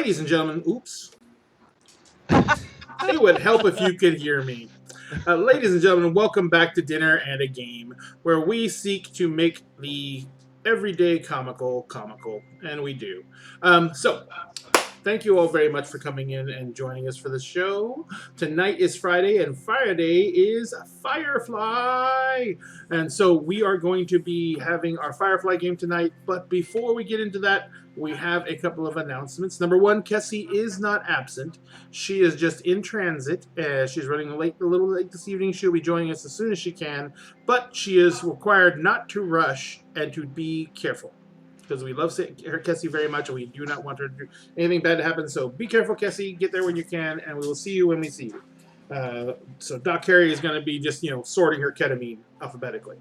Ladies and gentlemen, oops. It would help if you could hear me. Ladies and gentlemen, welcome back to Dinner and a Game, where we seek to make the everyday comical, and we do. So, thank you all very much for coming in and joining us for the show. Tonight is Friday, and Friday is Firefly. And so we are going to be having our Firefly game tonight. But before we get into that, we have a couple of announcements. Number one, Kessie is not absent. She is just in transit. She's running a little late this evening. She'll be joining us as soon as she can. But she is required not to rush and to be careful, because we love Kessie very much, and we do not want her to do anything bad to happen. So be careful, Kessie. Get there when you can, and we will see you when we see you. So Doc Carey is going to be just, sorting her ketamine alphabetically.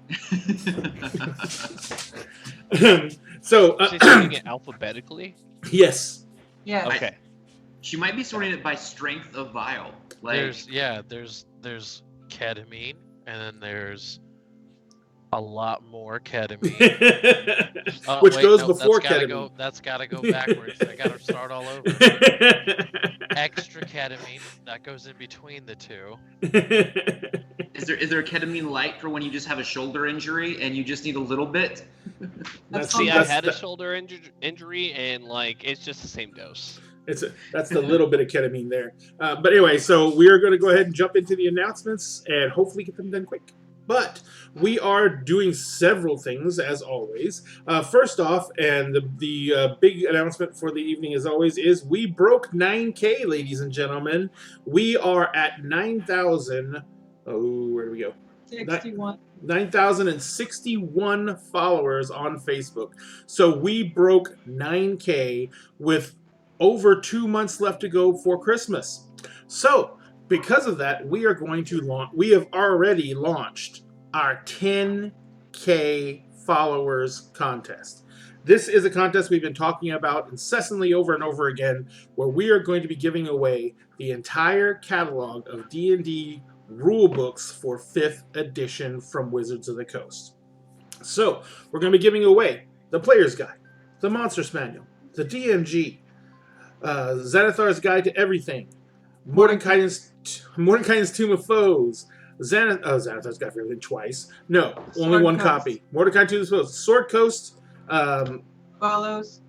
So she's sorting it alphabetically? Yes. Yeah. Okay. She might be sorting it by strength of vial. There's ketamine, and then there's a lot more ketamine. Which goes before ketamine. That's gotta go backwards. I gotta start all over. Extra ketamine that goes in between the two. Is there a ketamine light for when you just have a shoulder injury and you just need a little bit? I had a shoulder injury, and it's just the same dose. That's the little bit of ketamine there. But anyway, so we are going to go ahead and jump into the announcements and hopefully get them done quick. But we are doing several things, as always. First off, and the big announcement for the evening, as always, is we broke 9K, ladies and gentlemen. We are at 9,000. Oh, where do we go? 61. 9,061 followers on Facebook. So we broke 9K with over 2 months left to go for Christmas. So, because of that, we are going to launch. We have already launched our 10K followers contest. This is a contest we've been talking about incessantly over and over again, where we are going to be giving away the entire catalog of D&D rule books for 5th edition from Wizards of the Coast. So, we're going to be giving away the Player's Guide, the Monster's Manual, the DMG, Xanathar's Guide to Everything, Mordenkainen's Tomb of Foes, Xanathar's Guide for Everything twice. No, only one copy. Mordecai Tomb of Foes, Sword Coast, Volo's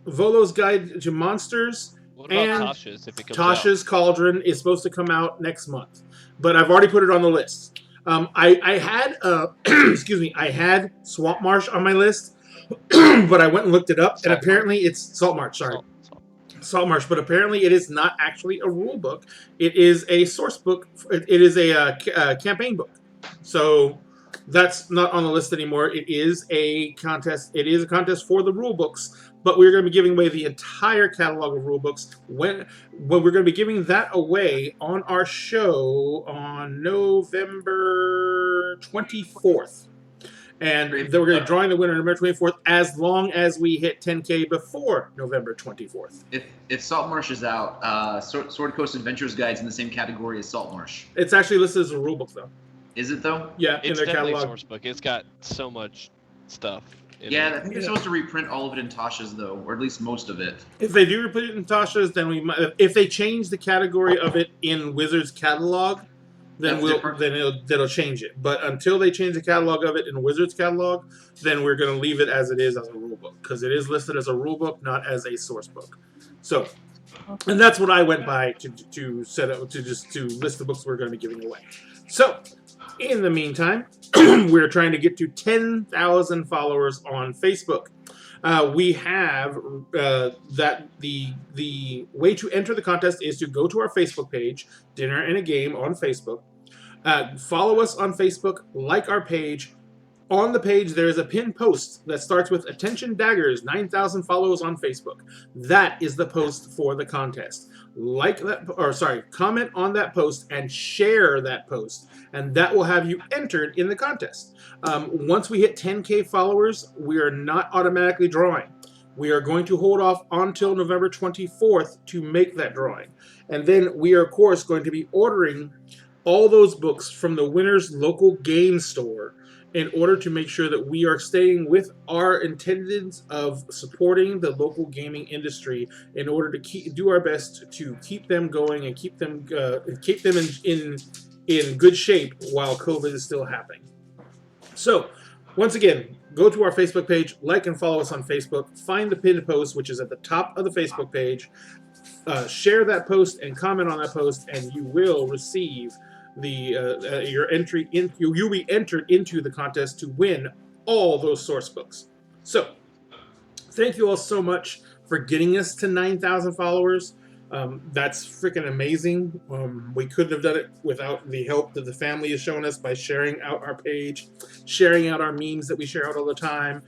Guide to Monsters, what about and Tasha's if it comes Tasha's Cauldron is supposed to come out next month, but I've already put it on the list. I had excuse me, I had Swamp Marsh on my list, but I went and looked it up, and apparently it's Salt Marsh. Sorry. Salt Marsh, but apparently it is not actually a rule book. It is a source book. It is a campaign book. So that's not on the list anymore. It is a contest. It is a contest for the rule books, but we're going to be giving away the entire catalog of rule books when we're going to be giving that away on our show on November 24th. And then we're going to be drawing the winner on November 24th as long as we hit 10K before November 24th. If Salt Marsh is out, Sword Coast Adventures Guide's in the same category as Salt Marsh. It's actually listed as a rule book, though. Is it, though? Yeah, it's in their definitely catalog. A source book. It's got so much stuff. Yeah, I think they're supposed to reprint all of it in Tasha's, though, or at least most of it. If they do reprint it in Tasha's, then we might. If they change the category of it in Wizards catalog, then it'll change it. But until they change the catalog of it in Wizards catalog, then we're going to leave it as it is as a rule book, because it is listed as a rule book, not as a source book. So, and that's what I went by to set up to list the books we're going to be giving away. So, in the meantime, we're trying to get to 10,000 followers on Facebook. We have that the way to enter the contest is to go to our Facebook page, Dinner and a Game on Facebook. Follow us on Facebook, like our page. On the page, there is a pinned post that starts with "Attention Daggers, 9,000 followers on Facebook." That is the post for the contest. Comment on that post and share that post, and that will have you entered in the contest. Once we hit 10K followers, we are not automatically drawing. We are going to hold off until November 24th to make that drawing. And then we are, of course, going to be ordering all those books from the winner's local game store in order to make sure that we are staying with our intentions of supporting the local gaming industry in order to do our best to keep them going and keep them in good shape while COVID is still happening. So, once again, go to our Facebook page, like and follow us on Facebook, find the pinned post, which is at the top of the Facebook page, share that post and comment on that post, and you will receive your entry in. You'll be entered into the contest to win all those source books. So, thank you all so much for getting us to 9,000 followers. That's freaking amazing. We couldn't have done it without the help that the family has shown us by sharing out our page, sharing out our memes that we share out all the time,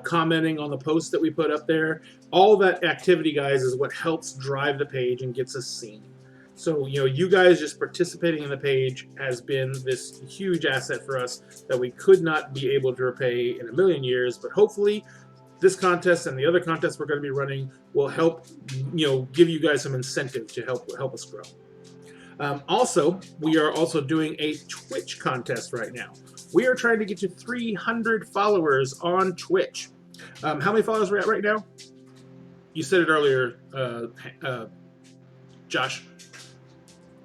commenting on the posts that we put up there. All that activity, guys, is what helps drive the page and gets us seen. So, you guys just participating in the page has been this huge asset for us that we could not be able to repay in a million years, but hopefully this contest and the other contests we're going to be running will help, give you guys some incentive to help us grow. Also, we are also doing a Twitch contest right now. We are trying to get to 300 followers on Twitch. How many followers are we at right now? You said it earlier, Josh.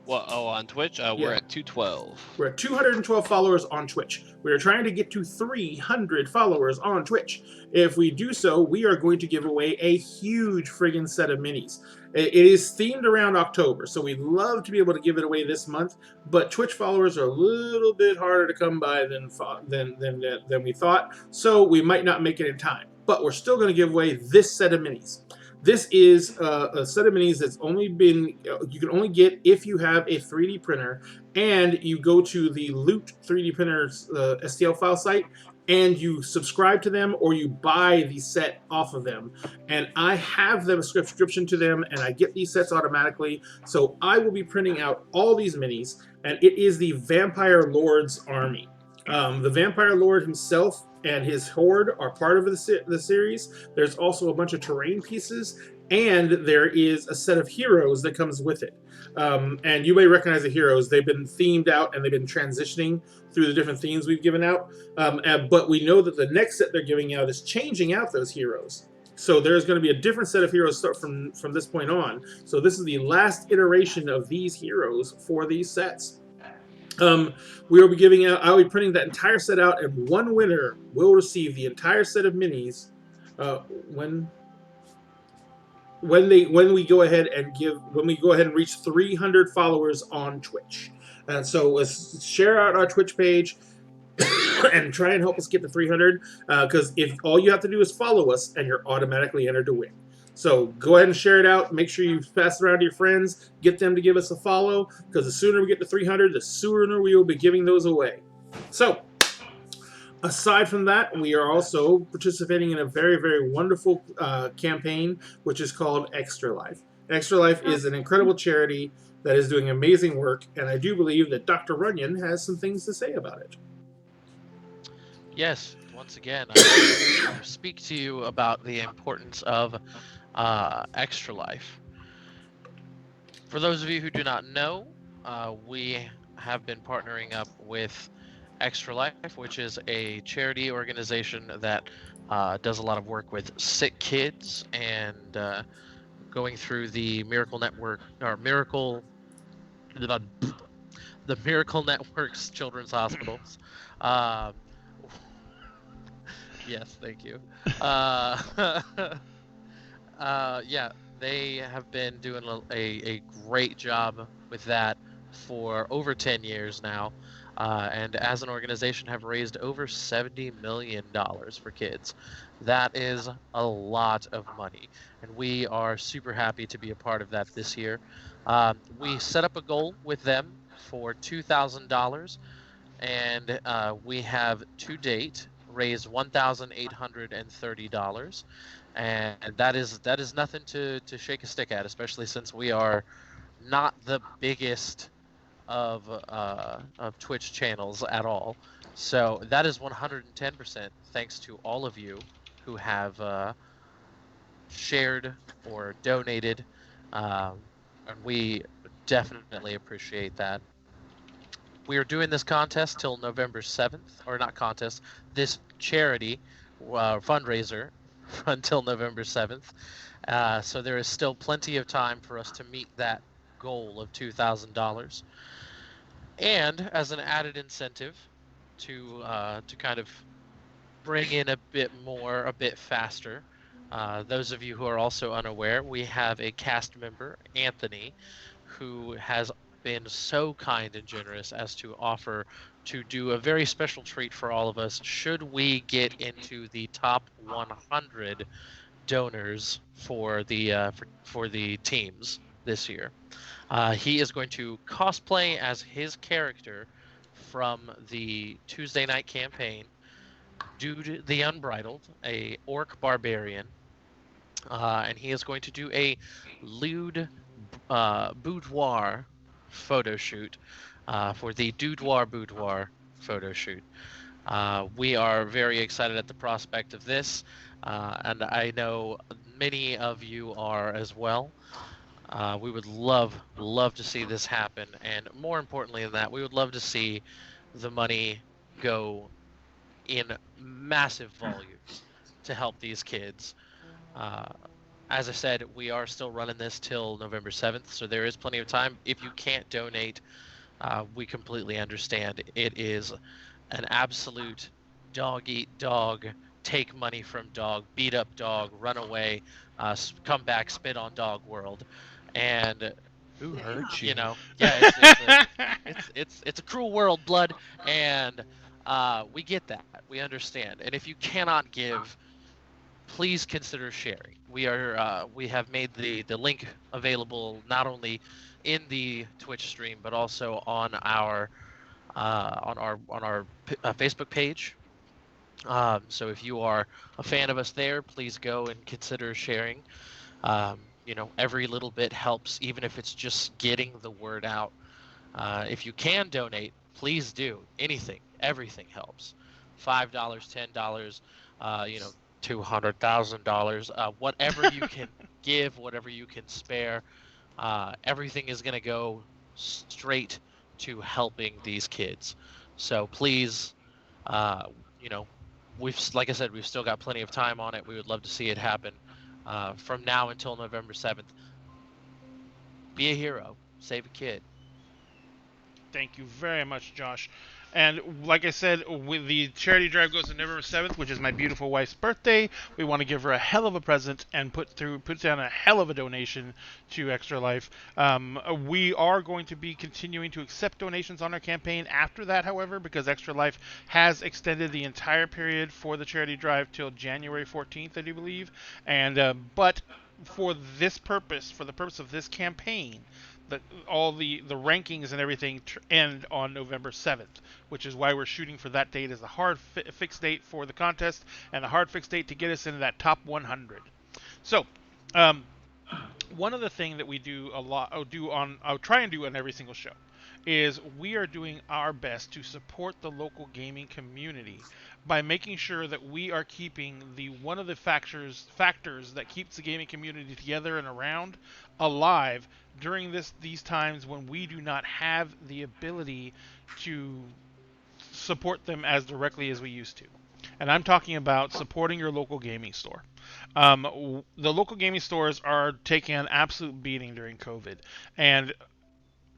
Well, on Twitch, we're at 212. We're at 212 followers on Twitch. We are trying to get to 300 followers on Twitch. If we do so, we are going to give away a huge friggin' set of minis. It is themed around October, so we'd love to be able to give it away this month, but Twitch followers are a little bit harder to come by than we thought, so we might not make it in time. But we're still going to give away this set of minis. This is a set of minis that's you can only get if you have a 3D printer and you go to the Loot 3D Printers STL file site and you subscribe to them or you buy the set off of them. And I have them a subscription to them and I get these sets automatically. So I will be printing out all these minis, and it is the Vampire Lord's army. The Vampire Lord himself and his horde are part of the series. There's also a bunch of terrain pieces, and there is a set of heroes that comes with it. And you may recognize the heroes. They've been themed out, and they've been transitioning through the different themes we've given out. But we know that the next set they're giving out is changing out those heroes. So there's going to be a different set of heroes start from this point on. So this is the last iteration of these heroes for these sets. We will be giving out. I'll be printing that entire set out, and one winner will receive the entire set of minis when we go ahead and reach 300 followers on Twitch. And so let's share out our Twitch page and try and help us get to 300. Because if all you have to do is follow us, and you're automatically entered to win. So go ahead and share it out. Make sure you pass it around to your friends. Get them to give us a follow, because the sooner we get to 300, the sooner we will be giving those away. So, aside from that, we are also participating in a very, very wonderful campaign, which is called Extra Life. Extra Life is an incredible charity that is doing amazing work, and I do believe that Dr. Runyon has some things to say about it. Yes, once again, I speak to you about the importance of Extra Life. For those of you who do not know, we have been partnering up with Extra Life, which is a charity organization that does a lot of work with sick kids and going through the Miracle Network or the Miracle Network's children's hospitals. Yes, thank you. Yeah, they have been doing a great job with that for over 10 years now, and as an organization have raised over $70 million for kids. That is a lot of money, and we are super happy to be a part of that this year. We set up a goal with them for $2,000, and we have to date raised $1,830, and that is nothing to shake a stick at, especially since we are not the biggest of Twitch channels at all. So that is 110% thanks to all of you who have shared or donated, and we definitely appreciate that. We are doing this contest till November 7th, or not contest, this charity fundraiser until November 7th. So there is still plenty of time for us to meet that goal of $2,000. And as an added incentive to kind of bring in a bit more, a bit faster, those of you who are also unaware, we have a cast member, Anthony, who has been so kind and generous as to offer to do a very special treat for all of us should we get into the top 100 donors for the teams this year. He is going to cosplay as his character from the Tuesday night campaign, Dude the Unbridled, a orc barbarian, and he is going to do a lewd boudoir photo shoot for the Dudoir Boudoir photo shoot. We are very excited at the prospect of this, and I know many of you are as well. We would love to see this happen, and more importantly than that, we would love to see the money go in massive volumes to help these kids. As I said, we are still running this till November 7th, so there is plenty of time. If you can't donate, we completely understand. It is an absolute dog eat dog, take money from dog, beat up dog, run away, come back, spit on dog world. And who hurt you? You know, yeah, it's a cruel world, blood, and we get that, we understand. And if you cannot give, please consider sharing. We have made the link available not only in the Twitch stream but also on our Facebook page. So if you are a fan of us there, please go and consider sharing. Every little bit helps, even if it's just getting the word out. If you can donate, please do. Anything, everything helps. $5, $10, $200,000, whatever you can give, whatever you can spare, everything is going to go straight to helping these kids. So please, like I said, we've still got plenty of time on it. We would love to see it happen from now until November 7th. Be a hero. Save a kid. Thank you very much, Josh. And like I said, with the charity drive goes to November 7th, which is my beautiful wife's birthday. We want to give her a hell of a present and put down a hell of a donation to Extra Life. We are going to be continuing to accept donations on our campaign after that, however, because Extra Life has extended the entire period for the charity drive till January 14th, I do believe. And but for this purpose, for the purpose of this campaign, all the rankings and everything end on November 7th, which is why we're shooting for that date as the hard fixed date for the contest and the hard fixed date to get us into that top 100. So, one other thing that we do a lot, I'll try and do on every single show, is we are doing our best to support the local gaming community by making sure that we are keeping one of the factors that keeps the gaming community together and around alive during these times when we do not have the ability to support them as directly as we used to. And I'm talking about supporting your local gaming store. The local gaming stores are taking an absolute beating during COVID, and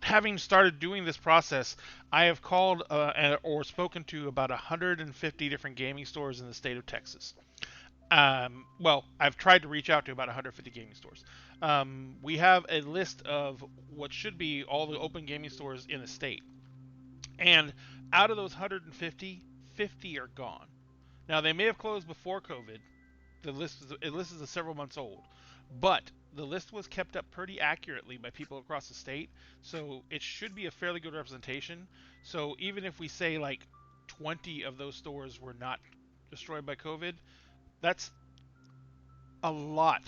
having started doing this process, I have called or spoken to about 150 different gaming stores in the state of Texas. I've tried to reach out to about 150 gaming stores. We have a list of what should be all the open gaming stores in the state. And out of those 150, 50 are gone. Now, they may have closed before COVID. The list is several months old. But the list was kept up pretty accurately by people across the state, so it should be a fairly good representation. So even if we say like 20 of those stores were not destroyed by COVID, that's a lot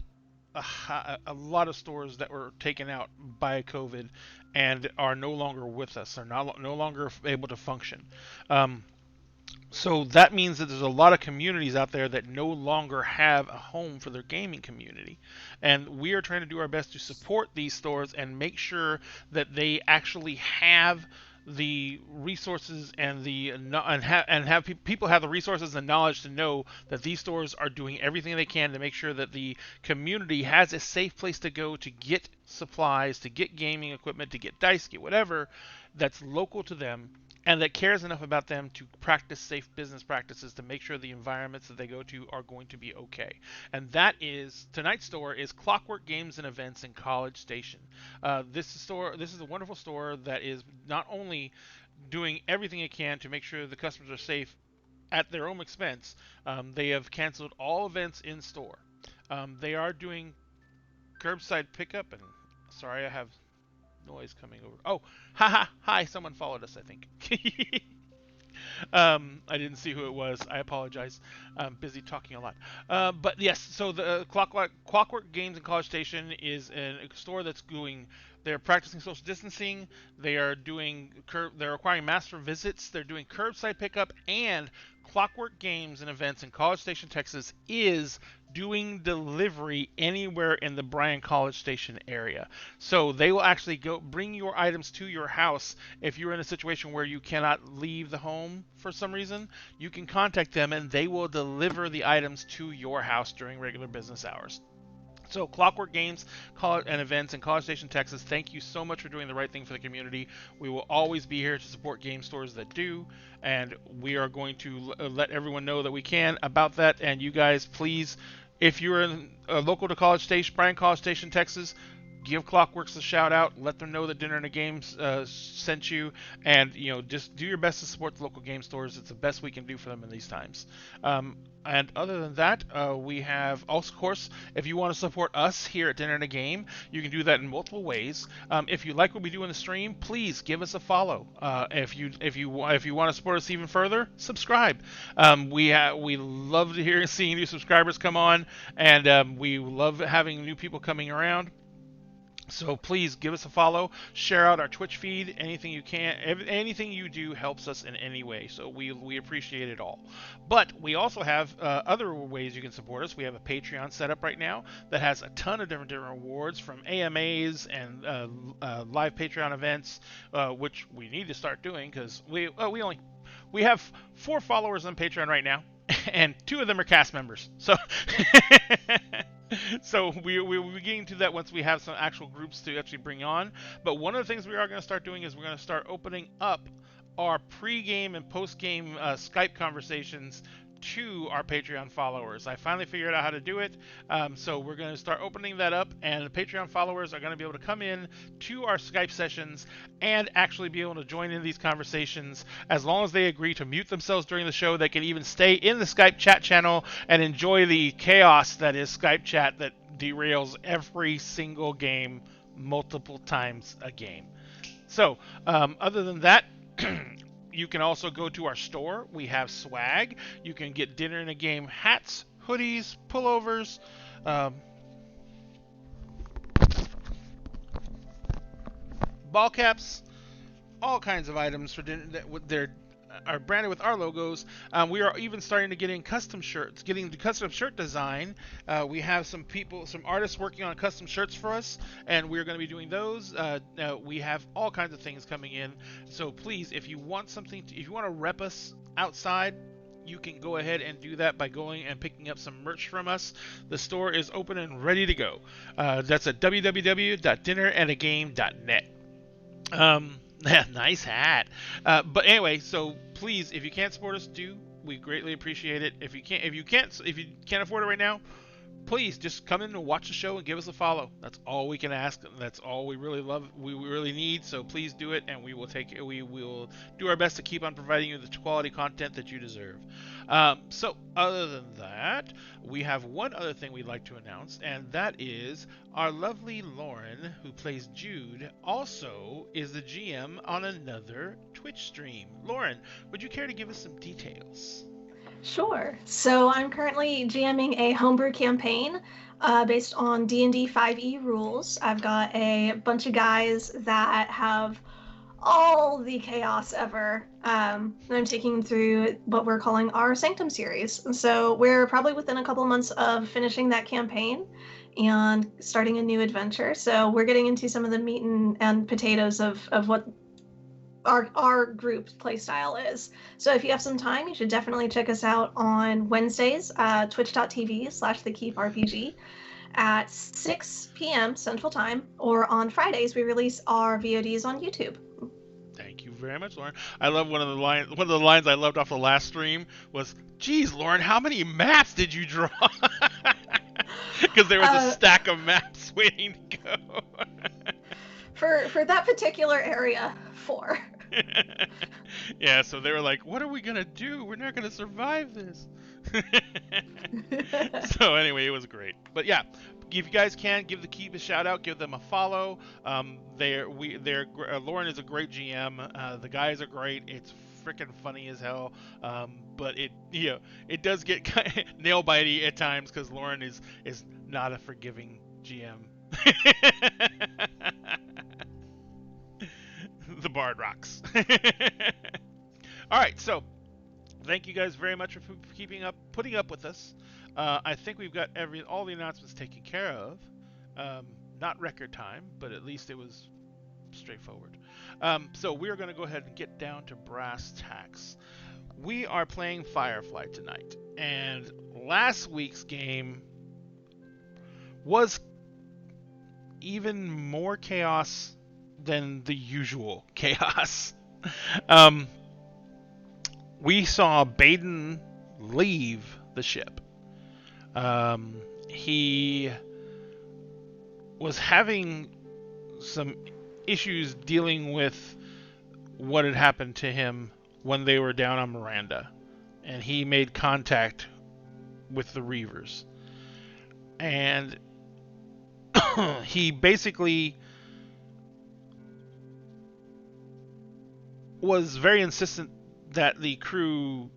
of stores that were taken out by COVID and are no longer with us, are no longer able to function. So that means that there's a lot of communities out there that no longer have a home for their gaming community. And we are trying to do our best to support these stores and make sure that they actually have the resources and have people have the resources and knowledge to know that these stores are doing everything they can to make sure that the community has a safe place to go to get supplies, to get gaming equipment, to get dice, get whatever that's local to them, and that cares enough about them to practice safe business practices to make sure the environments that they go to are going to be okay. And that is tonight's store is Clockwork Games and Events in College Station. This is a wonderful store that is not only doing everything it can to make sure the customers are safe at their own expense. They have canceled all events in store. They are doing curbside pickup, and sorry, I have noise coming over. Oh, haha, hi, someone followed us, I think. I didn't see who it was. I apologize. I'm busy talking a lot. But yes, so the Clockwork Games in College Station is a store that's doing. They're practicing social distancing. They are doing. They're requiring master visits. They're doing curbside pickup, and Clockwork Games and Events in College Station, Texas, is doing delivery anywhere in the Bryan College Station area. So they will actually go bring your items to your house. If you're in a situation where you cannot leave the home for some reason, you can contact them and they will deliver the items to your house during regular business hours. So Clockwork Games and Events in College Station, Texas, thank you so much for doing the right thing for the community. We will always be here to support game stores that do, and we are going to let everyone know that we can about that. And you guys, please, if you're local to College Station, Bryan College Station, Texas, give Clockworks a shout out. Let them know that Dinner and a Game sent you, and just do your best to support the local game stores. It's the best we can do for them in these times. And other than that, we have, also, of course, if you want to support us here at Dinner and a Game, you can do that in multiple ways. If you like what we do in the stream, please give us a follow. If you want to support us even further, subscribe. We love seeing new subscribers come on, and we love having new people coming around. So please give us a follow, share out our Twitch feed, anything you can, anything you do helps us in any way. So we appreciate it all. But we also have other ways you can support us. We have a Patreon set up right now that has a ton of different rewards, from AMAs and live Patreon events, which we need to start doing because we have 4 followers on Patreon right now, and 2 of them are cast members. So. So we'll be getting to that once we have some actual groups to actually bring on. But one of the things we are going to start doing is we're going to start opening up our pre-game and post-game Skype conversations to our Patreon followers. I finally figured out how to do it, so we're going to start opening that up, and the Patreon followers are going to be able to come in to our Skype sessions and actually be able to join in these conversations. As long as they agree to mute themselves during the show, they can even stay in the Skype chat channel and enjoy the chaos that is Skype chat that derails every single game multiple times a game. So other than that, you can also go to our store. We have swag. You can get Dinner and a Game hats, hoodies, pullovers, ball caps, all kinds of items for dinner that are branded with our logos. We are even starting to get in custom shirts, getting the custom shirt design. We have some artists working on custom shirts for us, and we're going to be doing those. We have all kinds of things coming in. So please, if you want to rep us outside, you can go ahead and do that by going and picking up some merch from us. The store is open and ready to go. That's at www.dinnerandagame.net. Nice hat. But anyway, so please, if you can't support us, we greatly appreciate it. If you can't afford it right now, please just come in and watch the show and give us a follow. That's all we can ask. That's all we really love. We really need. So please do it, and we will do our best to keep on providing you the quality content that you deserve. So other than that, we have one other thing we'd like to announce, and that is our lovely Lauren, who plays Jude, also is the GM on another Twitch stream. Lauren, would you care to give us some details? Sure. So I'm currently GMing a homebrew campaign based on D&D 5e rules. I've got a bunch of guys that have all the chaos ever. I'm taking through what we're calling our Sanctum series. So we're probably within a couple months of finishing that campaign and starting a new adventure. So we're getting into some of the meat and potatoes of what our group play style is. So if you have some time, you should definitely check us out on Wednesdays, twitch.tv/thekeeprpg at 6 p.m. Central Time, or on Fridays we release our VODs on YouTube. Thank you very much, Lauren. I love one of the lines I loved off the last stream was, "Geez, Lauren, how many maps did you draw?" Because there was a stack of maps waiting to go. For that particular area, 4. Yeah, so they were like, "What are we gonna do? We're not gonna survive this." So anyway, it was great. But yeah, if you guys can, give the Keep a shout out, give them a follow. Lauren is a great GM. The guys are great. It's freaking funny as hell. But it does get kind of nail bitey at times because Lauren is not a forgiving GM. The Bard rocks. All right, so thank you guys very much for putting up with us. I think we've got all the announcements taken care of. Not record time, but at least it was straightforward. So we're going to go ahead and get down to brass tacks. We are playing Firefly tonight, and last week's game was even more chaos than the usual chaos. We saw Baden leave the ship. He was having some issues dealing with what had happened to him when they were down on Miranda, and he made contact with the Reavers. And he basically was very insistent that the crew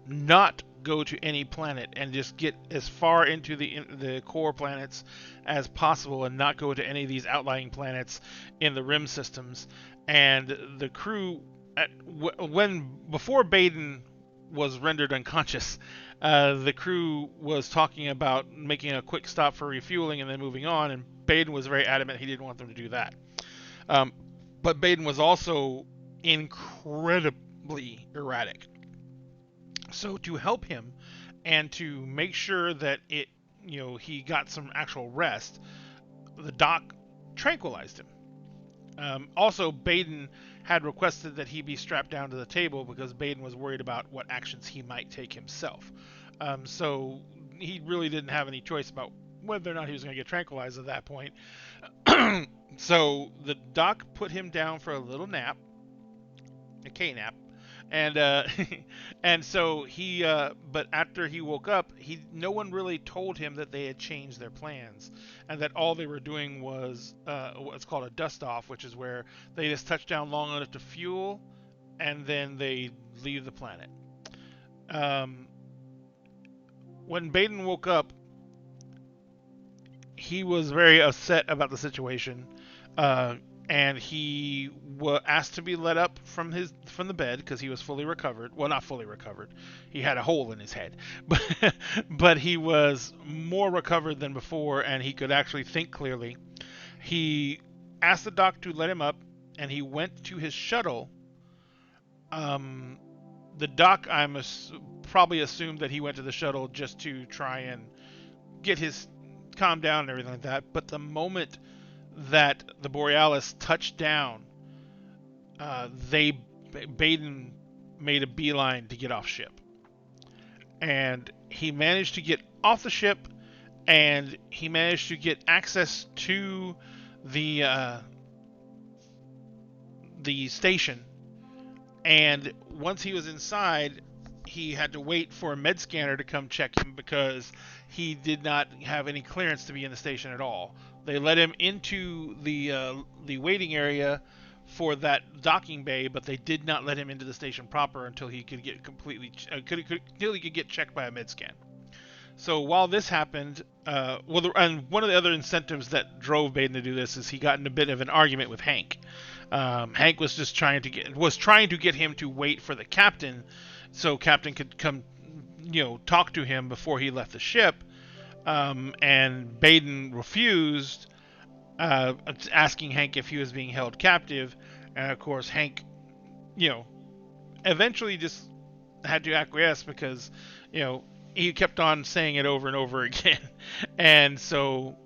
not go to any planet and just get as far into the core planets as possible and not go to any of these outlying planets in the rim systems. And the crew, before Baden was rendered unconscious, the crew was talking about making a quick stop for refueling and then moving on, and Baden was very adamant he didn't want them to do that. But Baden was also incredibly erratic. So to help him and to make sure that he got some actual rest, the doc tranquilized him. Also, Baden had requested that he be strapped down to the table because Baden was worried about what actions he might take himself. So he really didn't have any choice about whether or not he was going to get tranquilized at that point. So the doc put him down for a little nap, a K-nap. And so he, but after he woke up, no one really told him that they had changed their plans, and that all they were doing was what's called a dust off, which is where they just touch down long enough to fuel, and then they leave the planet. When Baden woke up, he was very upset about the situation. And he asked to be let up from the bed because he was fully recovered. Well, not fully recovered. He had a hole in his head, but he was more recovered than before, and he could actually think clearly. He asked the doc to let him up, and he went to his shuttle. The doc, probably assumed that he went to the shuttle just to try and get his calm down and everything like that. But the moment that the Borealis touched down, Baden made a beeline to get off ship, and he managed to get off the ship, and he managed to get access to the station. And once he was inside, he had to wait for a med scanner to come check him because he did not have any clearance to be in the station at all. They let him into the waiting area for that docking bay, but they did not let him into the station proper until he could get until he could get checked by a med scan. So while this happened, and one of the other incentives that drove Baden to do this is he got in a bit of an argument with Hank. Hank was just trying to get him to wait for the captain, so captain could come, talk to him before he left the ship. And Baden refused, asking Hank if he was being held captive. And of course, Hank eventually just had to acquiesce because, he kept on saying it over and over again. And so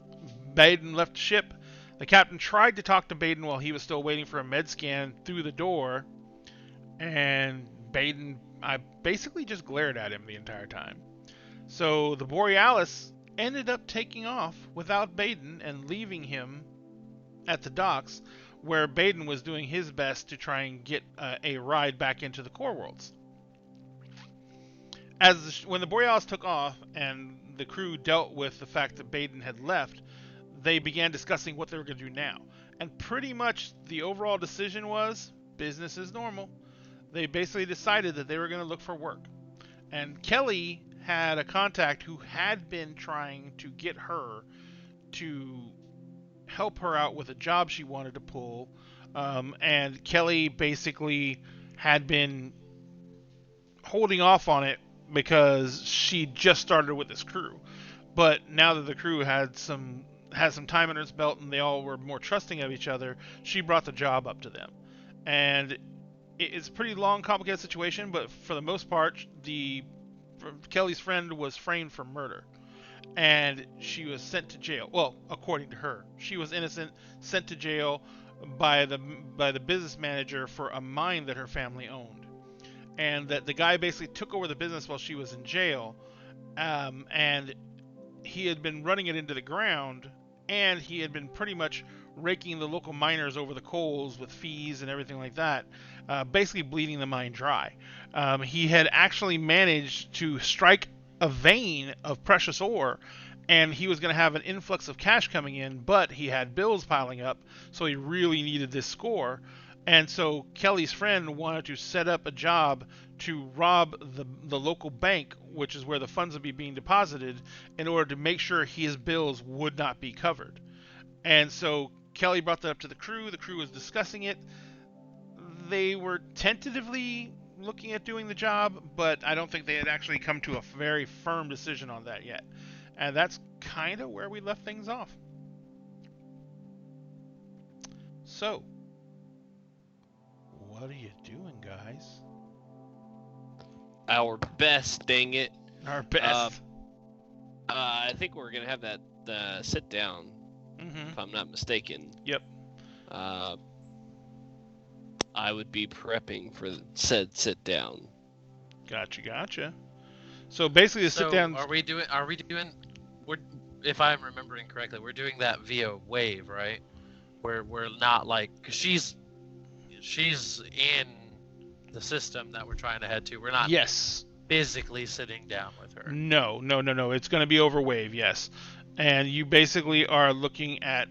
Baden left the ship. The captain tried to talk to Baden while he was still waiting for a med scan through the door, and Baden, I basically just glared at him the entire time. So the Borealis ended up taking off without Baden and leaving him at the docks, where Baden was doing his best to try and get a ride back into the core worlds. When the Borealis took off and the crew dealt with the fact that Baden had left, they began discussing what they were going to do now. And pretty much the overall decision was business as normal. They basically decided that they were going to look for work. And Kelly had a contact who had been trying to get her to help her out with a job she wanted to pull. And Kelly basically had been holding off on it because she just started with this crew. But now that the crew had some time under its belt and they all were more trusting of each other, she brought the job up to them. And it's a pretty long, complicated situation, but for the most part, Kelly's friend was framed for murder, and she was sent to jail. Well, according to her, she was innocent, sent to jail by the business manager for a mine that her family owned, and that the guy basically took over the business while she was in jail, and he had been running it into the ground, and he had been pretty much raking the local miners over the coals with fees and everything like that, basically bleeding the mine dry. He had actually managed to strike a vein of precious ore, and he was going to have an influx of cash coming in, but he had bills piling up, so he really needed this score. And so Kelly's friend wanted to set up a job to rob the local bank, which is where the funds would be being deposited, in order to make sure his bills would not be covered. And so Kelly brought that up to the crew. The crew was discussing it. They were tentatively looking at doing the job, but I don't think they had actually come to a very firm decision on that yet. And that's kind of where we left things off. So, what are you doing, guys? Our best, dang it. Our best. I think we're going to have that sit down, if I'm not mistaken. Yep. I would be prepping for said sit down. Gotcha. So basically, the sit down. Are we doing? If I'm remembering correctly, we're doing that via wave, right? We're not like, cause she's in the system that we're trying to head to. We're not. Yes. Physically sitting down with her. No. It's going to be over wave, yes. And you basically are looking at,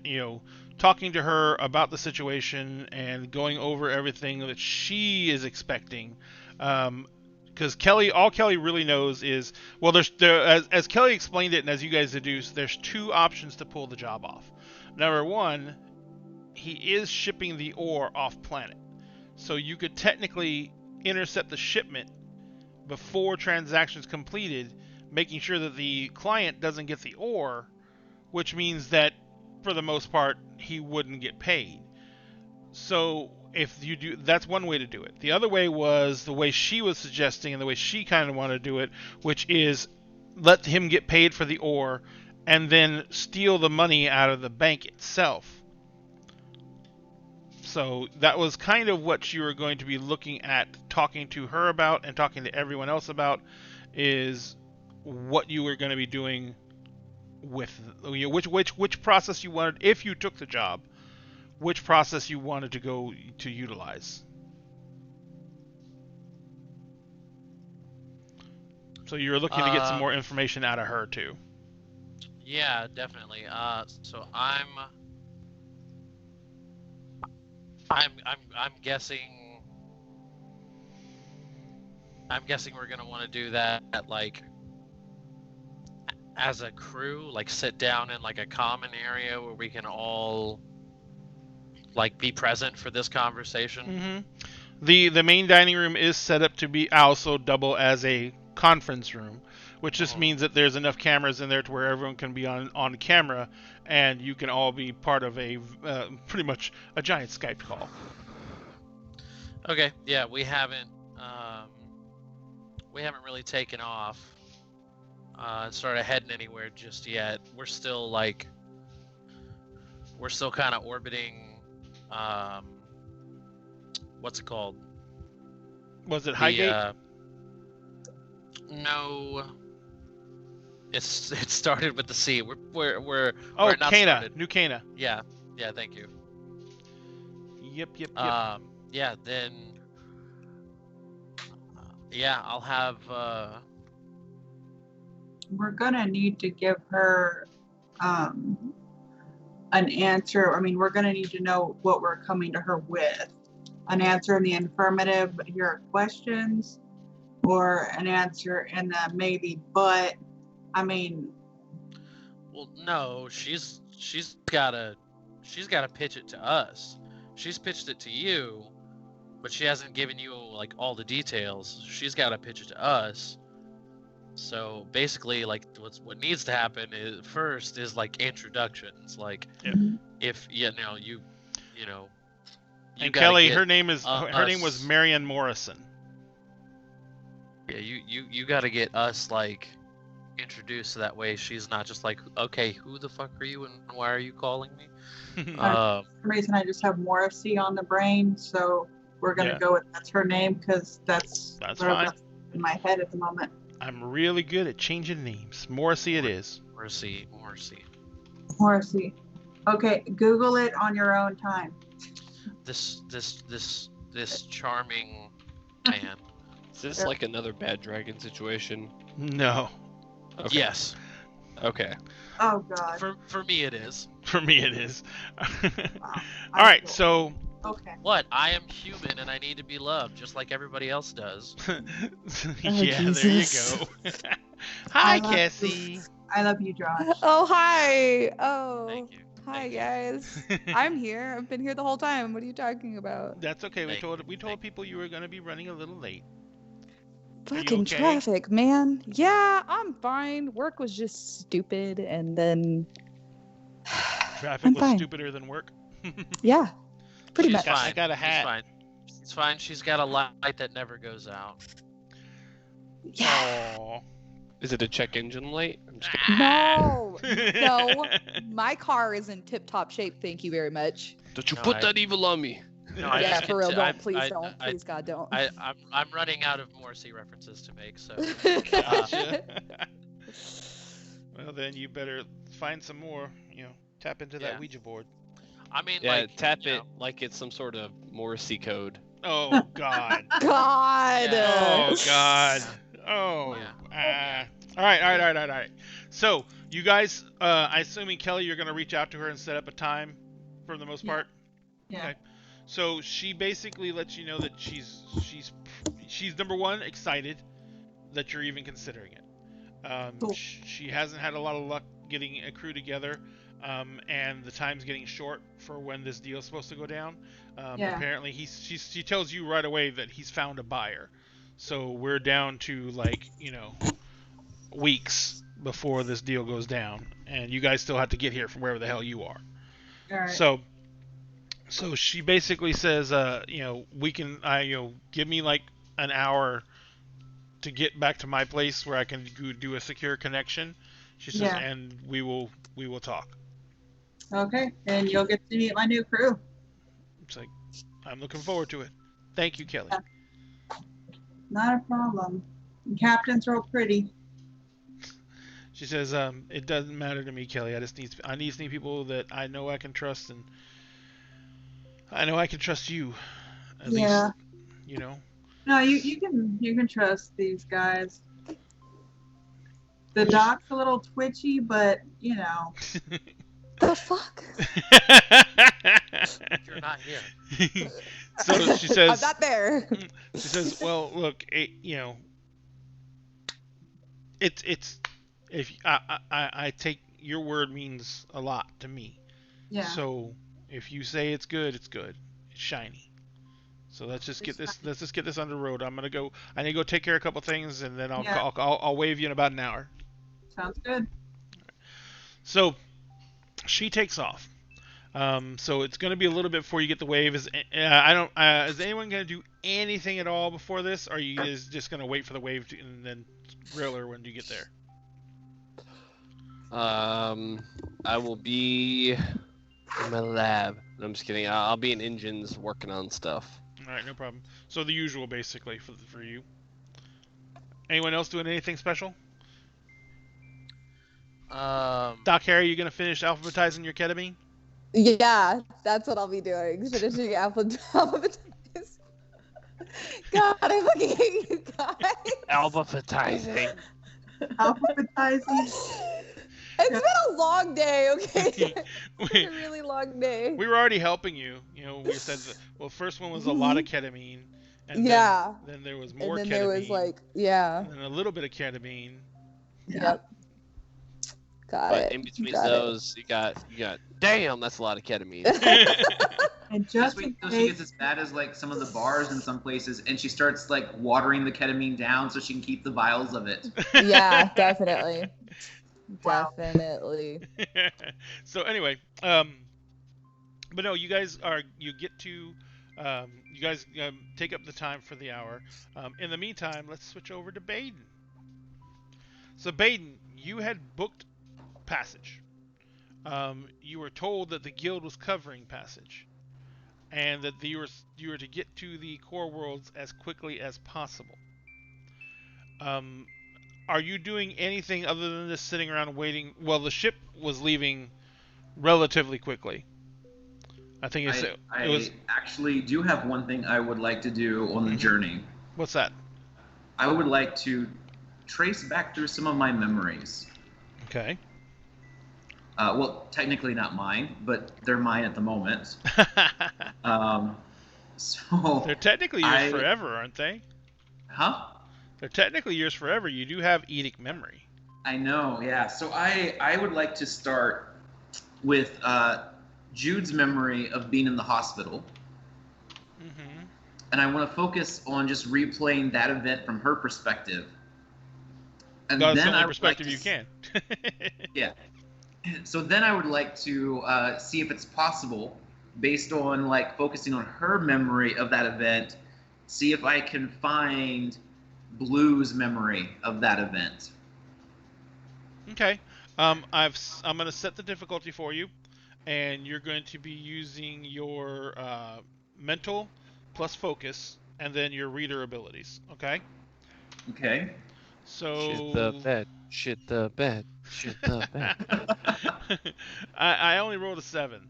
talking to her about the situation and going over everything that she is expecting. Because all Kelly really knows is, well, as Kelly explained it and as you guys deduced, there's two options to pull the job off. Number one, he is shipping the ore off planet. So you could technically intercept the shipment before transactions completed, making sure that the client doesn't get the ore, which means that for the most part he wouldn't get paid. So if you do, that's one way to do it. The other way was the way she was suggesting and the way she kind of wanted to do it, which is let him get paid for the ore and then steal the money out of the bank itself. So that was kind of what you were going to be looking at, talking to her about and talking to everyone else about, is what you were going to be doing with which process you wanted, if you took the job, which process you wanted to go to utilize. So you're looking to get some more information out of her too. Yeah, definitely. So I'm guessing. I'm guessing we're gonna want to do that like as a crew, like sit down in like a common area where we can all like be present for this conversation. The main dining room is set up to be also double as a conference room, which just means that there's enough cameras in there to where everyone can be on camera, and you can all be part of a pretty much a giant Skype call. Okay, yeah, we haven't really taken off and started heading anywhere just yet. We're still kind of orbiting. What's it called? Was it Highgate? No. It started with the C. We're Oh, not Cana, started. New Cana. Yeah, thank you. Yep. Yeah, then. Yeah, I'll have. We're gonna need to give her an answer. I mean, we're gonna need to know what we're coming to her with. An answer in the affirmative, your questions, or an answer in the maybe, but. I mean. Well, no, she's gotta pitch it to us. She's pitched it to you, but she hasn't given you like all the details. She's gotta pitch it to us. So basically, like what needs to happen is like introductions. Like if you know. And Kelly, her name was Marianne Morrison. Yeah, you got to get us like introduced so that way she's not just like, okay, who the fuck are you and why are you calling me? For some reason I just have Morrissey on the brain, so we're gonna go with that's her name because that's fine. In my head at the moment. I'm really good at changing names. Morrissey it is. Morrissey. Okay, Google it on your own time. This charming man. Is this like another Bad Dragon situation? No. Okay. Yes. Okay. Oh God. For me it is. For me it is. Wow. All right, so. Okay. What? I am human and I need to be loved just like everybody else does. Yeah, Jesus. There you go. Hi, Cassie. I love you, Josh. Oh, hi. Oh. Thank you. Hi, guys. I'm here. I've been here the whole time. What are you talking about? That's okay. We told people you were going to be running a little late. Fucking okay? traffic, man. Yeah, I'm fine. Work was just stupid, and then Traffic was stupider than work. Yeah, pretty She's much. Fine. I got a hat. It's fine. She's got a light that never goes out. Yeah. Aww. Is it a check engine light? I'm just No, no, my car is in tip-top shape. Thank you very much. Don't you put that evil on me? No, I Yeah, just for get real. to- Don't. Please don't. Please, God, don't. I'm running out of Morrissey references to make, so. Gotcha. Well, then you better find some more. Tap into that Ouija board. I mean, Yeah, like, tap it like it's some sort of Morrissey code. Oh God. God. Oh God. Oh. Yeah. All right. So you guys, I assuming Kelly, you're gonna reach out to her and set up a time, for the most part. Yeah. Okay. So she basically lets you know that she's number one, excited that you're even considering it. Cool. She hasn't had a lot of luck getting a crew together, and the time's getting short for when this deal's supposed to go down. Apparently, she tells you right away that he's found a buyer. So we're down to weeks before this deal goes down, and you guys still have to get here from wherever the hell you are. All right. So she basically says, we can, give me like an hour to get back to my place where I can do a secure connection. She says, and we will talk. Okay, and you'll get to meet my new crew. It's like, I'm looking forward to it. Thank you, Kelly. Not a problem. Captain's real pretty. She says, it doesn't matter to me, Kelly. I need people that I know I can trust, and I know I can trust you. At least, No, you can trust these guys. The doc's a little twitchy, but The fuck? You're not here. So she says, I'm not there. She says, well, look, it's if I take your word means a lot to me. Yeah. So if you say it's good, it's good. It's shiny. So let's just get this on the road. I need to go take care of a couple things, and then I'll wave you in about an hour. Sounds good. So she takes off. So it's going to be a little bit before you get the wave. Is anyone going to do anything at all before this? Or are you guys just going to wait for the wave and then grill her when you get there? I will be in my lab. No, I'm just kidding. I'll be in engines working on stuff. All right, no problem. So the usual, basically, for you. Anyone else doing anything special? Doc Harry, you going to finish alphabetizing your ketamine? Yeah, that's what I'll be doing. Finishing alphabetize. God, I'm looking at you guys. Alphabetizing. Alphabetizing. It's been a long day, okay? It's been a really long day. We were already helping you. You know, we said that, well, first one was a lot of ketamine. And Yeah. Then there was more And then ketamine. there was like, yeah. And then a little bit of ketamine. Yep. Got But it. in between Got those, you got. Damn, that's a lot of ketamine. And Just just wait in until she case, gets as bad as like some of the bars in some places, and she starts like watering the ketamine down so she can keep the vials of it. it. Yeah, definitely. Wow. Definitely. So anyway, but no, you guys take up the time for the hour. In the meantime, let's switch over to Baden. So Baden, you had booked passage. You were told that the guild was covering passage, and that you were to get to the core worlds as quickly as possible. Are you doing anything other than just sitting around waiting? Well, the ship was leaving relatively quickly. I think it was. Actually do have one thing I would like to do on the journey. What's that? I would like to trace back through some of my memories. Okay. Well, technically not mine, but they're mine at the moment. So They're technically yours forever, aren't they? Huh? They're technically yours forever. You do have Edict memory. I know, yeah. So I would like to start with Jude's memory of being in the hospital. Mm-hmm. And I want to focus on just replaying that event from her perspective. And That's then the only I would perspective like you can. Yeah. So then I would like to see if it's possible, based on like focusing on her memory of that event, see if I can find Blue's memory of that event. Okay. I'm going to set the difficulty for you, and you're going to be using your mental plus focus, and then your reader abilities. Okay. Okay. So. Shit the bed. Shit the bed. Shit the bed. I only rolled a 7,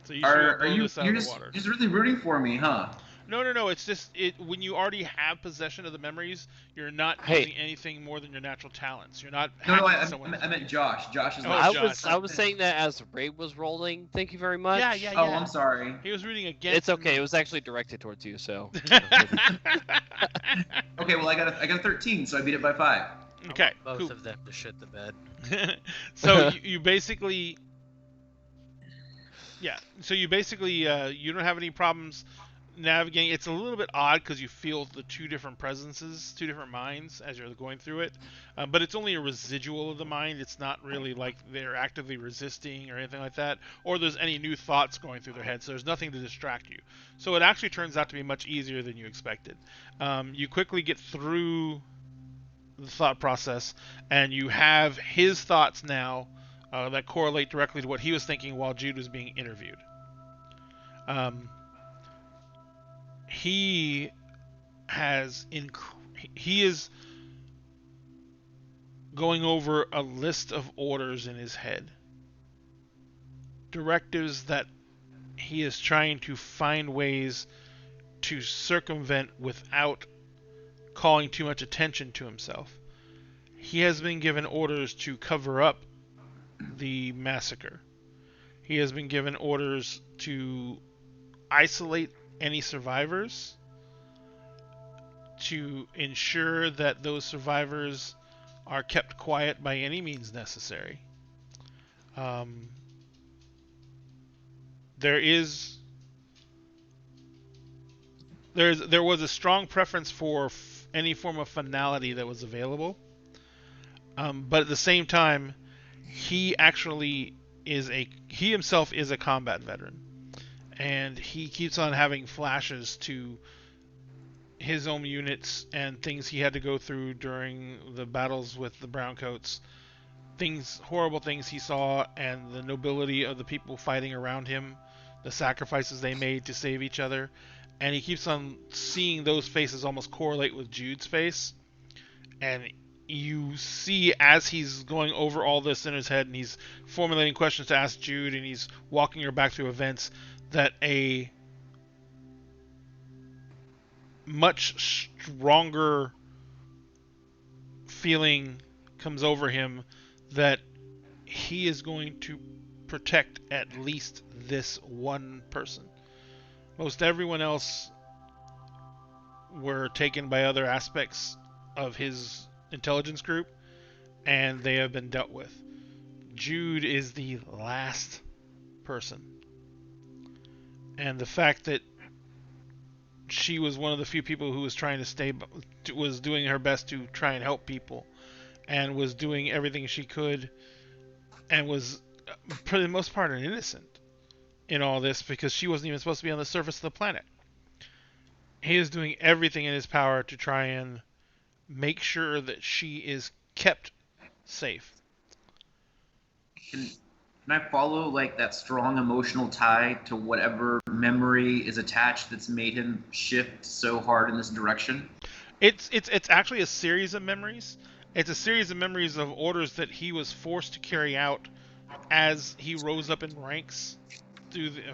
so you should Are blow you? this out You're of the water. just really rooting for me, huh? No. It's just when you already have possession of the memories, you're not Hey. using anything more than your natural talents. You're not. No, hacking someone. I meant Josh. Josh is Oh, not. Josh. I was saying that as Ray was rolling. Thank you very much. Yeah. Oh, I'm sorry. He was reading against. It's okay. It was actually directed towards you, so. Okay, well I got a 13, so I beat it by 5. Okay. Both Cool. of them to shit the bed. So you basically. Yeah. So you basically you don't have any problems navigating. It's a little bit odd because you feel the two different presences, two different minds as you're going through it, but it's only a residual of the mind. It's not really like they're actively resisting or anything like that, or there's any new thoughts going through their head. So there's nothing to distract you. So it actually turns out to be much easier than you expected. You quickly get through the thought process, and you have his thoughts now that correlate directly to what he was thinking while Jude was being interviewed. He is going over a list of orders in his head, directives that he is trying to find ways to circumvent without calling too much attention to himself. He has been given orders to cover up the massacre. He has been given orders to isolate any survivors, to ensure that those survivors are kept quiet by any means necessary. There was a strong preference for any form of finality that was available, but at the same time, he actually he himself is a combat veteran, and he keeps on having flashes to his own units and things he had to go through during the battles with the Browncoats, horrible things he saw, and the nobility of the people fighting around him, the sacrifices they made to save each other, and he keeps on seeing those faces almost correlate with Jude's face, and you see as he's going over all this in his head and he's formulating questions to ask Jude and he's walking her back through events, that a much stronger feeling comes over him that he is going to protect at least this one person. Most everyone else were taken by other aspects of his intelligence group, and they have been dealt with. Jude is the last person. And the fact that she was one of the few people who was was doing her best to try and help people, and was doing everything she could, and was, for the most part, an innocent in all this, because she wasn't even supposed to be on the surface of the planet. He is doing everything in his power to try and make sure that she is kept safe. Can I follow like that strong emotional tie to whatever memory is attached that's made him shift so hard in this direction? It's actually a series of memories. It's a series of memories of orders that he was forced to carry out as he rose up in ranks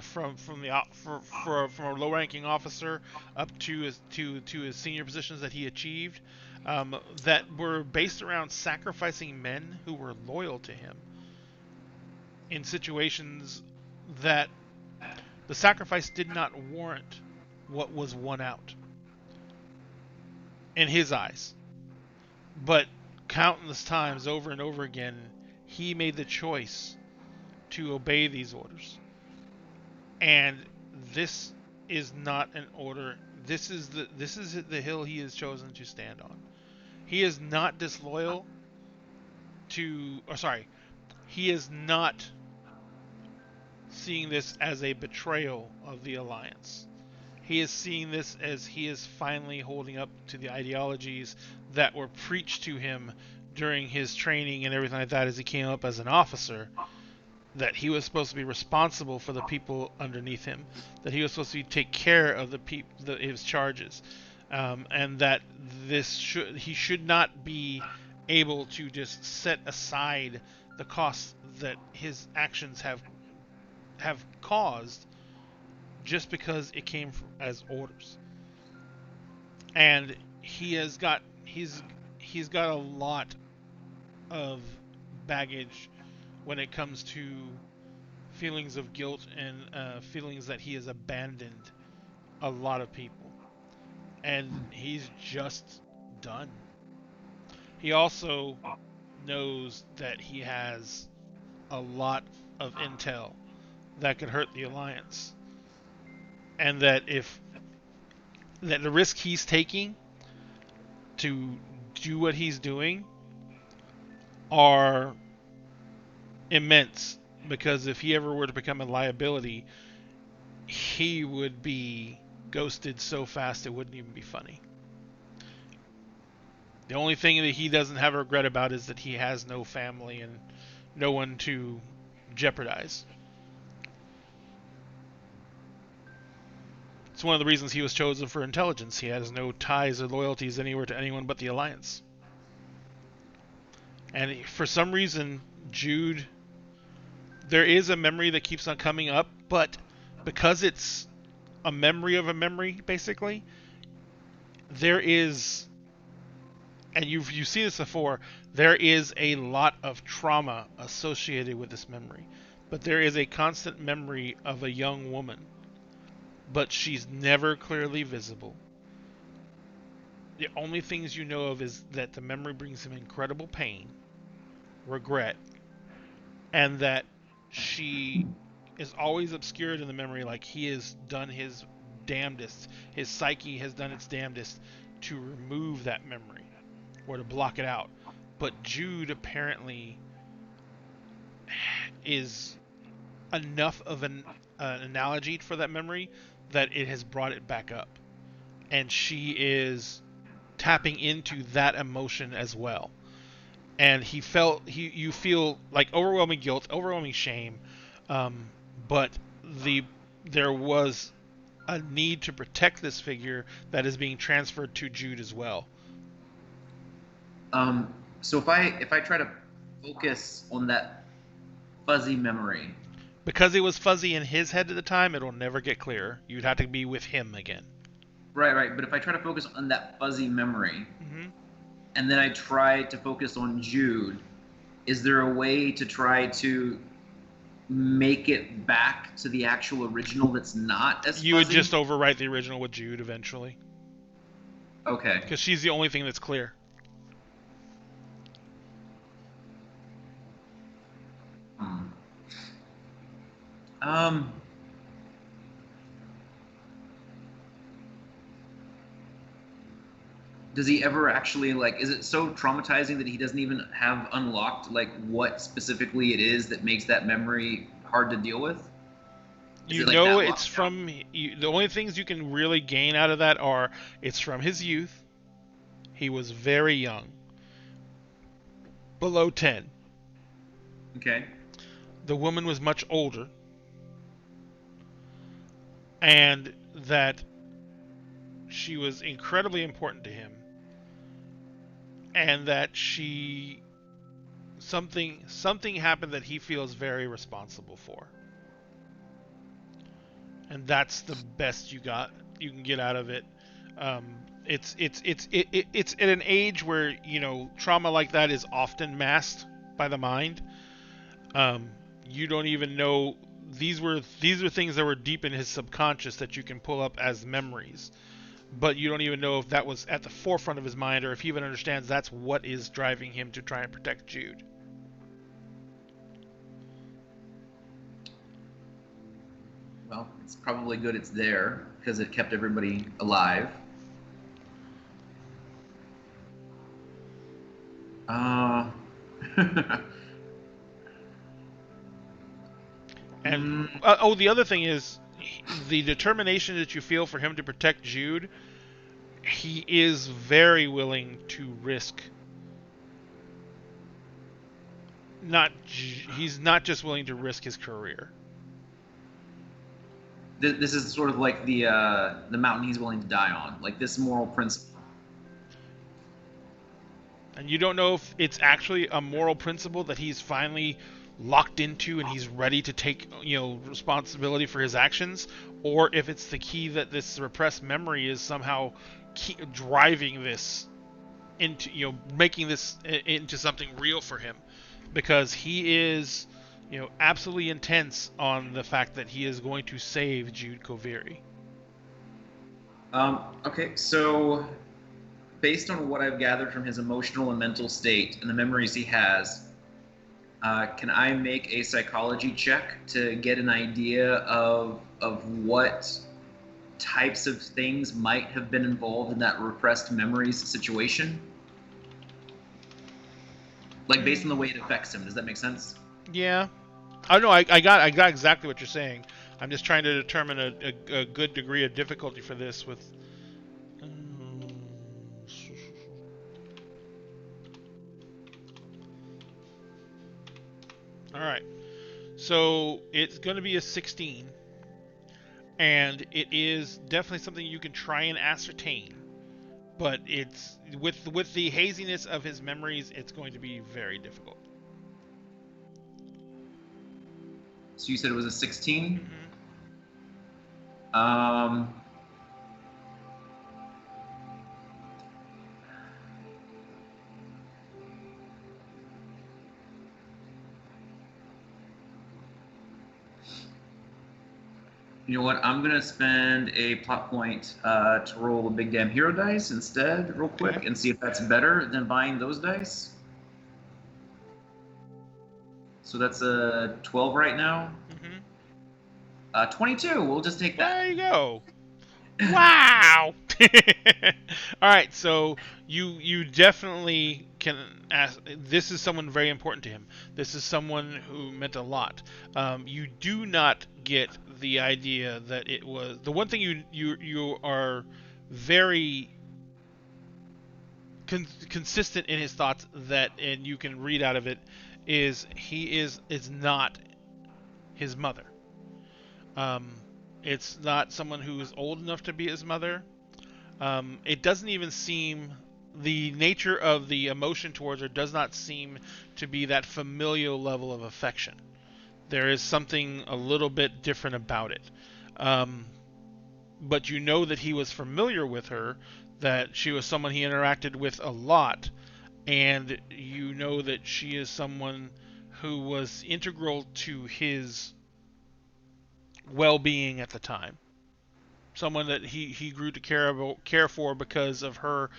from a low-ranking officer up to his senior positions that he achieved, that were based around sacrificing men who were loyal to him in situations that the sacrifice did not warrant what was won out in his eyes. But countless times over and over again, he made the choice to obey these orders. And this is not an order. This is the hill he has chosen to stand on. He is not disloyal he is not seeing this as a betrayal of the Alliance. He is seeing this as he is finally holding up to the ideologies that were preached to him during his training and everything like that as he came up as an officer, that he was supposed to be responsible for the people underneath him, that he was supposed to take care of his charges, and that he should not be able to just set aside the costs that his actions have caused just because it came as orders. And he's got a lot of baggage when it comes to feelings of guilt and feelings that he has abandoned a lot of people, and he's just done. He also knows that he has a lot of intel that could hurt the Alliance, and that the risk he's taking to do what he's doing are immense, because if he ever were to become a liability, he would be ghosted so fast it wouldn't even be funny. The only thing that he doesn't have a regret about is that he has no family and no one to jeopardize. It's one of the reasons he was chosen for intelligence. He has no ties or loyalties anywhere to anyone but the Alliance. And for some reason, Jude, there is a memory that keeps on coming up, but because it's a memory of a memory, basically, there is, and you've seen this before, there is a lot of trauma associated with this memory. But there is a constant memory of a young woman, but she's never clearly visible. The only things you know of is that the memory brings him incredible pain, regret, and that she is always obscured in the memory, like he has done his damnedest, his psyche has done its damnedest to remove that memory or to block it out. But Jude apparently is enough of an analogy for that memory that it has brought it back up, and she is tapping into that emotion as well. And you feel like overwhelming guilt, overwhelming shame, but there was a need to protect this figure that is being transferred to Jude as well. So if I try to focus on that fuzzy memory, because it was fuzzy in his head at the time, it'll never get clearer. You'd have to be with him again. Right. But if I try to focus on that fuzzy memory, Mm-hmm. and then I try to focus on Jude, is there a way to try to make it back to the actual original that's not as fuzzy? You would just overwrite the original with Jude eventually. Okay. Because she's the only thing that's clear. Does he ever actually, like, is it so traumatizing that he doesn't even have unlocked, like, what specifically it is that makes that memory hard to deal with? You know it's from... the only things you can really gain out of that are it's from his youth. He was very young. Below 10. Okay. The woman was much older. And that she was incredibly important to him. And that something happened that he feels very responsible for. And that's the best you can get out of it. It's at an age where, you know, trauma like that is often masked by the mind. You don't even know these were things that were deep in his subconscious that you can pull up as memories. But you don't even know if that was at the forefront of his mind or if he even understands that's what is driving him to try and protect Jude. Well, it's probably good it's there because it kept everybody alive. And the other thing is the determination that you feel for him to protect Jude. He is very willing to risk. He's not just willing to risk his career. This is sort of like the mountain he's willing to die on, like this moral principle. And you don't know if it's actually a moral principle that he's finally locked into and he's ready to take, you know, responsibility for his actions, or if it's the key that this repressed memory is somehow driving this into, you know, making this into something real for him, because he is, you know, absolutely intense on the fact that he is going to save Jude Koviri. Okay, so based on what I've gathered from his emotional and mental state and the memories he has, can I make a psychology check to get an idea of what types of things might have been involved in that repressed memories situation? Like based on the way it affects him, does that make sense? Yeah. I know. I got exactly what you're saying. I'm just trying to determine a good degree of difficulty for this with. All right. So it's going to be a 16, and it is definitely something you can try and ascertain. But it's with the haziness of his memories, it's going to be very difficult. So you said it was a 16? Mm-hmm. You know what? I'm gonna spend a plot point to roll a big damn hero dice instead, real quick, Okay. and see if that's better than buying those dice. So that's a 12 right now. Mm-hmm. 22. We'll just take that. There you go. Wow. All right, so you definitely can ask. This is someone very important to him. This is someone who meant a lot. You do not get the idea that it was the one thing you are very consistent in his thoughts that, and you can read out of it, is he is not his mother. Um, it's not someone who is old enough to be his mother. It doesn't even seem the nature of the emotion towards her does not seem to be that familial level of affection. There is something a little bit different about it. Um, but you know that he was familiar with her, that she was someone he interacted with a lot, and you know that she is someone who was integral to his well-being at the time. Someone that he grew to care for because of her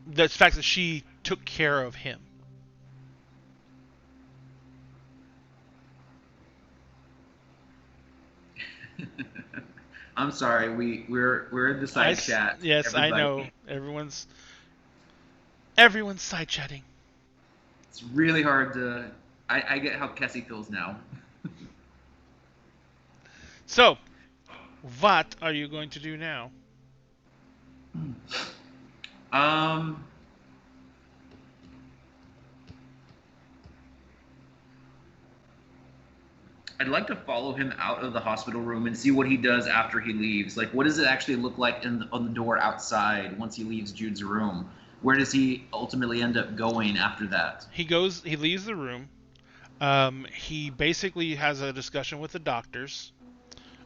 the fact that she took care of him. I'm sorry, we're in the side chat. Yes, everybody. I know. Everyone's side chatting. It's really hard to. I get how Cassie feels now. So, what are you going to do now? Um. I'd like to follow him out of the hospital room and see what he does after he leaves. Like, what does it actually look like on the door outside once he leaves Jude's room? Where does he ultimately end up going after that? He leaves the room. He basically has a discussion with the doctors,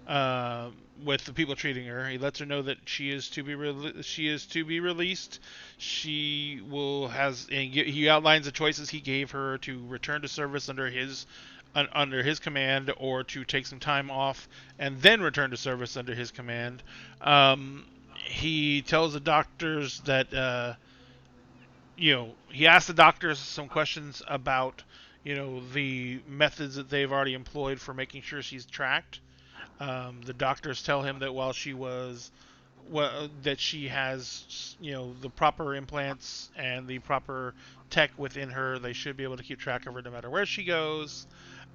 with the people treating her. He lets her know that she is to be released. She will and he outlines the choices he gave her to return to service under his command, or to take some time off and then return to service under his command. He tells the doctors that he asked the doctors some questions about the methods that they've already employed for making sure she's tracked. The doctors tell him that while she was that she has the proper implants and the proper tech within her, they should be able to keep track of her no matter where she goes,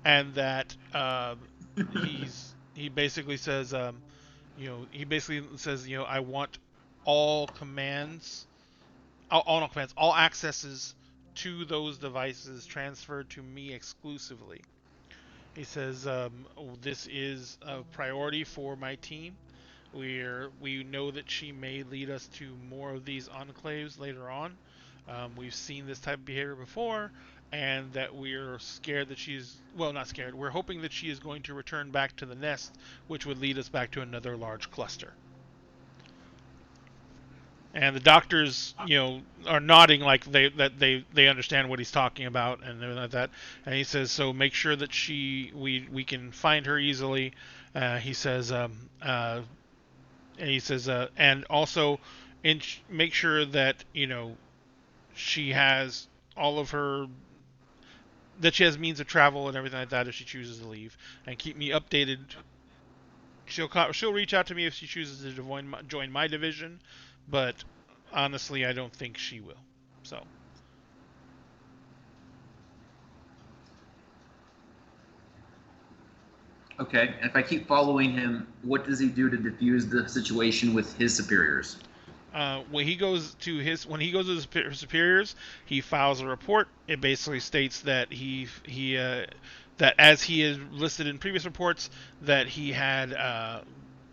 and that he basically says I want all commands, all accesses to those devices transferred to me exclusively. He says, this is a priority for my team. We know that she may lead us to more of these enclaves later on. We've seen this type of behavior before, and that we're scared that not scared. We're hoping that she is going to return back to the nest, which would lead us back to another large cluster. And the doctors, are nodding like they understand what he's talking about and everything like that. And he says, so make sure that we can find her easily. He says, and also make sure that she has all of her, that she has means of travel and everything like that if she chooses to leave, and keep me updated. She'll reach out to me if she chooses to join my division, but honestly, I don't think she will. So. Okay, and if I keep following him, what does he do to diffuse the situation with his superiors? When he goes to his superiors, he files a report. It basically states that that as he is listed in previous reports, that he had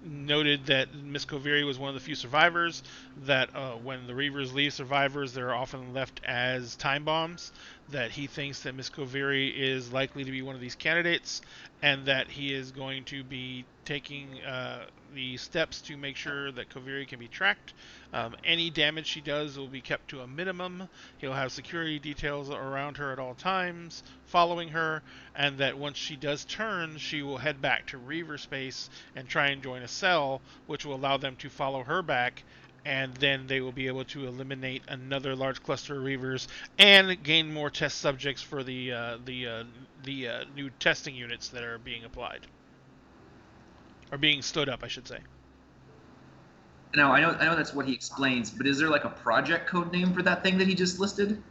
noted that Miss Coveri was one of the few survivors, that when the Reavers leave survivors, they're often left as time bombs, that he thinks that Miss Coveri is likely to be one of these candidates, and that he is going to be taking the steps to make sure that Coveri can be tracked. Any damage she does will be kept to a minimum. He'll have security details around her at all times, following her, and that once she does turn, she will head back to Reaver space and try and join a cell, which will allow them to follow her back, and then they will be able to eliminate another large cluster of Reavers and gain more test subjects for the new testing units that are being applied. Or being stood up, I should say. Now I know that's what he explains, but is there like a project code name for that thing that he just listed?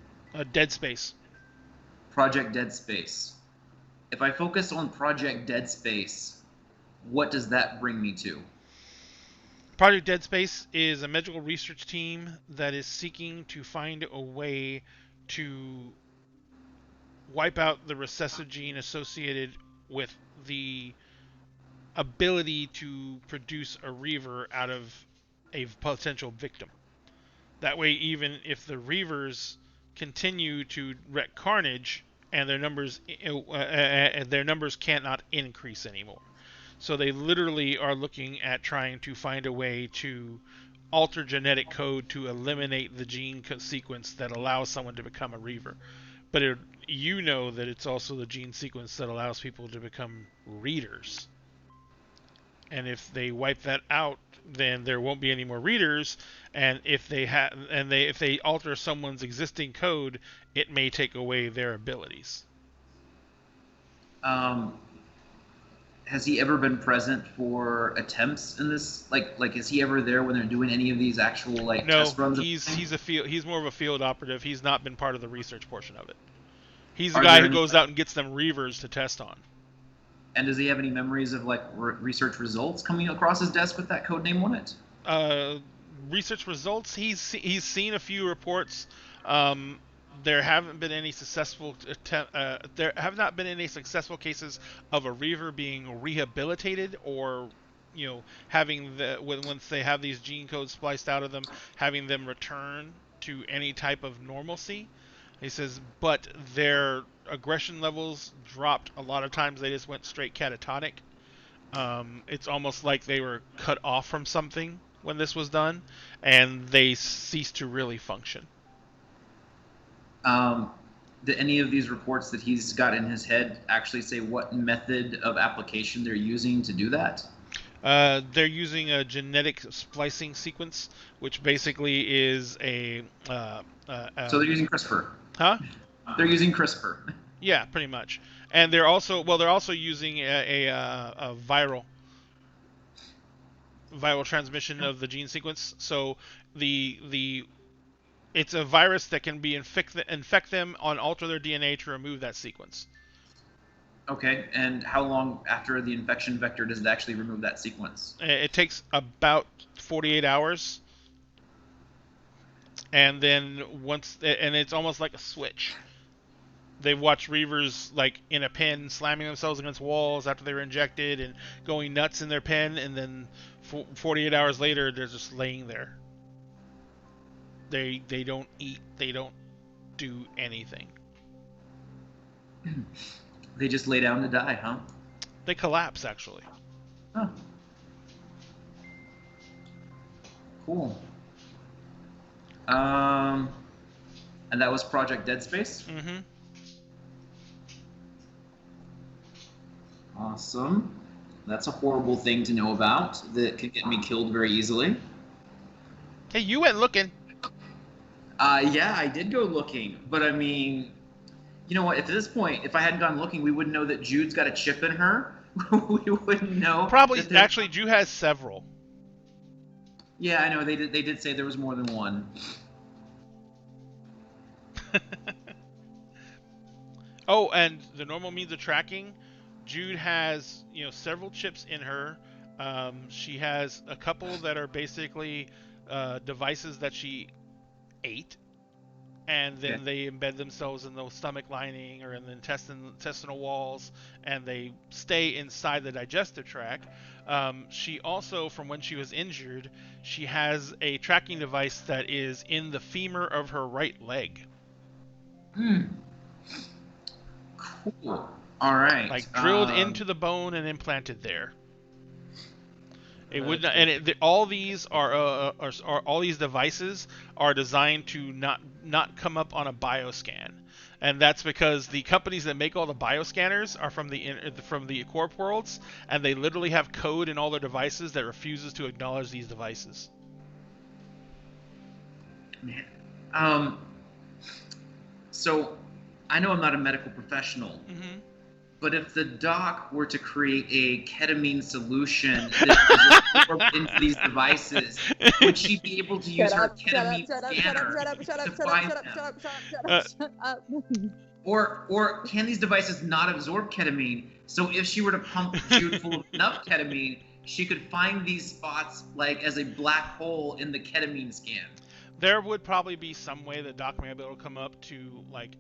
Dead Space. Project Dead Space. If I focus on Project Dead Space, what does that bring me to? Project Dead Space is a medical research team that is seeking to find a way to wipe out the recessive gene associated with the ability to produce a Reaver out of a potential victim. That way, even if the Reavers continue to wreak carnage and their numbers cannot increase anymore. So they literally are looking at trying to find a way to alter genetic code to eliminate the gene sequence that allows someone to become a Reaver. But you know that it's also the gene sequence that allows people to become readers. And if they wipe that out, then there won't be any more readers. And if they alter someone's existing code, it may take away their abilities. Has he ever been present for attempts in this? Like is he ever there when they're doing any of these actual test runs? No, he's more of a field operative. He's not been part of the research portion of it. He's the Are guy there who any- goes out and gets them Reavers to test on. And does he have any memories of research results coming across his desk with that code name on it? Research results. He's seen a few reports. There haven't been any successful there have not been any successful cases of a Reaver being rehabilitated or having once they have these gene codes spliced out of them, having them return to any type of normalcy. He says, but their aggression levels dropped. A lot of times they just went straight catatonic. It's almost like they were cut off from something when this was done, and they ceased to really function. Do any of these reports that he's got in his head actually say what method of application they're using to do that? They're using a genetic splicing sequence, which basically is a... So they're using CRISPR. Huh? They're using CRISPR. Yeah, pretty much. And they're also using a viral transmission of the gene sequence. So it's a virus that can be infect them and alter their DNA to remove that sequence. Okay, and how long after the infection vector does it actually remove that sequence? It takes about 48 hours. And then it's almost like a switch. They watch Reavers in a pen slamming themselves against walls after they were injected and going nuts in their pen, and then 48 hours later they're just laying there. They don't eat, they don't do anything. They just lay down to die, huh? They collapse, actually. Oh. Cool. And that was Project Dead Space? Mm-hmm. Awesome. That's a horrible thing to know about that could get me killed very easily. Hey, you went looking. Yeah, I did go looking, but I mean, you know what? At this point, if I hadn't gone looking, we wouldn't know that Jude's got a chip in her. We wouldn't know. Probably, actually, Jude has several. Yeah, I know. They did say there was more than one. Oh, and the normal means of tracking, Jude has several chips in her. She has a couple that are basically devices that she ate, and then they embed themselves in the stomach lining or in the intestinal walls, and they stay inside the digestive tract. She also, from when she was injured, she has a tracking device that is in the femur of her right leg. Cool. All right. Drilled into the bone and implanted there. It would not, and all these are all these devices are designed to not come up on a bioscan, and that's because the companies that make all the bioscanners are from the corp worlds, and they literally have code in all their devices that refuses to acknowledge these devices. Man. So, I know I'm not a medical professional, But if the doc were to create a ketamine solution that is absorbed into these devices, would she be able to use her ketamine scanner to find them? Shut up. Or can these devices not absorb ketamine? So if she were to pump Jude full of enough ketamine, she could find these spots like as a black hole in the ketamine scan. There would probably be some way that Doc may be able to come up to like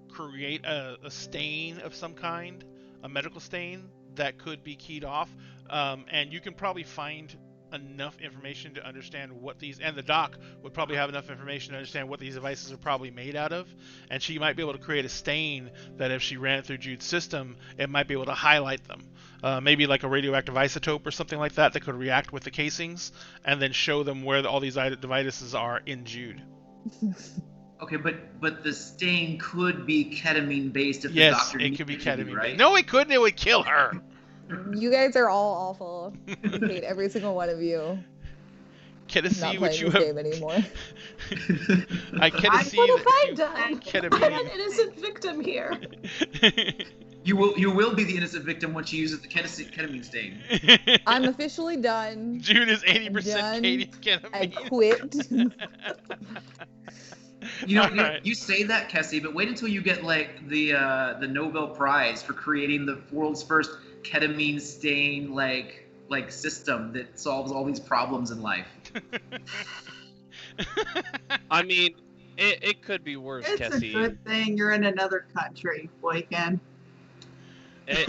create a stain of some kind, a medical stain that could be keyed off, and you can probably find enough information to understand what these, and the doc would probably have enough information to understand what these devices are probably made out of, and she might be able to create a stain that if she ran it through Jude's system, it might be able to highlight them. Maybe like a radioactive isotope or something like that could react with the casings and then show them where all these devices are in Jude. Okay, but the stain could be ketamine based if the Yes, doctor it could be needed it to ketamine. right? No, it couldn't. It would kill her. You guys are all awful. I hate every single one of you. Can I Not see what playing you this have? game anymore. I can't see What have that I you done? I'm an ketamine. innocent victim here. You will be the innocent victim once she uses the ketamine stain. I'm officially done. Jude is 80% Done. ketamine. I quit. Alright. You say that, Kessie, but wait until you get like the Nobel Prize for creating the world's first ketamine stain like system that solves all these problems in life. I mean, it could be worse, It's Kessie. a good thing you're in another country, Boykin. It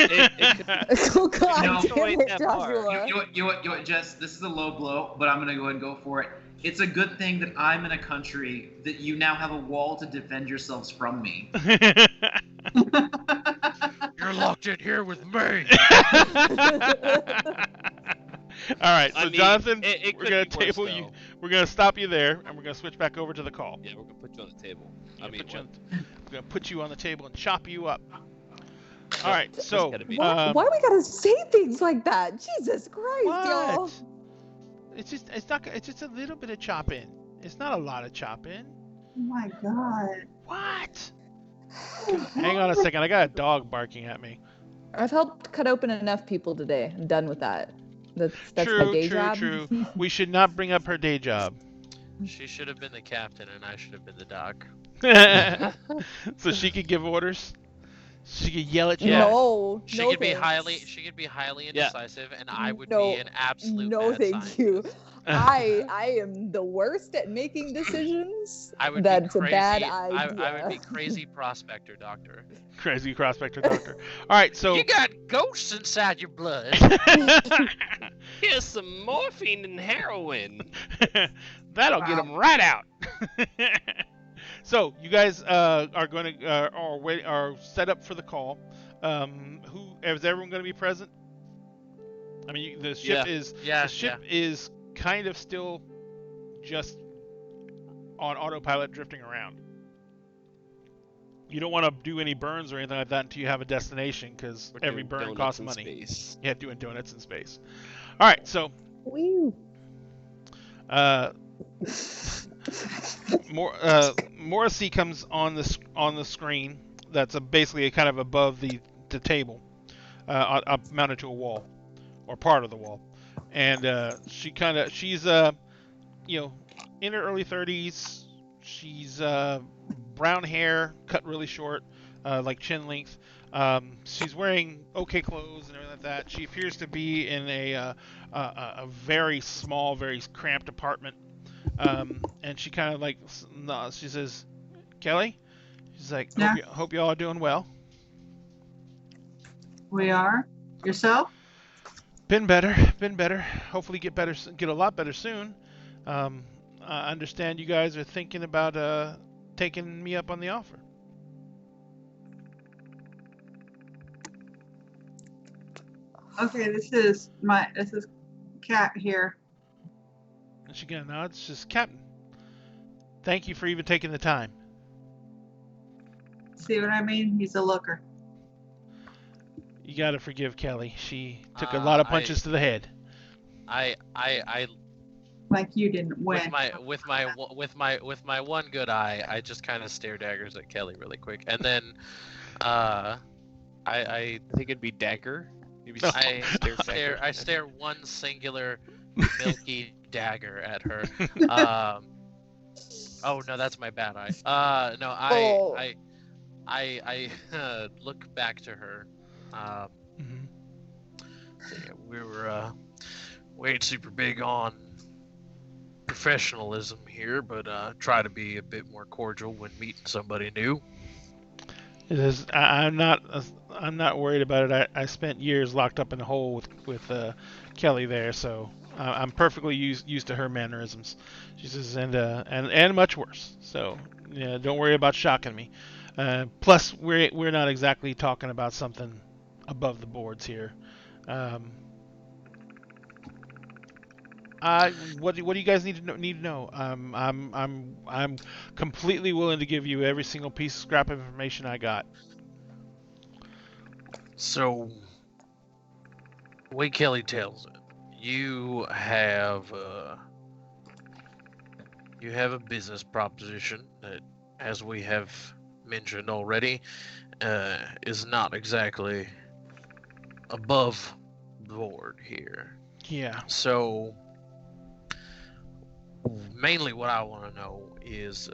could, Oh God, No. damn it, That part. Joshua. You know what, Jess? This is a low blow, but I'm gonna go ahead and go for it. It's a good thing that I'm in a country that you now have a wall to defend yourselves from me. You're locked in here with me. All right, so I mean, Jonathan, it we're could gonna be worse, table you. though. We're gonna stop you there, and we're gonna switch back over to the call. Yeah, we're gonna put you on the table. We're I mean, gonna put you on the table and chop you up. All right, That's so gotta be- Why we gotta say things like that? Jesus Christ, y'all. what? It's just a little bit of chopping. It's not a lot of chopping. Oh my god. What? Hang on a second. I got a dog barking at me. I've helped cut open enough people today. I'm done with that. That's my day job. True. We should not bring up her day job. She should have been the captain, and I should have been the doc. So she could give orders. She could yell at you. No, She no could be thanks. highly Yeah. indecisive, and I would No, be an absolute no, bad thank scientist. you. I am the worst at making decisions. I would That's be crazy. a bad I idea. would be crazy prospector doctor. Crazy prospector doctor. All right, so You got ghosts inside your blood. Here's some morphine and heroin. that'll get them right out. So you guys are going to are set up for the call. Is everyone going to be present? I mean, the ship is kind of still just on autopilot, drifting around. You don't want to do any burns or anything like that until you have a destination, because We're every doing burn donuts costs in money. space. Yeah, doing donuts in space. All right, so Woo. Morrissey comes on the screen. That's basically kind of above the table, mounted to a wall, or part of the wall, and she's in her early 30s. She's brown hair, cut really short, like chin length. She's wearing okay clothes and everything like that. She appears to be in a very small, very cramped apartment. And she kind of like nods. She says, "Kelly," she's like, Yeah. hope you all are doing well." We are. Yourself? Been better. Hopefully get a lot better soon. I understand you guys are thinking about taking me up on the offer. Okay, this is Kat here. And she kind of nods. She says, "Captain, thank you for even taking the time." See what I mean? He's a looker. You gotta forgive Kelly. She took a lot of punches to the head. I Like you didn't win. with my one good eye, I just kind of stare daggers at Kelly really quick, and then I think it'd be dagger. Maybe I stare one singular milky dagger at her. Oh no, that's my bad eye. No, Oh. I look back to her. Mhm. So yeah, we ain't super big on professionalism here, but try to be a bit more cordial when meeting somebody new. It is. I'm not worried about it. I spent years locked up in a hole with Kelly there, so I'm perfectly used to her mannerisms. She says, and much worse. So yeah, don't worry about shocking me. Plus, we're not exactly talking about something above the boards here. Um, what do you guys need to know? I'm completely willing to give you every single piece of scrap of information I got. So, the way Kelly tells it, you have a business proposition that, as we have mentioned already, is not exactly above board here. Yeah. So, mainly what I want to know is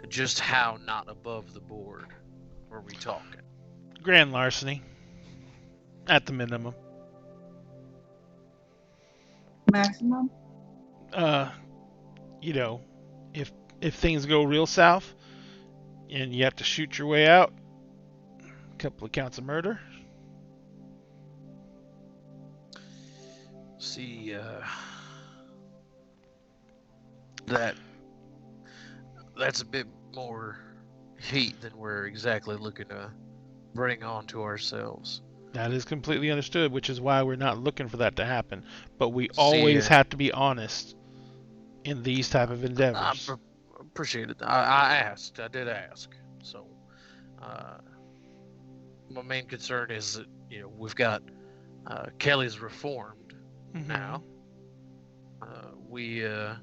just how not above the board are we talking? Grand larceny, at the minimum. Maximum? You know, if things go real south and you have to shoot your way out, a couple of counts of murder. See, that's a bit more heat than we're exactly looking to bring onto ourselves. That is completely understood, which is why we're not looking for that to happen. But we See, always have to be honest in these type of I endeavors. appreciate it. I did ask. So, my main concern is that we've got Kelly's reformed now. We're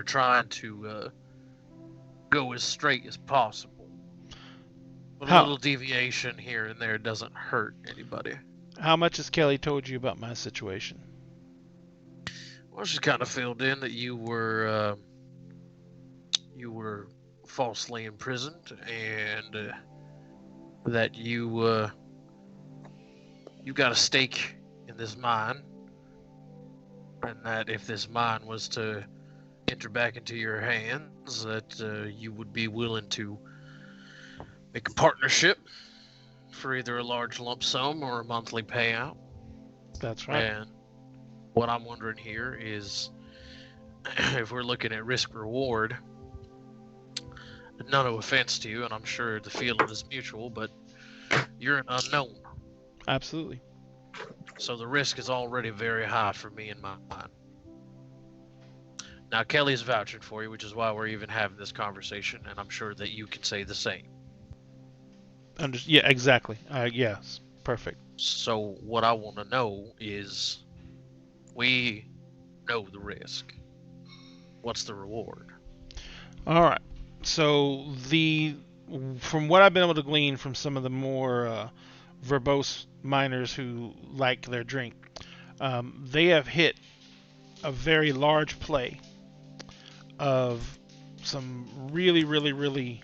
trying to go as straight as possible. But a little deviation here and there doesn't hurt anybody. How much has Kelly told you about my situation? Well, she's kind of filled in that you were falsely imprisoned, and that you got a stake in this mine, and that if this mine was to enter back into your hands, that you would be willing to make a partnership for either a large lump sum or a monthly payout. That's right. And what I'm wondering here is, if we're looking at risk reward, no offense to you, and I'm sure the feeling is mutual, but you're an unknown. Absolutely. So the risk is already very high for me in my mind. Now, Kelly's vouching for you, which is why we're even having this conversation, and I'm sure that you can say the same. Yeah, exactly. Yes, perfect. So what I want to know is, we know the risk. What's the reward? All right. So from what I've been able to glean from some of the more verbose miners who like their drink, they have hit a very large play of some really, really, really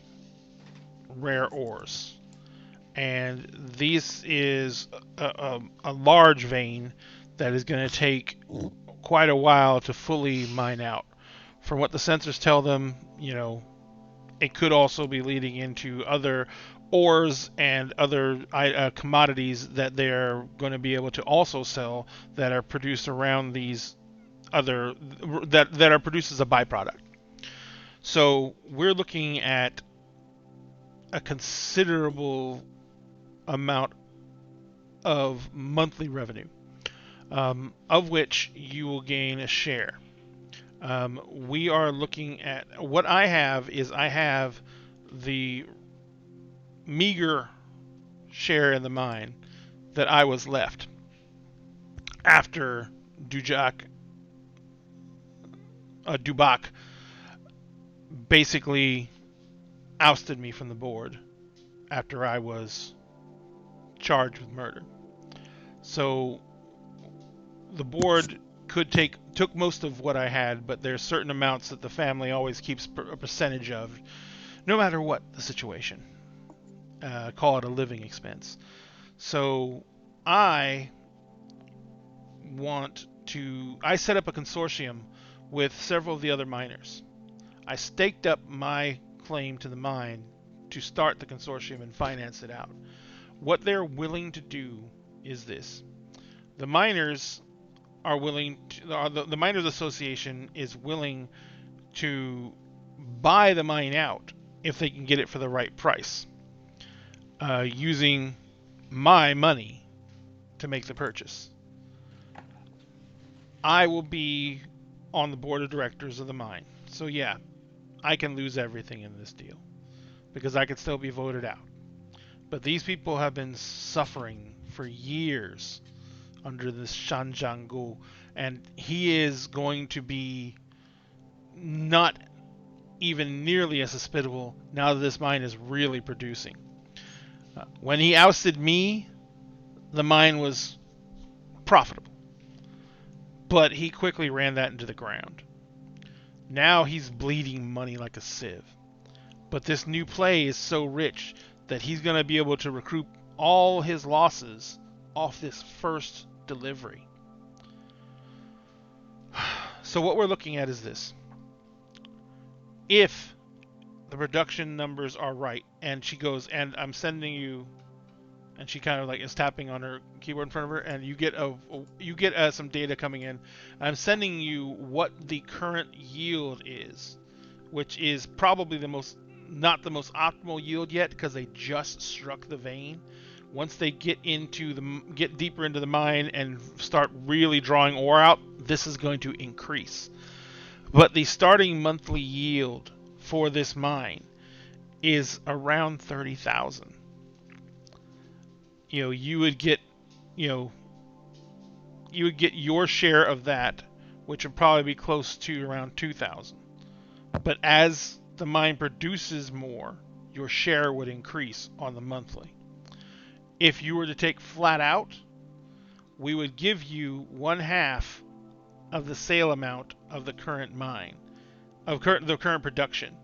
rare ores. And this is a large vein that is going to take quite a while to fully mine out. From what the sensors tell them, it could also be leading into other ores and other commodities that they're going to be able to also sell that are produced around these other that are produced as a byproduct. So we're looking at a considerable amount of monthly revenue, of which you will gain a share. We are looking at what I have the meager share in the mine that I was left after Dubak basically ousted me from the board after I was charged with murder. So the board took most of what I had, but there's certain amounts that the family always keeps a percentage of, no matter what the situation. Call it a living expense. So I set up a consortium with several of the other miners. I staked up my claim to the mine to start the consortium and finance it out. What they're willing to do is this. The miners are willing to, the Miners Association is willing to buy the mine out if they can get it for the right price, using my money to make the purchase. I will be on the board of directors of the mine. So yeah, I can lose everything in this deal because I could still be voted out. But these people have been suffering for years under this Shanjangu, and he is going to be not even nearly as hospitable now that this mine is really producing. When he ousted me, the mine was profitable, but he quickly ran that into the ground. Now he's bleeding money like a sieve. But this new play is so rich that he's going to be able to recoup all his losses off this first delivery. So what we're looking at is this. If the production numbers are right, and she goes, and I'm sending you, and she kind of like is tapping on her keyboard in front of her, and you get some data coming in. I'm sending you what the current yield is, which is probably not the most optimal yield yet because they just struck the vein. Once they get deeper into the mine and start really drawing ore out, this is going to increase. But the starting monthly yield for this mine is around 30,000. You would get your share of that, which would probably be close to around 2,000. But as the mine produces more, your share would increase on the monthly. If you were to take flat out, we would give you 1/2 of the sale amount of the current mine, the current production,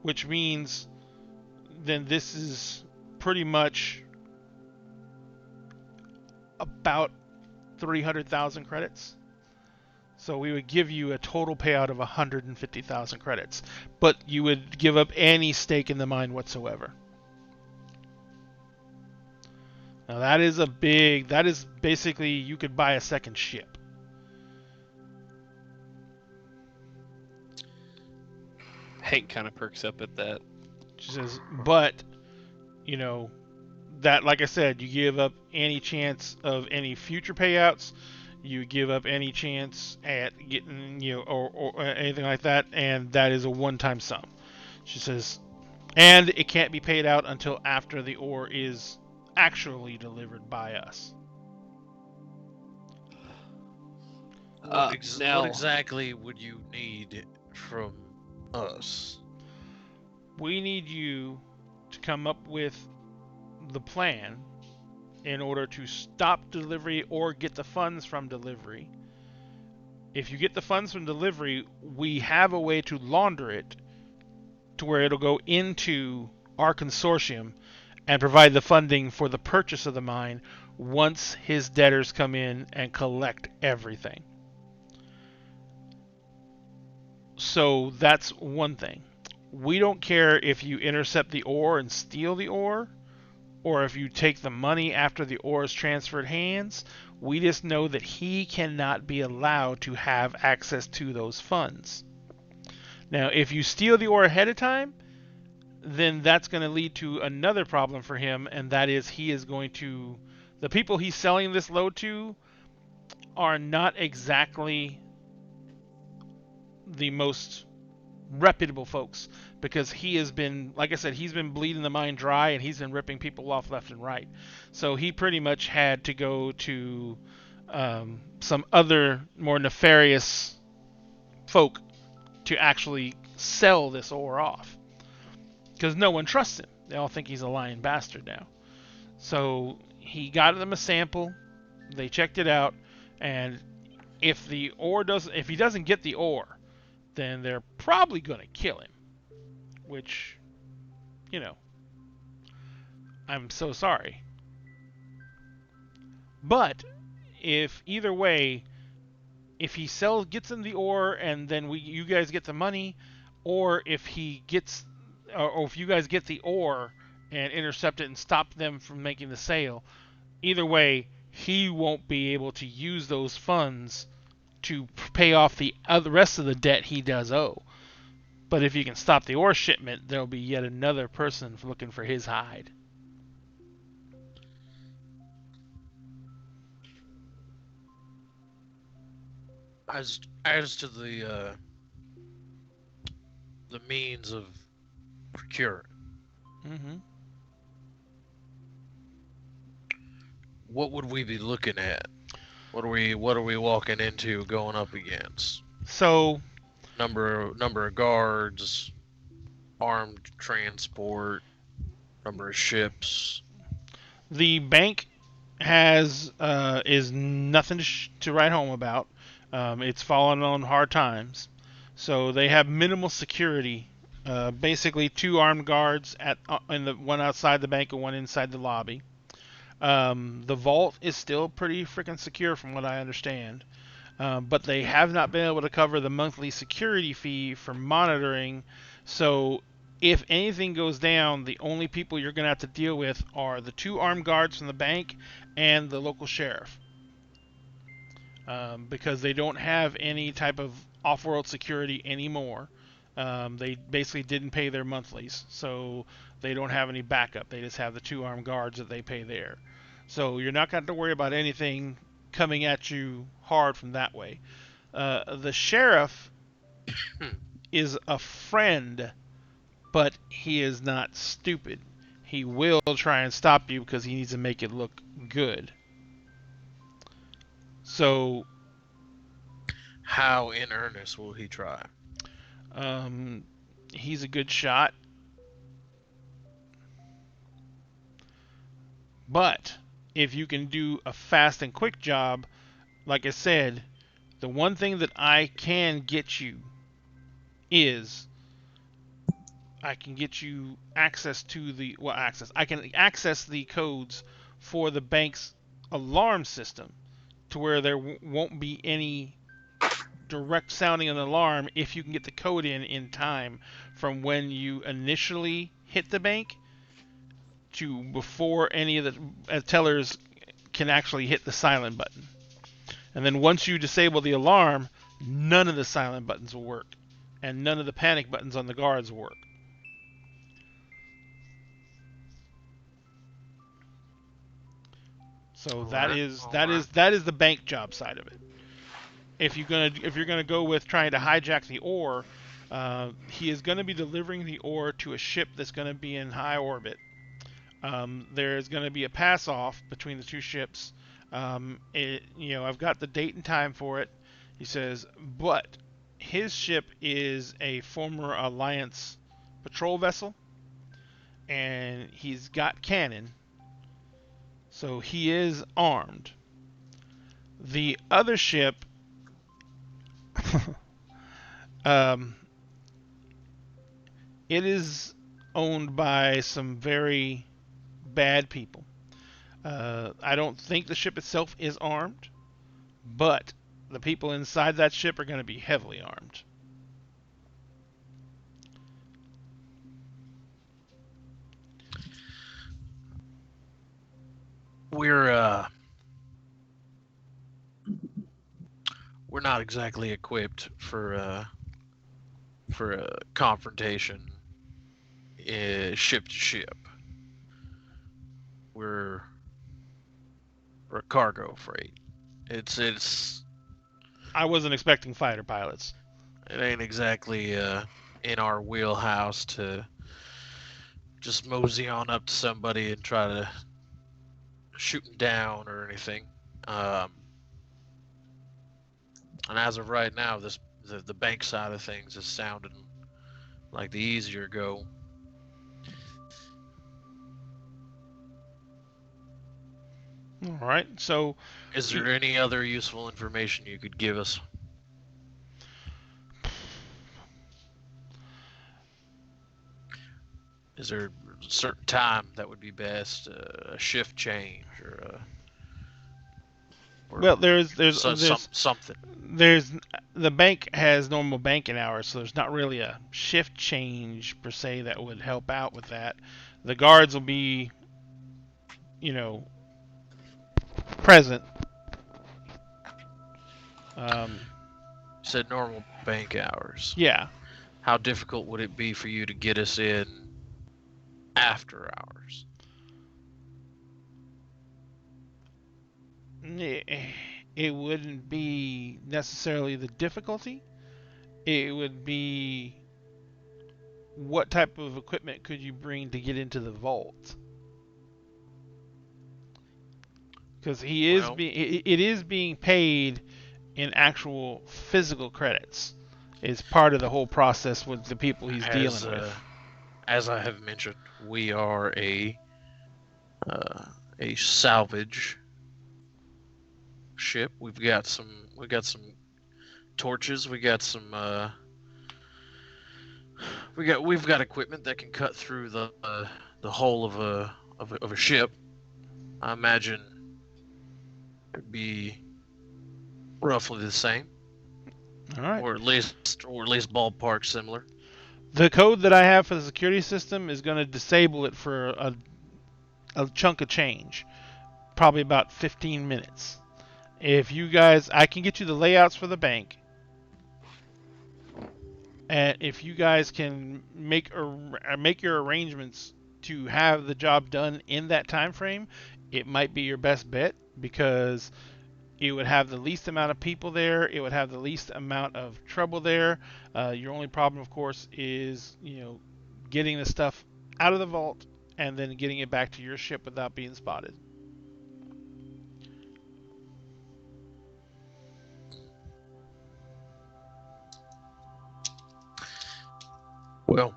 which means then this is pretty much about 300,000 credits. So we would give you a total payout of 150,000 credits, but you would give up any stake in the mine whatsoever. Now that is basically you could buy a second ship. Hank kind of perks up at that. She says, but, that, like I said, you give up any chance of any future payouts, you give up any chance at getting, or anything like that, and that is a one-time sum. She says, and it can't be paid out until after the ore is actually delivered by us. What exactly would you need from us? We need you to come up with the plan in order to stop delivery or get the funds from delivery. If you get the funds from delivery, we have a way to launder it to where it'll go into our consortium and provide the funding for the purchase of the mine once his debtors come in and collect everything. So that's one thing. We don't care if you intercept the ore and steal the ore, or if you take the money after the ore is transferred hands. We just know that he cannot be allowed to have access to those funds. Now, if you steal the ore ahead of time, then that's going to lead to another problem for him, and that is the people he's selling this load to are not exactly the most reputable folks, because he has been, like I said, he's been bleeding the mine dry and he's been ripping people off left and right. So he pretty much had to go to some other more nefarious folk to actually sell this ore off. because no one trusts him. They all think he's a lying bastard now. So he got them a sample. They checked it out, and if he doesn't get the ore, then they're probably gonna kill him. Which, I'm so sorry. But if either way, if he gets them the ore, and then you guys get the money, or if he gets, or if you guys get the ore and intercept it and stop them from making the sale, either way, he won't be able to use those funds to pay off the rest of the debt he does owe. But if you can stop the ore shipment, there'll be yet another person looking for his hide. As to the means of procuring, Mm-hmm. what would we be looking at? What are we walking into, going up against? So Number of guards, armed transport, number of ships. the bank is nothing to write home about. It's fallen on hard times, so they have minimal security. Basically, 2 armed guards in the one outside the bank and one inside the lobby. The vault is still pretty freaking secure, from what I understand. But they have not been able to cover the monthly security fee for monitoring. So if anything goes down, the only people you're going to have to deal with are the 2 armed guards from the bank and the local sheriff. Because they don't have any type of off-world security anymore. They basically didn't pay their monthlies, so they don't have any backup. They just have the 2 armed guards that they pay there. So you're not going to have to worry about anything coming at you hard from that way. The sheriff is a friend, but he is not stupid. He will try and stop you because he needs to make it look good. So, how in earnest will he try? He's a good shot, but if you can do a fast and quick job, like I said, the one thing that I can get you is I can get you access to I can access the codes for the bank's alarm system to where there won't be any direct sounding an alarm if you can get the code in time from when you initially hit the bank to before any of the tellers can actually hit the silent button. And then once you disable the alarm, none of the silent buttons will work, and none of the panic buttons on the guards will work. So that is the bank job side of it. If you're gonna go with trying to hijack the ore, he is gonna be delivering the ore to a ship that's gonna be in high orbit. There is gonna be a pass off between the 2 ships. I've got the date and time for it. He says, but his ship is a former Alliance patrol vessel, and he's got cannon, so he is armed. The other ship, it is owned by some very bad people. I don't think the ship itself is armed, but the people inside that ship are going to be heavily armed. We're not exactly equipped for a confrontation ship to ship. We're a cargo freight. It's I wasn't expecting fighter pilots. It ain't exactly in our wheelhouse to just mosey on up to somebody and try to shoot them down or anything. And as of right now, the bank side of things is sounding like the easier go. All right. So, Is there any other useful information you could give us? Is there a certain time that would be best? A shift change or well, there's something. the bank has normal banking hours, so there's not really a shift change per se that would help out with that. The guards will be, present. You said normal bank hours. Yeah. How difficult would it be for you to get us in after hours? It wouldn't be necessarily the difficulty. It would be what type of equipment could you bring to get into the vault? Because it is being paid in actual physical credits. It's part of the whole process with the people he's dealing with. As I have mentioned, we are a salvage ship. We've got some torches. We've got equipment that can cut through the hull of a ship. I imagine it'd be roughly the same. All right. Or at least ballpark similar. The code that I have for the security system is going to disable it for a chunk of change, probably about 15 minutes. If you guys, I can get you the layouts for the bank, and if you guys can make your arrangements to have the job done in that time frame, it might be your best bet because it would have the least amount of people there. It would have the least amount of trouble there. Your only problem, of course, is getting the stuff out of the vault and then getting it back to your ship without being spotted. Well,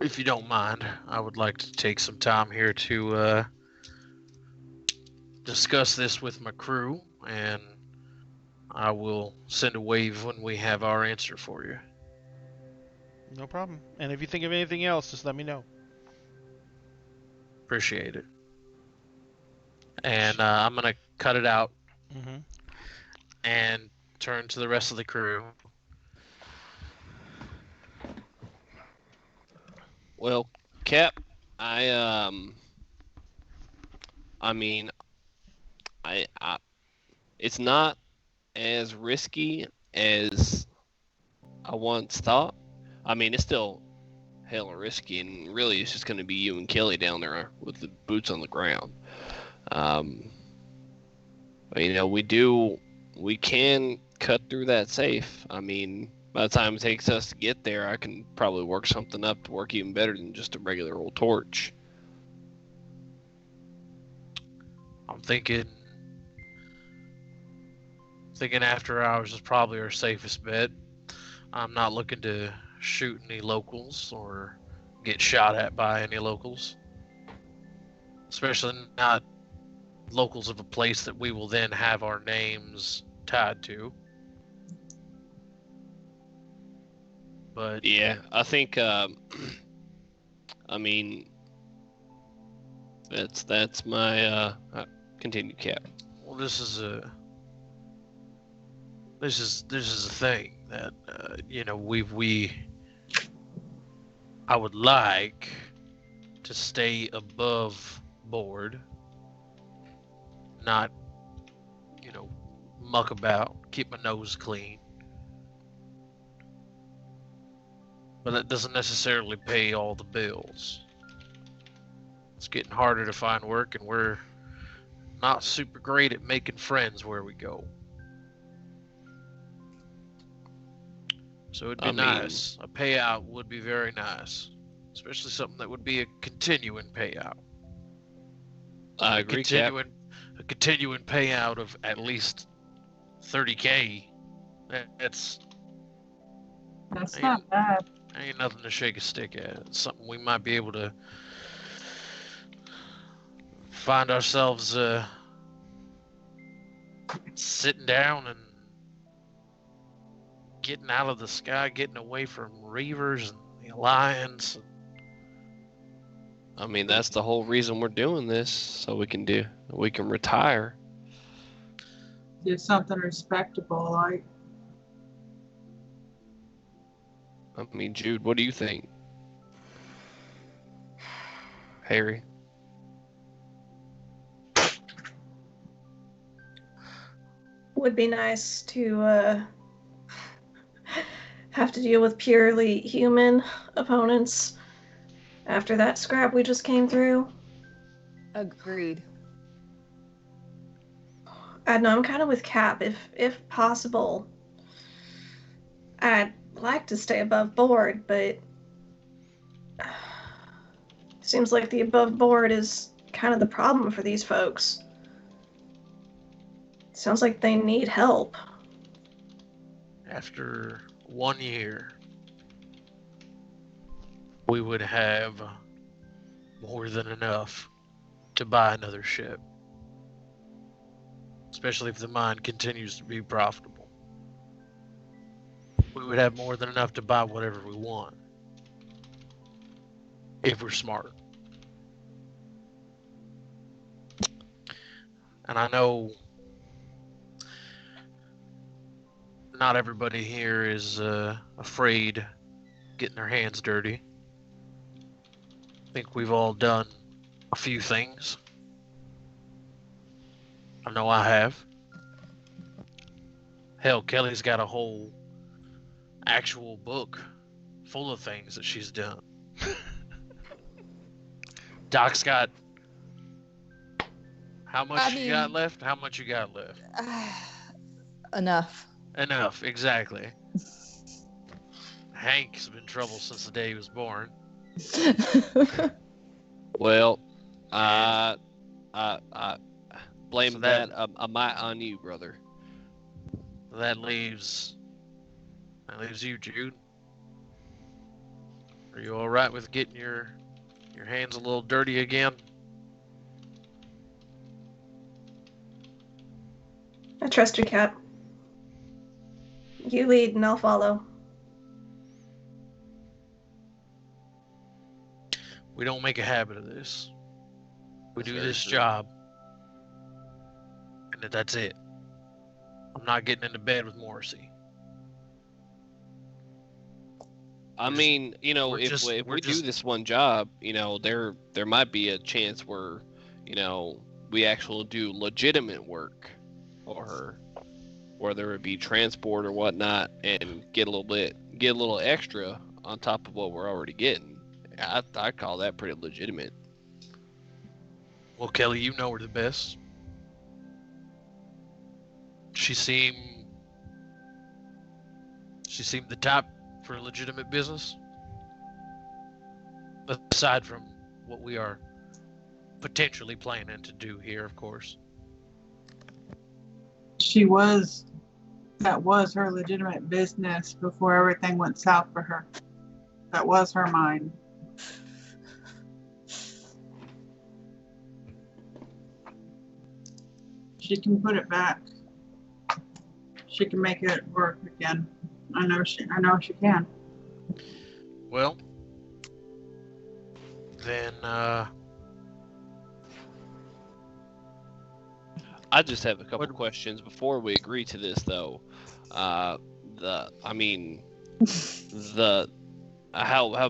if you don't mind, I would like to take some time here to discuss this with my crew, and I will send a wave when we have our answer for you. No problem. And if you think of anything else, just let me know. Appreciate it. And I'm going to cut it out and turn to the rest of the crew. Well, Cap, it's not as risky as I once thought. I mean, it's still hella risky, and really it's just going to be you and Kelly down there with the boots on the ground. But, we can cut through that safe. I mean, by the time it takes us to get there, I can probably work something up to work even better than just a regular old torch. I'm thinking after hours is probably our safest bet. I'm not looking to shoot any locals or get shot at by any locals. Especially not locals of a place that we will then have our names tied to. But yeah, I think that's my continued, Cap. Well, this is a thing that I would like to stay above board, not muck about, keep my nose clean. But that doesn't necessarily pay all the bills. It's getting harder to find work, and we're not super great at making friends where we go. So it'd be nice. A payout would be very nice. Especially something that would be a continuing payout. I agree, Cap. A continuing payout of at least $30K. That's not bad. Ain't nothing to shake a stick at. It's something we might be able to find ourselves sitting down and getting out of the sky, getting away from Reavers and the Alliance. I mean, that's the whole reason we're doing this, so we can retire. Do something respectable, like. I mean, Jude, what do you think? Harry? Would be nice to have to deal with purely human opponents after that scrap we just came through. Agreed. I know I'm kind of with Cap. If possible, I'd like to stay above board, but seems like the above board is kind of the problem for these folks. Sounds like they need help. After 1 year, we would have more than enough to buy another ship. Especially if the mine continues to be profitable. We would have more than enough to buy whatever we want. If we're smart. And I know not everybody here is afraid getting their hands dirty. I think we've all done a few things. I know I have. Hell, Kelly's got a whole actual book full of things that she's done. Doc's got... How much you got left? How much you got left? Enough. Enough, exactly. Hank's been in trouble since the day he was born. Well, I blame that on you, brother. That leaves you, Jude. Are you all right with getting your hands a little dirty again? I trust you, Cap. You lead and I'll follow. We don't make a habit of this. We do this job. And that's it. I'm not getting into bed with Morrissey. I mean, you know, if we do this one job, you know, there might be a chance where, you know, we actually do legitimate work for her, whether it be transport or whatnot, and get a little extra on top of what we're already getting. I call that pretty legitimate. Well, Kelly, you know her the best. She seemed the type for legitimate business. Aside from what we are potentially planning to do here, of course. That was her legitimate business before everything went south for her. That was her mine. She can put it back. She can make it work again. I know she can. Well, then I just have a couple questions before we agree to this, though. How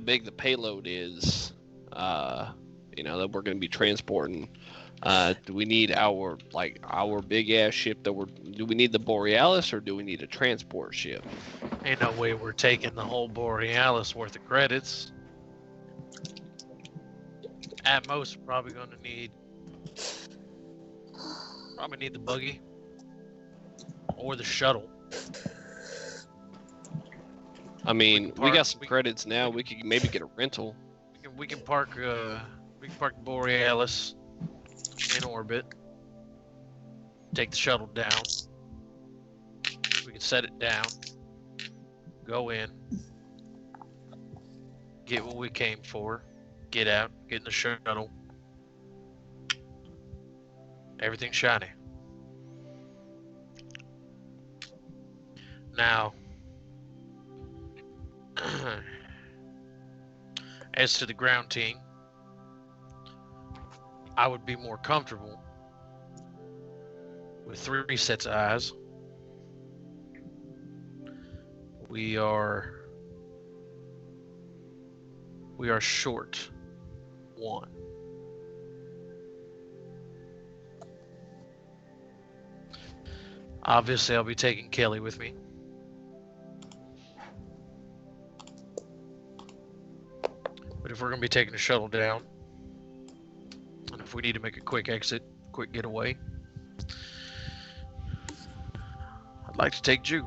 big the payload is, you know, that we're going to be transporting. Do we need our big ass ship do we need the Borealis, or do we need a transport ship? Ain't no way we're taking the whole Borealis worth of credits. At most, we're probably going to need the buggy or the shuttle. I mean, we got some credits now. We could maybe get a rental. We can park Borealis in orbit. Take the shuttle down. We can set it down. Go in. Get what we came for. Get out. Get in the shuttle. Everything's shiny. Now, as to the ground team, I would be more comfortable with 3 sets of eyes. We are short 1. Obviously, I'll be taking Kelly with me. But if we're going to be taking a shuttle down, and if we need to make a quick exit, quick getaway, I'd like to take Jude.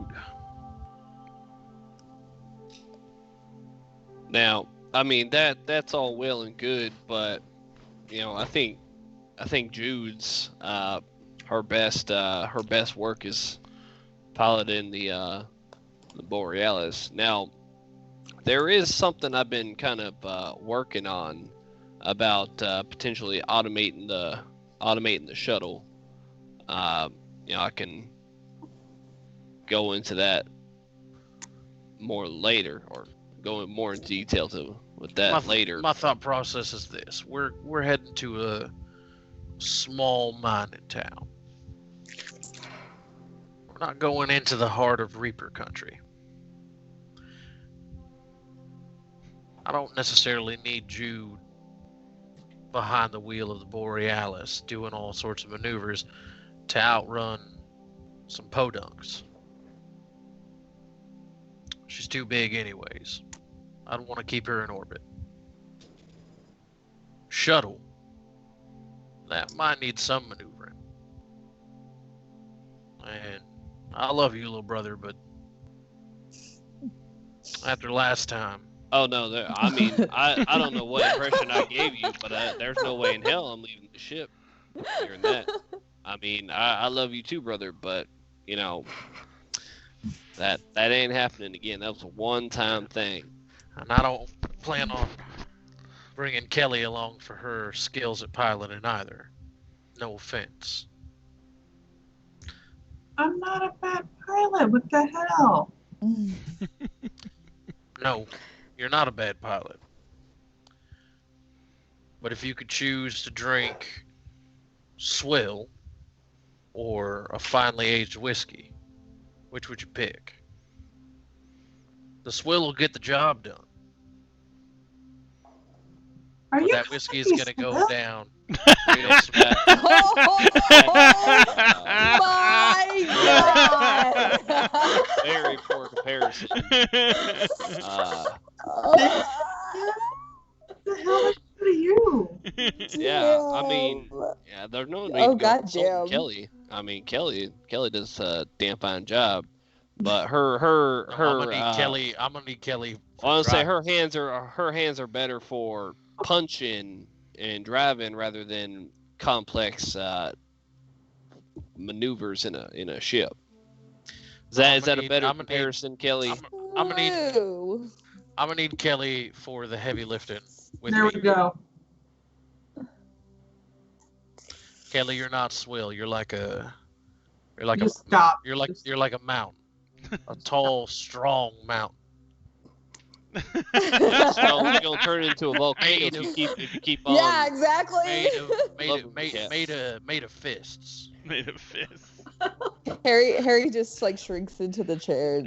Now, I mean that's all well and good, but you know, I think Jude's her best work is piloting the Borealis. Now, there is something I've been kind of working on about potentially automating the shuttle. You know, I can go into that more later, or go in more in detail with that later. My thought process is this: we're heading to a small mining town. We're not going into the heart of Reaper country. I don't necessarily need Jude behind the wheel of the Borealis doing all sorts of maneuvers to outrun some podunks. She's too big anyways. I don't want to keep her in orbit. Shuttle, that might need some maneuvering. And I love you, little brother, but after last time... Oh, no, I mean, I don't know what impression I gave you, but there's no way in hell I'm leaving the ship hearing that. I mean, I love you too, brother, but, you know, that ain't happening again. That was a one-time thing. And I don't plan on bringing Kelly along for her skills at piloting either. No offense. I'm not a bad pilot. What the hell? No, you're not a bad pilot. But if you could choose to drink swill or a finely aged whiskey, which would you pick? The swill will get the job done. Are you That whiskey is going to go down. Real smack. My God! Very poor comparison. What the hell is to you? Yeah, I mean, yeah, there's no need Oh, to go God, consult Jim. Kelly. I mean, Kelly does a damn fine job, but her I'm gonna need Kelly. I'm gonna need Kelly. I want to say driving. her hands are better for punching and driving rather than complex maneuvers in a ship. Is that a better comparison, Kelly? I'm gonna need Woo. I'm gonna need Kelly for the heavy lifting with There me. we go. Kelly, you're not swill. You're like a Just stop. you're like a mountain, a tall, strong mountain. So we're gonna turn it into a volcano if you keep on. Yeah, exactly. Made of fists. Made of fists. Harry just like shrinks into the chair.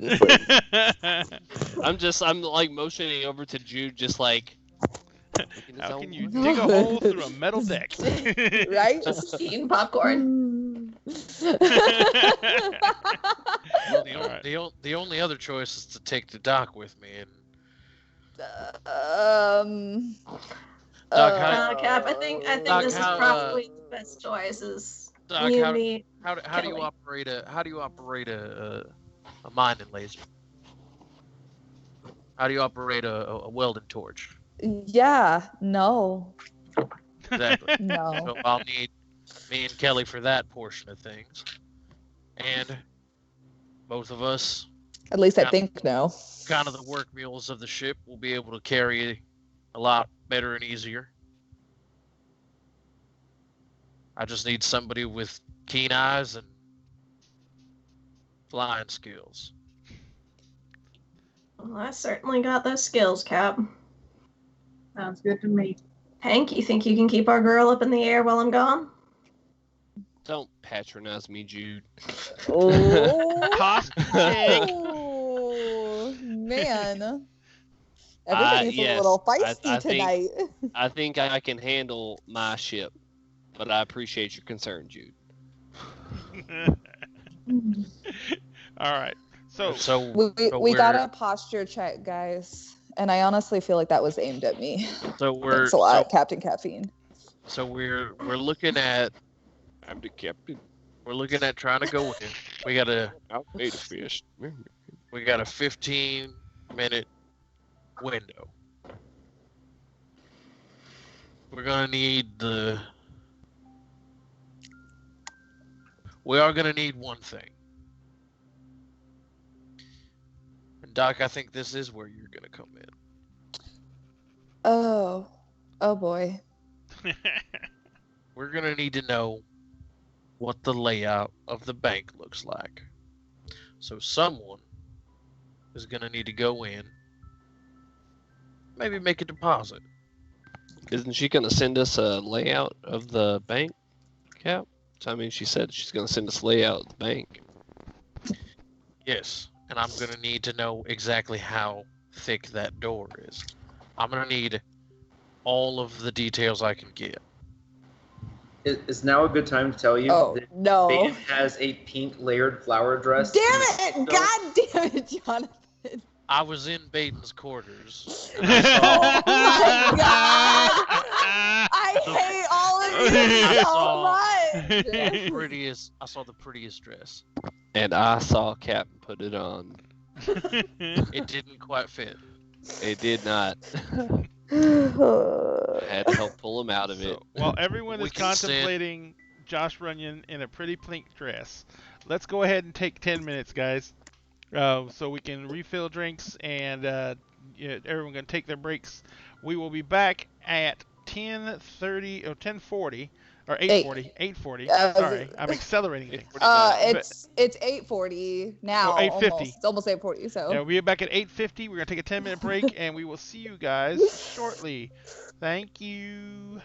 And just, like, I'm like motioning over to Jude, just like. How can you dig a hole through a metal deck? right? Just eating popcorn. Well, the only other choice is to take the doc with me. And Doc, Cap, I think Doc, this is probably the best choice. Is Doc, you and me. how do you operate a mining laser? How do you operate a welding torch? Yeah, no. Exactly. No. So I'll need me and Kelly for that portion of things, and both of us, At least I think no. kind of the work mules of the ship, will be able to carry a lot better and easier. I just need somebody with keen eyes and flying skills. Well, I certainly got those skills, Cap. Sounds good to me. Hank, you think you can keep our girl up in the air while I'm gone? Don't patronize me, Jude. Oh, Cost check. oh man. Everybody's yes, a little feisty I think- tonight. I think I can handle my ship, but I appreciate your concern, Jude. All right. So We got a posture check, guys. And I honestly feel like that was aimed at me. Thanks a lot, Captain Caffeine. So we're looking at I'm the captain. we're looking at trying to go in. We got a Outmade a fist. 15-minute window. We're gonna need we are gonna need one thing. And Doc, I think this is where you're gonna come in. Oh boy. We're gonna need to know what the layout of the bank looks like. So someone is gonna need to go in, maybe make a deposit. Isn't she going to send us a layout of the bank, Cap? So, I mean, she said she's going to send us a layout of the bank. Yes, and I'm gonna need to know exactly how thick that door is. I'm gonna need all of the details I can get. Is now a good time to tell you Oh that no. Baden has a pink layered flower dress? Damn in it! the- God damn it, Jonathan. I was in Baden's quarters. Oh my God. I hate all of you so much. I saw the prettiest dress. And I saw Captain put it on. It didn't quite fit. It did not. I had to help pull him out of it. So, while everyone We is can send- contemplating Josh Runyon in a pretty pink dress, let's go ahead and take 10 minutes, guys, so we can refill drinks and everyone can take their breaks. We will be back at 10:30 or 10:40 or 8:40. 8:40. Sorry, I'm accelerating things. 8:49. It's 8:40 now. Oh, 8:50. Almost. It's almost 8:40. So. Yeah, we'll be back at 8:50. We're gonna take a 10-minute break, and we will see you guys shortly. Thank you.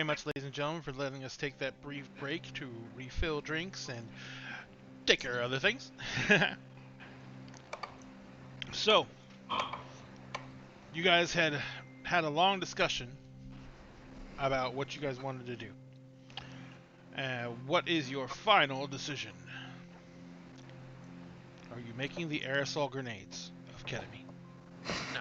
very much, ladies and gentlemen, for letting us take that brief break to refill drinks and take care of other things. So, you guys had a long discussion about what you guys wanted to do. What is your final decision? Are you making the aerosol grenades of ketamine? No.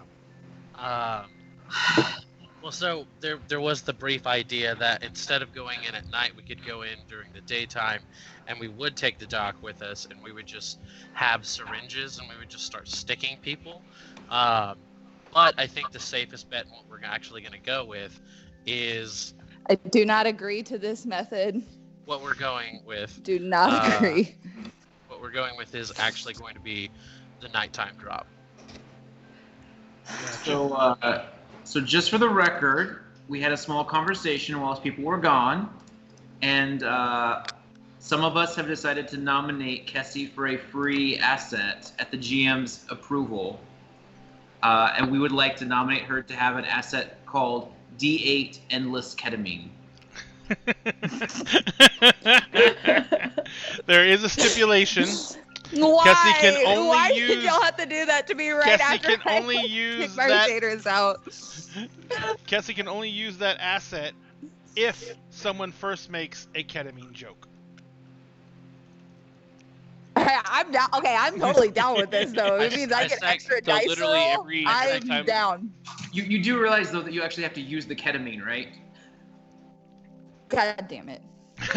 Well, so there was the brief idea that instead of going in at night, we could go in during the daytime, and we would take the doc with us, and we would just have syringes, and we would just start sticking people. But I think the safest bet, and what we're actually going to go with, is... I do not agree to this method. What we're going with... Do not agree. What we're going with is actually going to be the nighttime drop. So just for the record, we had a small conversation whilst people were gone, and some of us have decided to nominate Kessie for a free asset at the GM's approval. And we would like to nominate her to have an asset called D8 Endless Ketamine. There is a stipulation. Why? Kessie can only Why use... did y'all have to do that to me right Kessie after can only use kick my that... taters out? Kessie can only use that asset if someone first makes a ketamine joke. I'm down. Okay, I'm totally down with this though. It means I get extra dice literally roll. every I'm time... down. You do realize though that you actually have to use the ketamine, right? God damn it. You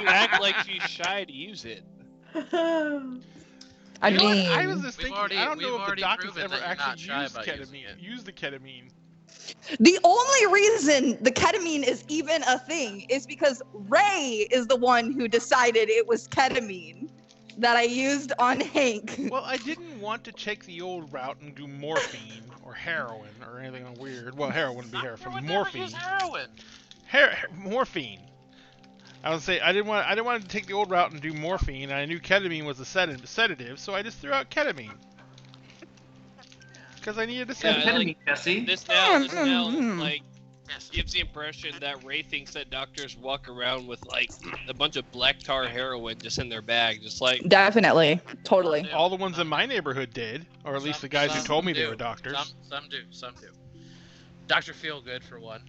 act like she's shy to use it. I mean, I was just thinking, I don't know if the doc has proven ever that you're actually not used shy about using ketamine. it. Use the ketamine. the only reason the ketamine is even a thing is because Ray is the one who decided it was ketamine that I used on Hank. Well, I didn't want to take the old route and do morphine or heroin or anything weird. Well, heroin would be heroin. Morphine. Heroin. Morphine. I would say I didn't want to take the old route and do morphine. I knew ketamine was a sedative, so I just threw out ketamine because I needed a sedative. Ketamine, Kessie. This now like gives the impression that Ray thinks that doctors walk around with like a bunch of black tar heroin just in their bag, just like Definitely, totally. All the ones in my neighborhood did, or at least the guys who told me they were doctors. Some do. Dr. Feelgood for one.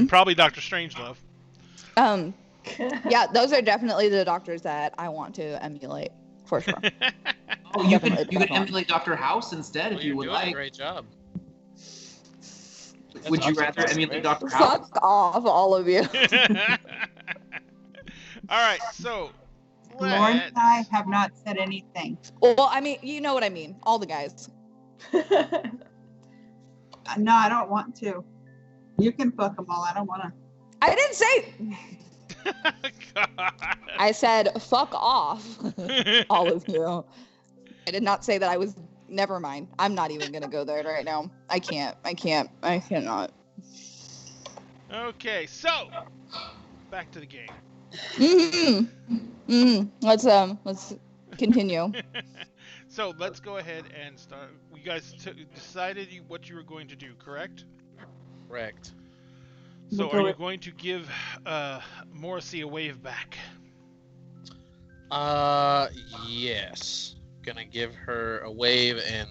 Probably Dr. Strangelove. Yeah, those are definitely the doctors that I want to emulate for sure. Oh, you could emulate Dr. House instead if you would like. Great job. Would you rather emulate Dr. House? Fuck off, all of you. All right, so Lauren and I have not said anything. Well, I mean, you know what I mean. All the guys. No, I don't want to. You can fuck them all. I don't want to. I didn't say. God. I said fuck off, all of you. I did not say that I was. Never mind. I'm not even gonna go there right now. I cannot. Okay, so back to the game. Let's continue. So let's go ahead and start. You guys decided what you were going to do, correct? Correct. So are you going to give Morrissey a wave back? Yes. Gonna give her a wave and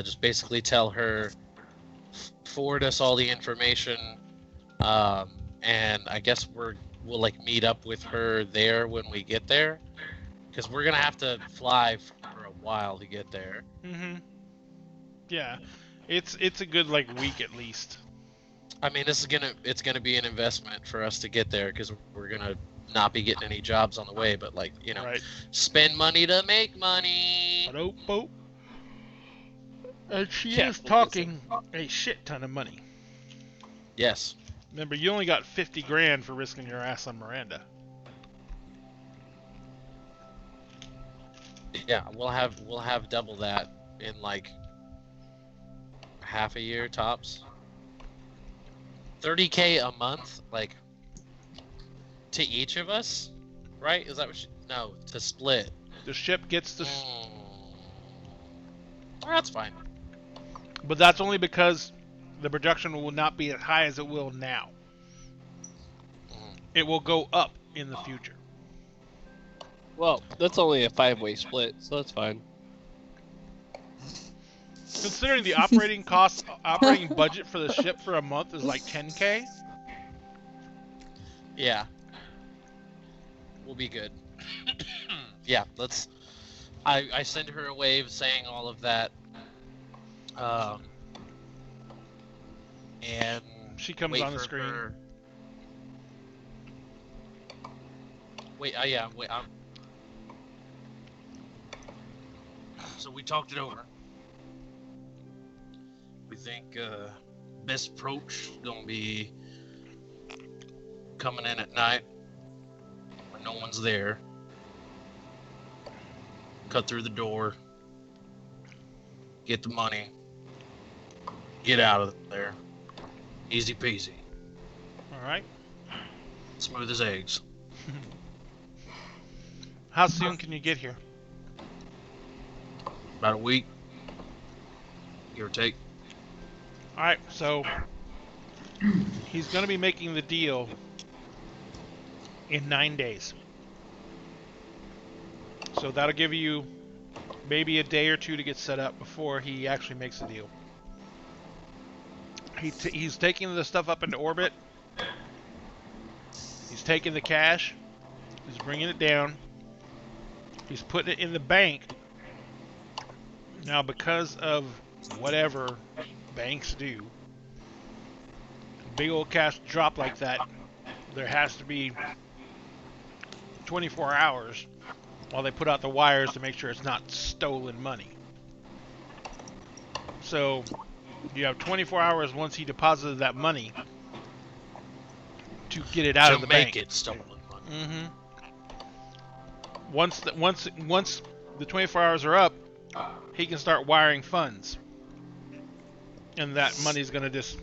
just basically tell her forward us all the information, and I guess we'll like meet up with her there when we get there, because we're gonna have to fly for a while to get there. Yeah, it's a good like week at least. I mean, it's gonna be an investment for us to get there, because we're gonna not be getting any jobs on the way, but like, you know, right. Spend money to make money. And she is talking a shit ton of money. Yes. Remember, you only got 50 grand for risking your ass on Miranda. Yeah, we'll have double that in like half a year tops. 30K a month, like, to each of us, right? Is that what no, to split. The ship gets to... That's fine. But that's only because the production will not be as high as it will now. It will go up in the future. Well, that's only a 5-way split, so that's fine. Considering the operating budget for the ship for a month is like $10K. Yeah. We'll be good. Yeah, let's... I send her a wave saying all of that. And she comes wait on the for screen. her- Wait, yeah, wait. So we talked it over. We think best approach is gonna be coming in at night when no one's there. Cut through the door. Get the money. Get out of there. Easy peasy. All right. Smooth as eggs. How soon can you get here? About a week. Give or take. All right, so he's going to be making the deal in 9 days. So that'll give you maybe a day or two to get set up before he actually makes the deal. He's taking the stuff up into orbit. He's taking the cash. He's bringing it down. He's putting it in the bank. Now, because of whatever banks do, big old cash drop like that, there has to be 24 hours while they put out the wires to make sure it's not stolen money. So you have 24 hours once he deposited that money to get it out of the bank. To make it stolen money. Mm-hmm. Once the 24 hours are up, he can start wiring funds, and that money's going to just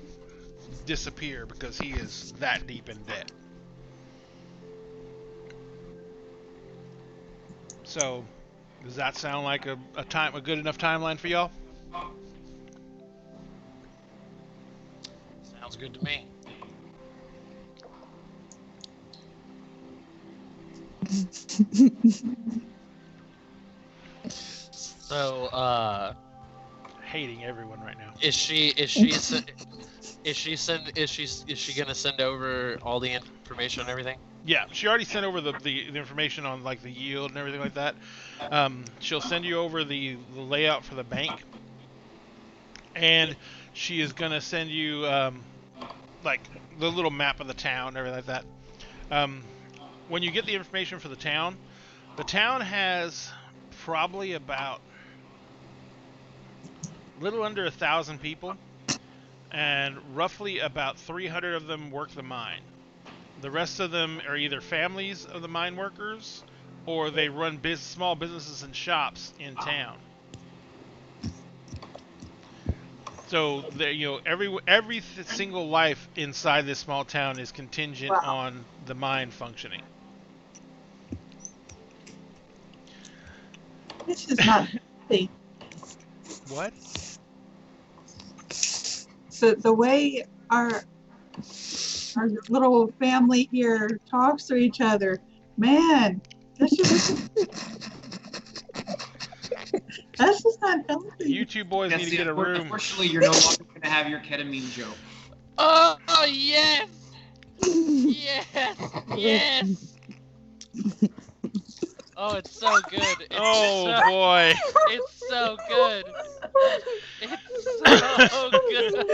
disappear because he is that deep in debt. So, does that sound like a good enough timeline for y'all? Sounds good to me. So, hating everyone right now. is she gonna send over all the information and everything? Yeah, she already sent over the information on like the yield and everything like that. She'll send you over the layout for the bank, and she is gonna send you like the little map of the town and everything like that. When you get the information for the town has probably about a little under 1,000 people, and roughly about 300 of them work the mine. The rest of them are either families of the mine workers, or they run small businesses and shops in town. So every single life inside this small town is contingent on the mine functioning. This is not healthy. What? So the way our little family here talks to each other, man, that's just not healthy. You two boys need to get a room. Unfortunately, you're no longer going to have your ketamine joke. Oh yes, yes, yes. Oh, it's so good. Boy. It's so good. It's so good.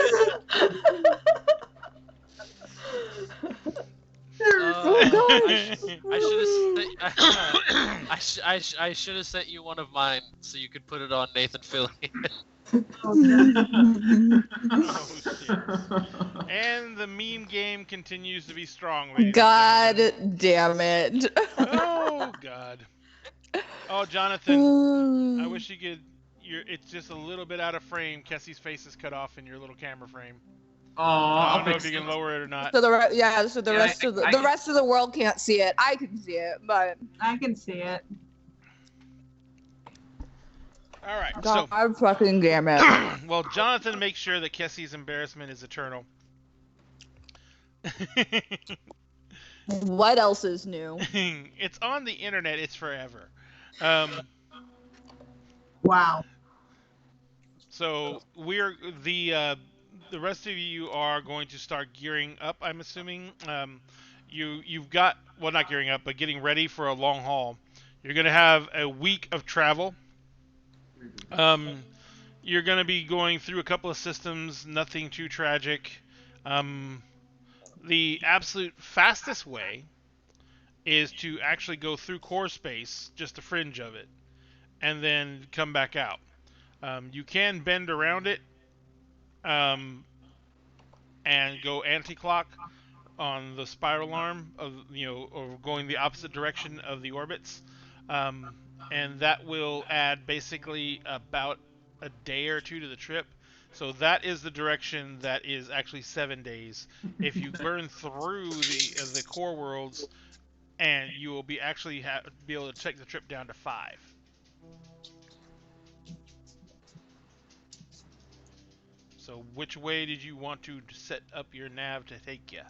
I should have sent you one of mine so you could put it on Nathan Fillion. And the meme game continues to be strong, ladies. God damn it. Oh God. Oh, Jonathan, I wish you could. It's just a little bit out of frame. Kessie's face is cut off in your little camera frame. Oh, I don't know if you can lower it or not. So the rest of the world can't see it. I can see it, but I can see it. All All right. So, God fucking damn it. well, Jonathan makes sure that Kessie's embarrassment is eternal. What else is new? It's on the internet. It's forever. Wow. So we're the rest of you are going to start gearing up. I'm assuming you've got, well, not gearing up, but getting ready for a long haul. You're going to have a week of travel. You're going to be going through a couple of systems, nothing too tragic. The absolute fastest way is to actually go through core space, just the fringe of it, and then come back out. You can bend around it and go anti-clock on the spiral arm of, or going the opposite direction of the orbits, and that will add basically about a day or two to the trip. So that is the direction that is actually 7 days. If you burn through the core worlds, and you will be actually be able to take the trip down to 5. So which way did you want to set up your nav to take you?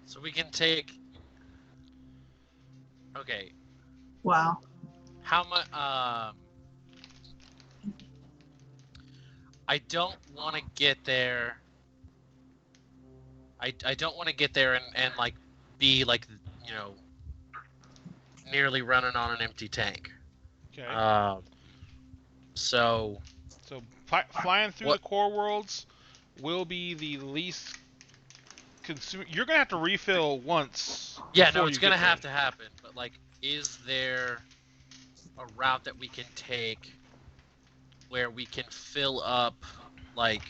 So we can take. Okay. Wow. How much? I don't want to get there. I don't want to get there and like be like, nearly running on an empty tank. Okay. So flying through the core worlds will be the least consuming. You're gonna have to refill once. Yeah, no, it's gonna have to happen. But like, is there a route that we can take where we can fill up like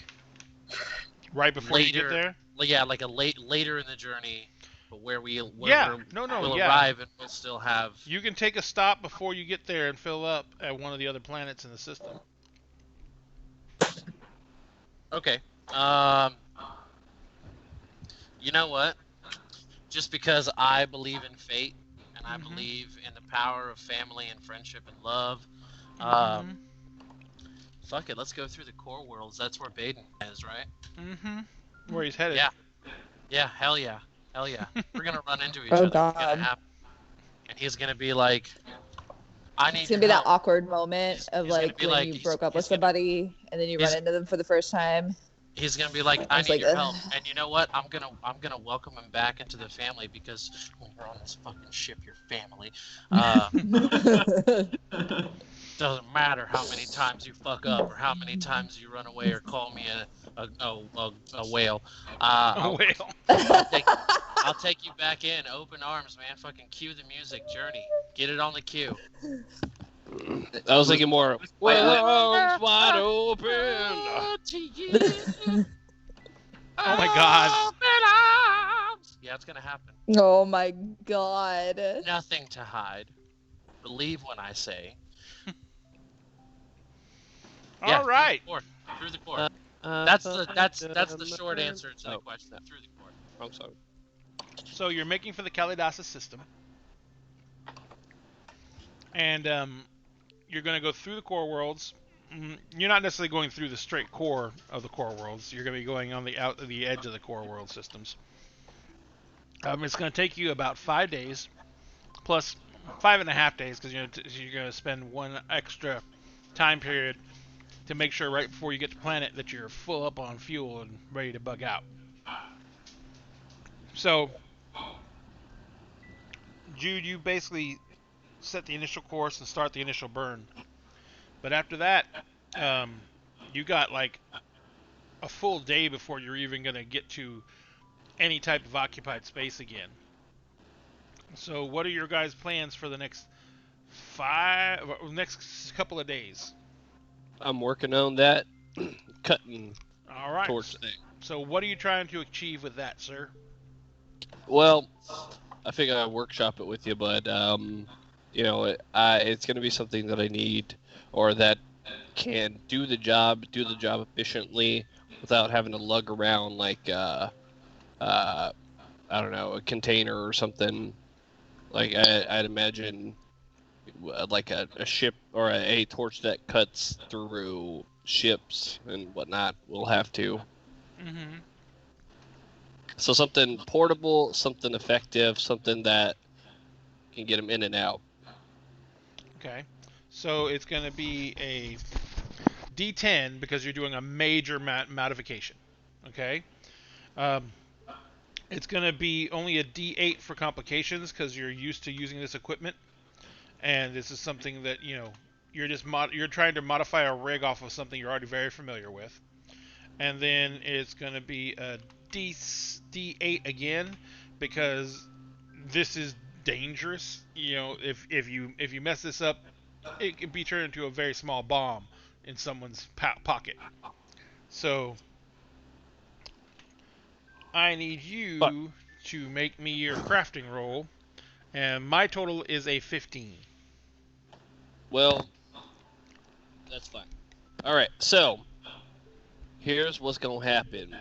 right before you get there? Yeah, like later in the journey, but where we'll arrive and we'll still have. You can take a stop before you get there and fill up at one of the other planets in the system. Okay. You know what? Just because I believe in fate and I believe in the power of family and friendship and love, fuck it, let's go through the core worlds. That's where Baden is, right? Mm-hmm. Where he's headed. Yeah. Yeah, hell yeah. Hell yeah. We're gonna run into each other. God. It's gonna happen. And he's gonna be like, I need It's gonna be help. that awkward moment of like when you broke up with somebody and then you run into them for the first time. He's gonna be like, I need your help. And you know what? I'm gonna welcome him back into the family, because when you're on this fucking ship, you're family. Doesn't matter how many times you fuck up or how many times you run away or call me a whale. A whale. I'll take you back in, open arms, man. Fucking cue the music, Journey. Get it on the cue. I was thinking more. Arms wide open. Oh my God. Yeah, it's gonna happen. Oh my God. Nothing to hide. Believe when I say. All right. Through the core. That's the short answer to the question. Through the core. I'm sorry. So you're making for the Kalidasa system, and you're going to go through the core worlds. You're not necessarily going through the straight core of the core worlds. You're going to be going on the edge of the core world systems. It's going to take you about 5 days, plus 5.5 days, because you're going to spend one extra time period to make sure right before you get to planet that you're full up on fuel and ready to bug out. So, Jude, you basically set the initial course and start the initial burn. But after that, you got like a full day before you're even going to get to any type of occupied space again. So what are your guys' plans for the next couple of days? I'm working on that, cutting All right. towards the thing. So what are you trying to achieve with that, sir? Well, I figure I'll workshop it with you, but it's going to be something that I need, or that can do the job efficiently without having to lug around like I don't know, a container or something. Like I'd imagine like a ship or a torch that cuts through ships and whatnot. We'll have to. Mm-hmm. So something portable, something effective, something that can get them in and out. Okay. So it's going to be a D10 because you're doing a major modification. Okay. Um, it's going to be only a D8 for complications because you're used to using this equipment, and this is something that you're just you're trying to modify a rig off of something you're already very familiar with. And then it's going to be a D8 again because this is dangerous. If you mess this up, it can be turned into a very small bomb in someone's pocket. So I need you to make me your crafting roll, and my total is a 15. Well, that's fine. All right, so here's what's gonna happen.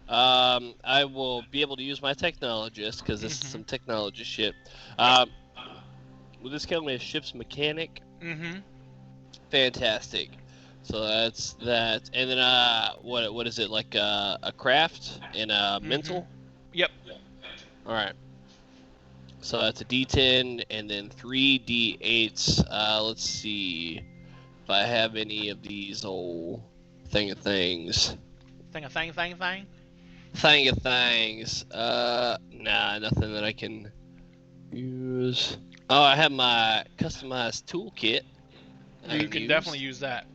I will be able to use my technologist because this is some technology shit. Will this count me as ship's mechanic? Mm-hmm. Fantastic. So that's that, and then what is it like a craft and a mental? Yep. All right. So that's a D10 and then 3 D8s. Let's see if I have any of these old thing of things. Thing. Thing of things. Nah, nothing that I can use. Oh, I have my customized toolkit. You can definitely use that.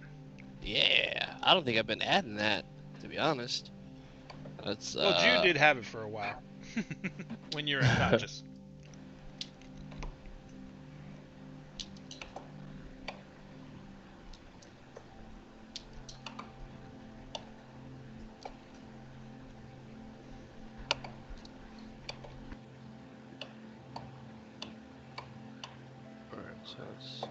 Yeah, I don't think I've been adding that, to be honest. That's well, Jude did have it for a while when you're unconscious. Alright, so it's...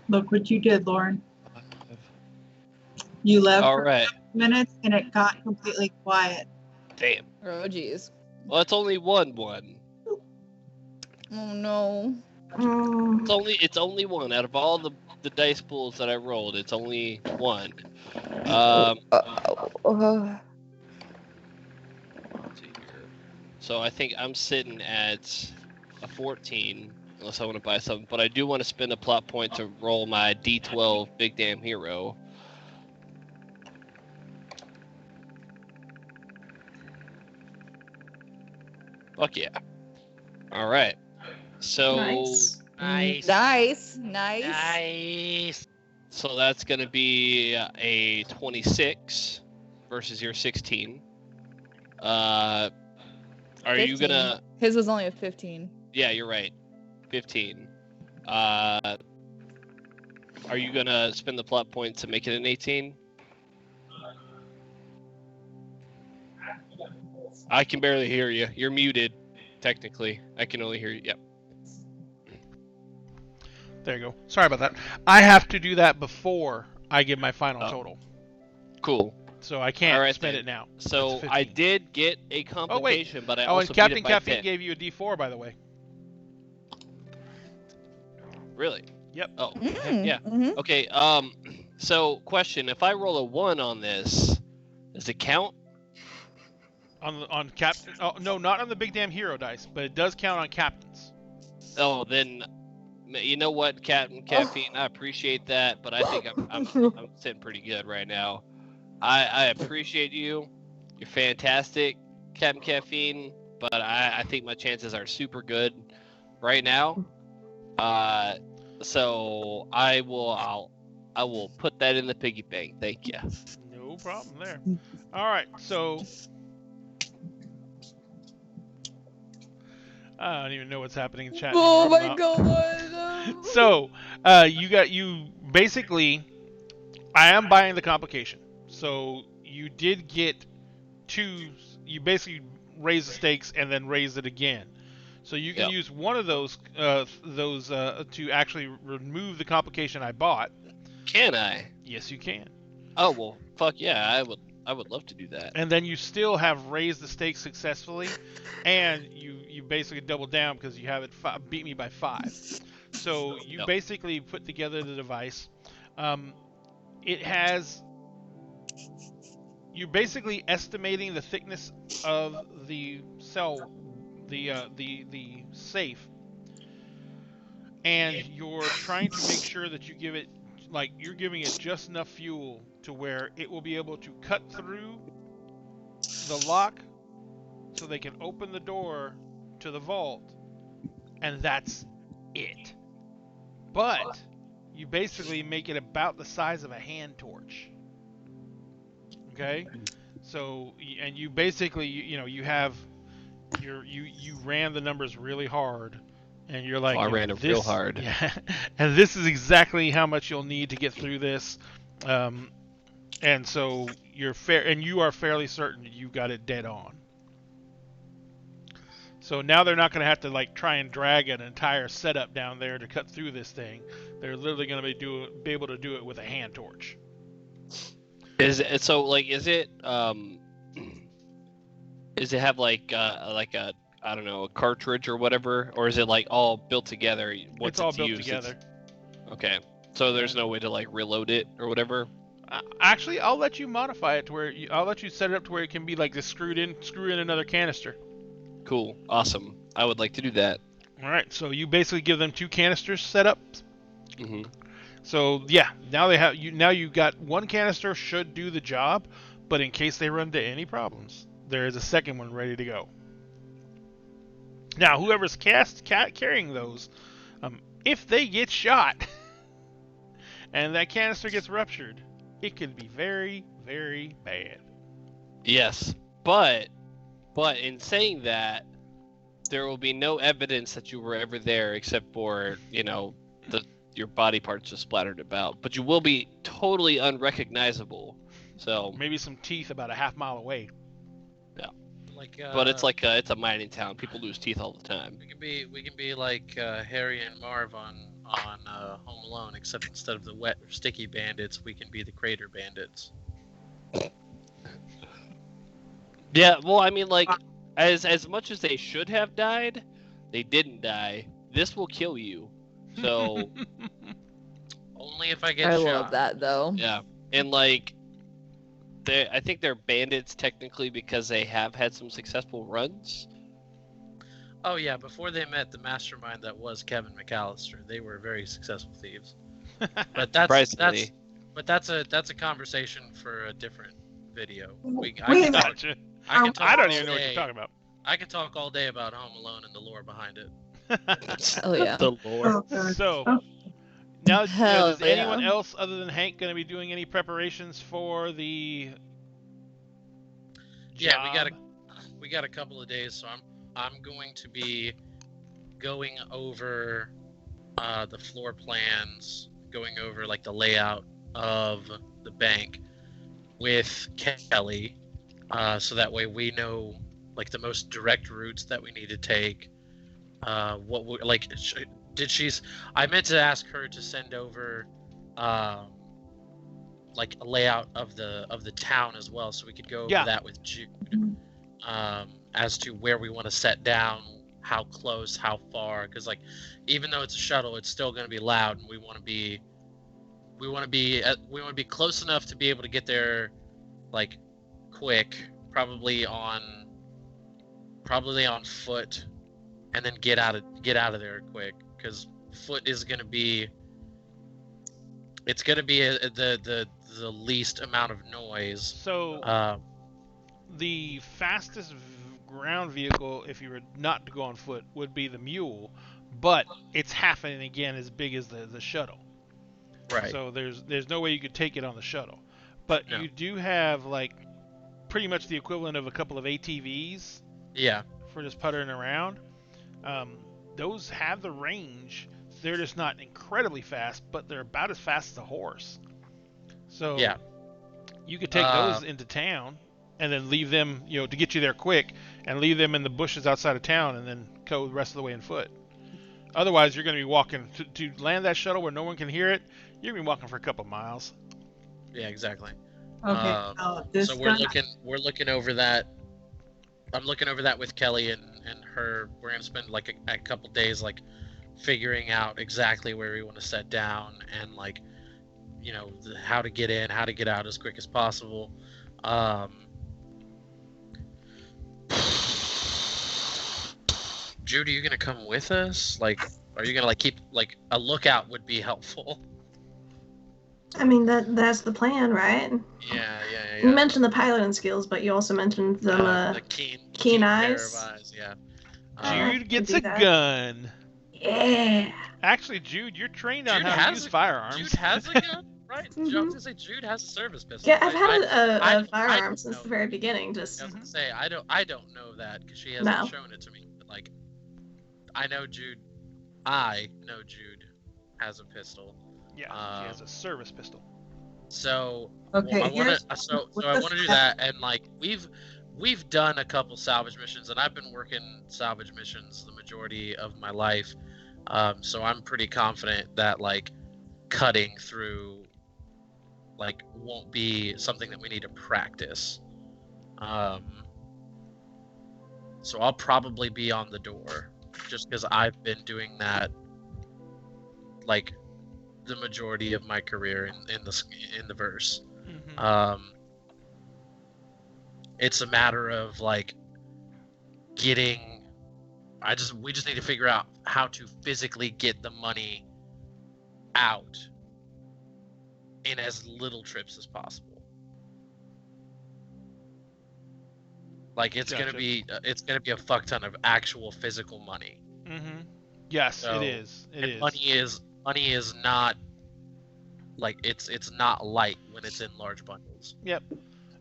Look what you did, Lauren. You left All for right. minutes and it got completely quiet. Damn. Oh, jeez. Well, it's only one. Oh, no. It's only one out of all the dice pools that I rolled. It's only one. So I think I'm sitting at a 14, unless I want to buy something. But I do want to spend a plot point to roll my D12 Big Damn Hero. Fuck yeah. All right. So Nice. So that's going to be a 26 versus your 16. Are 15. you going to... His was only a 15. Yeah, you're right. 15. Are you going to spend the plot point to make it an 18? I can barely hear you. You're muted, technically. I can only hear you. Yep. There you go. Sorry about that. I have to do that before I give my final total. Cool. So I can't spend then. it now. So I did get a complication, but I also and Captain beat it by Caffeine 10. gave you a D4, by the way. Really? Yep. Oh, yeah. Mm-hmm. Okay, so question, if I roll a 1 on this, does it count? On Captain... Oh, no, not on the Big Damn Hero dice, but it does count on Captains. Oh, then... You know what, Captain Caffeine? I appreciate that, but I think I'm sitting pretty good right now. I appreciate you. You're fantastic, Captain Caffeine, but I think my chances are super good right now. So I will put that in the piggy bank. Thank you. No problem there. All right, so I don't even know what's happening in chat. Oh my god. So, you basically, I am buying the complication. So you did get you basically raise the stakes and then raise it again. So you can use one of those to actually remove the complication I bought. Can I? Yes, you can. Oh, well, Fuck yeah, I would love to do that. And then you still have raised the stakes successfully, and you basically double down because you have it beat me by 5. So you Yep. basically put together the device. It has. You're basically estimating the thickness of the cell, the safe, and you're trying to make sure that you give it, like, you're giving it just enough fuel to where it will be able to cut through the lock so they can open the door to the vault, and that's it. But you basically make it about the size of a hand torch. Okay? So, and you basically, you have you ran the numbers really hard, and you're like, I ran it real hard. Yeah, and this is exactly how much you'll need to get through this, and so you're fair, and you are fairly certain you got it dead on. So now they're not going to have to like try and drag an entire setup down there to cut through this thing. They're literally going to be able to do it with a hand torch. Is it so? Like, is it have like a I don't know, a cartridge or whatever, or is it like all built together? It's all built together. Okay, so there's no way to like reload it or whatever. Actually, I'll let you modify it to where I'll let you set it up to where it can be like screw in another canister. Cool, awesome. I would like to do that. All right, so you basically give them 2 canisters set up. Mm-hmm. So yeah, now they have now you got 1 canister should do the job, but in case they run into any problems, there is a second one ready to go. Now, whoever's carrying those, if they get shot and that canister gets ruptured, it could be very, very bad. Yes, but in saying that, there will be no evidence that you were ever there except for, your body parts just splattered about. But you will be totally unrecognizable. So maybe some teeth about a half mile away. Yeah. But it's it's a mining town. People lose teeth all the time. We can be like Harry and Marv on Home Alone, except instead of the wet or sticky bandits, we can be the crater bandits. Yeah, well, I mean, like, as much as they should have died, they didn't die. This will kill you. So only if I get I shot. love that though. Yeah, and like, I think they're bandits technically because they have had some successful runs. Oh yeah, before they met the mastermind that was Kevin McAllister, they were very successful thieves. But that's a conversation for a different video. I don't even know what you're talking about. I could talk all day about Home Alone and the lore behind it. Oh yeah. The lore. So now, is yeah. anyone else other than Hank going to be doing any preparations for the job? Yeah, we got a couple of days, so I'm going to be going over the floor plans, going over like the layout of the bank with Kelly, so that way we know like the most direct routes that we need to take. What we like? I meant to ask her to send over, like a layout of the town as well, so we could go over that with Jude, as to where we want to set down, how close, how far, because like even though it's a shuttle, it's still going to be loud, and we want to be close enough to be able to get there, like quick, probably on foot, and then get out of there quick, because foot is going to be the least amount of noise. So the fastest ground vehicle, if you were not to go on foot, would be the mule, but it's half and again as big as the shuttle. Right. So there's no way you could take it on the shuttle, but No. you do have like pretty much the equivalent of a couple of ATVs. Yeah. For just puttering around. Those have the range. They're just not incredibly fast, but they're about as fast as a horse. So yeah, you could take those into town and then leave them, to get you there quick, and leave them in the bushes outside of town, and then go the rest of the way on foot. Otherwise, you're going to be walking to land that shuttle where no one can hear it. You're going to be walking for a couple miles. Yeah, exactly. Okay. This So we're gun. looking over that. I'm looking over that with Kelly and her. We're gonna spend like a couple days like figuring out exactly where we want to set down and like, you know, how to get in, how to get out as quick as possible. Jude, are you gonna come with us? Like, are you gonna like keep like a lookout would be helpful? I mean, that's the plan, right? Yeah. You mentioned the piloting skills, but you also mentioned them the keen eyes. pair of eyes. Yeah. Jude gets do a that. gun. Yeah. Actually, Jude, you're trained on Jude how to has use a- firearms. Jude has a gun, right? I was Mhm. gonna say Jude has a service pistol. Yeah, I've had I a firearm don't since know. the very beginning. Just I was gonna say I don't know that because she hasn't No. shown it to me. But like, I know Jude. I know Jude has a pistol. Yeah, he has a service pistol. So Okay, I want here's- to. So with I the want to do that, and like we've done a couple salvage missions, and I've been working salvage missions the majority of my life. So I'm pretty confident that like cutting through like won't be something that we need to practice. So I'll probably be on the door just because I've been doing that like the majority of my career in the verse. Mm-hmm. It's a matter of like getting. We just need to figure out how to physically get the money out in as little trips as possible. Like it's Gotcha. gonna be a fuck ton of actual physical money. Mm-hmm. Yes, So, it is. It and is. money is not like it's not light when it's in large bundles. Yep.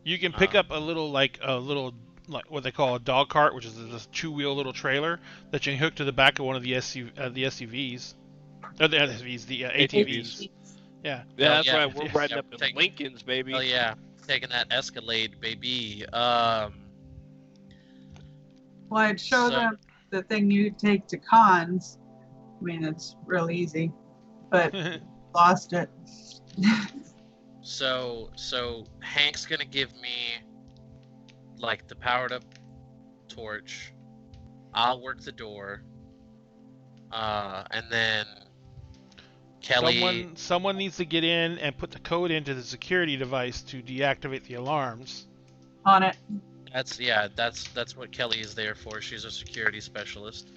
You can pick up a little like what they call a dog cart, which is this two-wheel little trailer that you can hook to the back of one of the SUVs. Or the SUVs, the ATVs. Yeah. Yeah, that's yeah. right. We're riding up in Take- Lincolns, baby. Oh yeah, taking that Escalade, baby. Well, I'd show So- them the thing you take to cons. I mean, it's real easy, but lost it. So Hank's gonna give me like the powered up torch. I'll work the door. And then Kelly. Someone needs to get in and put the code into the security device to deactivate the alarms. On it. That's what Kelly is there for. She's a security specialist.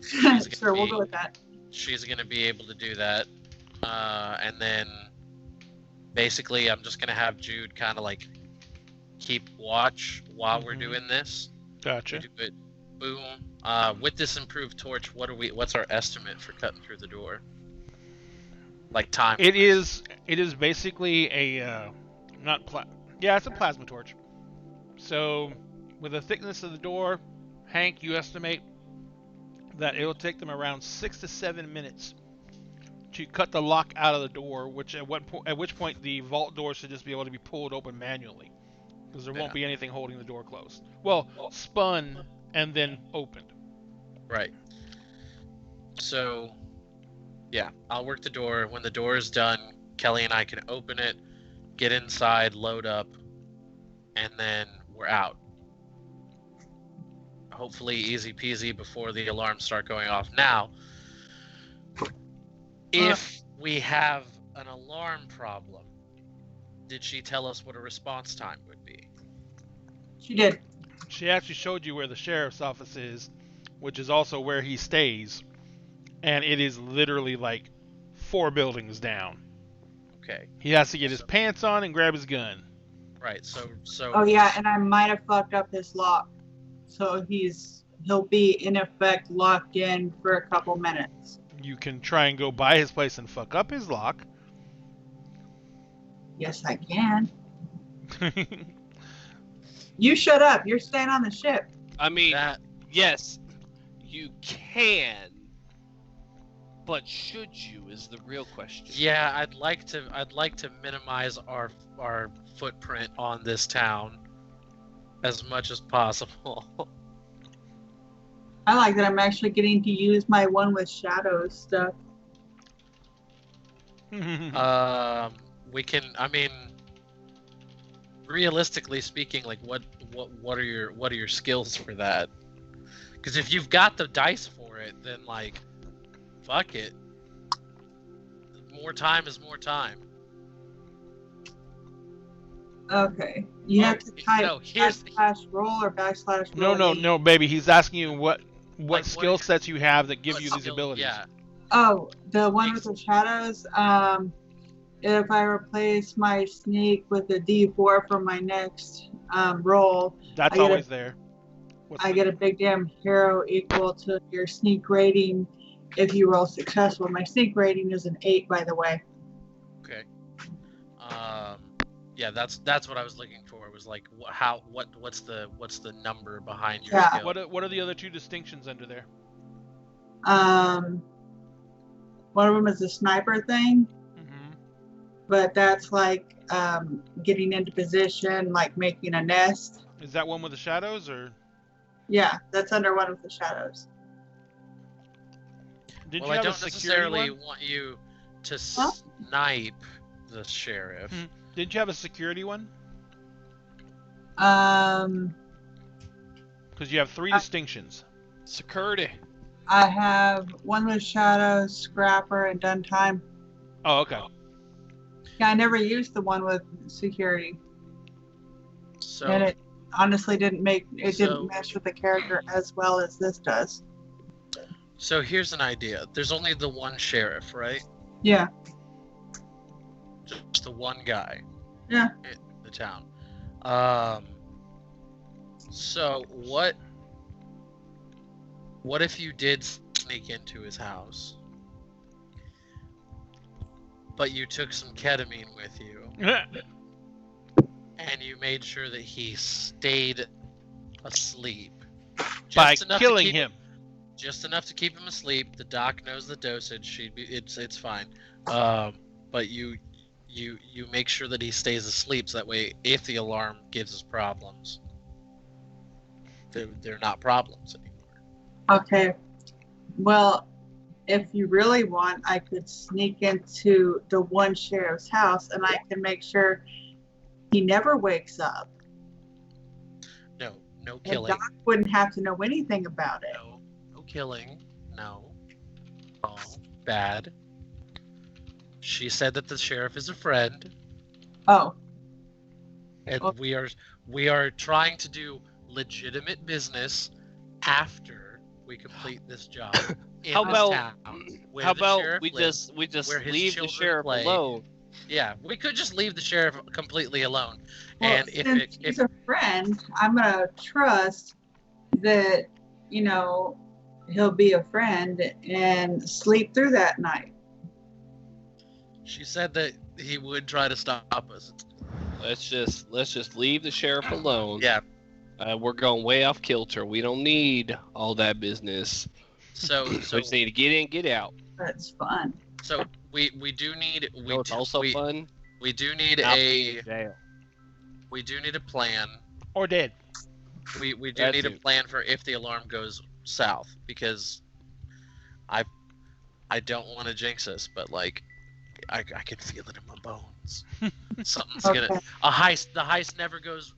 She's Sure, we'll go with that. She's gonna be able to do that. And then basically I'm just gonna have Jude kind of like keep watch while we're doing this. Gotcha. Do it. Boom. With this improved torch, what's our estimate for cutting through the door? Like time. It is basically a it's a plasma torch. So with the thickness of the door, Hank, you estimate that it'll take them around 6 to 7 minutes to cut the lock out of the door, at which point the vault door should just be able to be pulled open manually, because there won't be anything holding the door closed. Well, spun and then opened. Right. So, yeah, I'll work the door. When the door is done, Kelly and I can open it, get inside, load up, and then we're out. Hopefully easy peasy before the alarms start going off. Now, if we have an alarm problem, did she tell us what a response time would be? She did. She actually showed you where the sheriff's office is, which is also where he stays, and it is literally like 4 buildings down. Okay. He has to get his pants on and grab his gun. Right. So. Oh yeah, and I might have fucked up his lock, so he'll be in effect locked in for a couple minutes. You can try and go by his place and fuck up his lock. Yes, I can. You shut up. You're staying on the ship. I mean, yes, you can, but should you is the real question. Yeah, I'd like to minimize our footprint on this town as much as possible. I like that I'm actually getting to use my one with shadows stuff. We can. I mean, realistically speaking, like what are your skills for that? Because if you've got the dice for it, then like, fuck it. More time is more time. Okay. You have to type no, here's /roll or /roll. No, baby. He's asking you what Like, skill what- sets you have that give what you these skill- abilities. Yeah. Oh, the one with the shadows. If I replace my sneak with a D4 for my next roll, That's I get always there. I get a big damn hero equal to your sneak rating if you roll successful. My sneak rating is an 8, by the way. Okay. Yeah, that's what I was looking for. Was like, what's the number behind your Yeah. skill? What are the other two distinctions under there? One of them is the sniper thing, Mm-hmm. but that's like getting into position, like making a nest. Is that one with the shadows, or Yeah, that's under one with the shadows. did Well, you I have don't a security necessarily one? want you to Huh? snipe the sheriff. Mhm. Did you have a security one? Um, Because you have 3 distinctions. Security. I have one with shadows, scrapper, and done time. Oh, okay. Yeah, I never used the one with security, So and it honestly didn't So- mesh with the character as well as this does. So here's an idea. There's only the one sheriff, right? Yeah. Just the one guy. Yeah. In the town. So what if you did sneak into his house, but you took some ketamine with you, and you made sure that he stayed asleep, By enough to killing keep- him. just enough to keep him asleep. The doc knows the dosage. It's fine. But you make sure that he stays asleep, so that way, if the alarm gives us problems, they're not problems anymore. Okay. Well, if you really want, I could sneak into the one sheriff's house, and I can make sure he never wakes up. No And killing. Doc wouldn't have to know anything about it. No killing. No. Wrong. Bad. She said that the sheriff is a friend, Oh, and Okay. we are trying to do legitimate business after we complete this job. In How this about- town, where How the about sheriff we lives. just where his leave the children sheriff play. alone? Yeah, we could just leave the sheriff completely alone. well, And if since he's a friend, I'm gonna trust that, he'll be a friend and sleep through that night. she said that he would try to stop us. Let's just leave the sheriff alone. Yeah. We're going way off kilter. We don't need all that business. So We just need to get in, get out. That's fun. so we do need You know, it's also fun. we do need Not being a in jail. we do need a plan. Or dead. We do That need a too. plan for if the alarm goes south, because I don't want to jinx us, but like I can feel it in my bones. Something's Okay. the heist never goes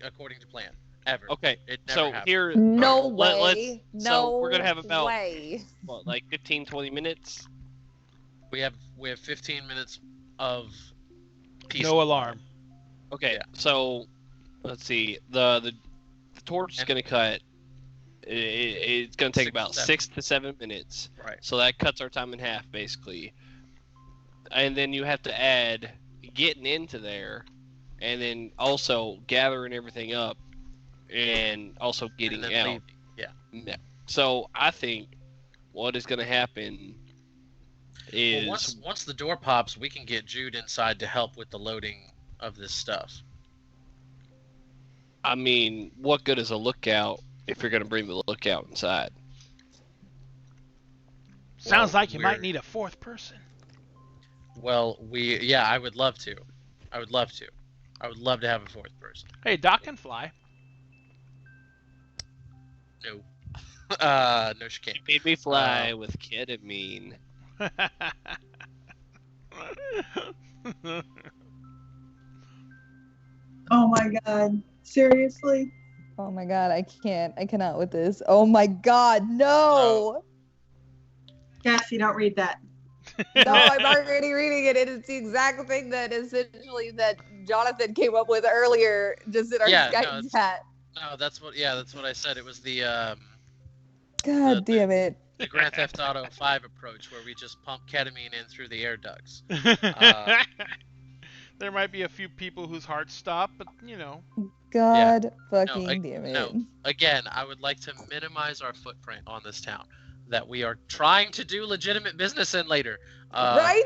according to plan ever. Okay, It never so happens. here, No Let- let's- way. so No we're gonna have about- way. what, like 15, 20 minutes? we have 15 minutes of peace. No alarm. Okay, Yeah. so let's see. The torch is And- gonna cut. It's gonna take 6 to about 7. 6 to 7 minutes. Right. So that cuts our time in half, basically. And then you have to add getting into there, and then also gathering everything up, and also getting And then out. leaving. Yeah. Yeah. So I think what is going to happen is Well, once the door pops, we can get Jude inside to help with the loading of this stuff. I mean, what good is a lookout if you're going to bring the lookout inside? Sounds like you might we're- need a 4th person. Well, I would love to. I would love to have a 4th person. Hey, Doc can fly. No. No, she can't. You made me fly with ketamine. Oh my god. Seriously? Oh my god, I cannot with this. Oh my god, no! Cassie, don't read that. No, I'm already reading it. It is the exact thing that essentially that Jonathan came up with earlier, just in our Skype chat. No, that's what I said. It was the God damn it. the Grand Theft Auto 5 approach, where we just pump ketamine in through the air ducts. There might be a few people whose hearts stop, but you know. God fucking damn it. No, again, I would like to minimize our footprint on this town that we are trying to do legitimate business in later. Right?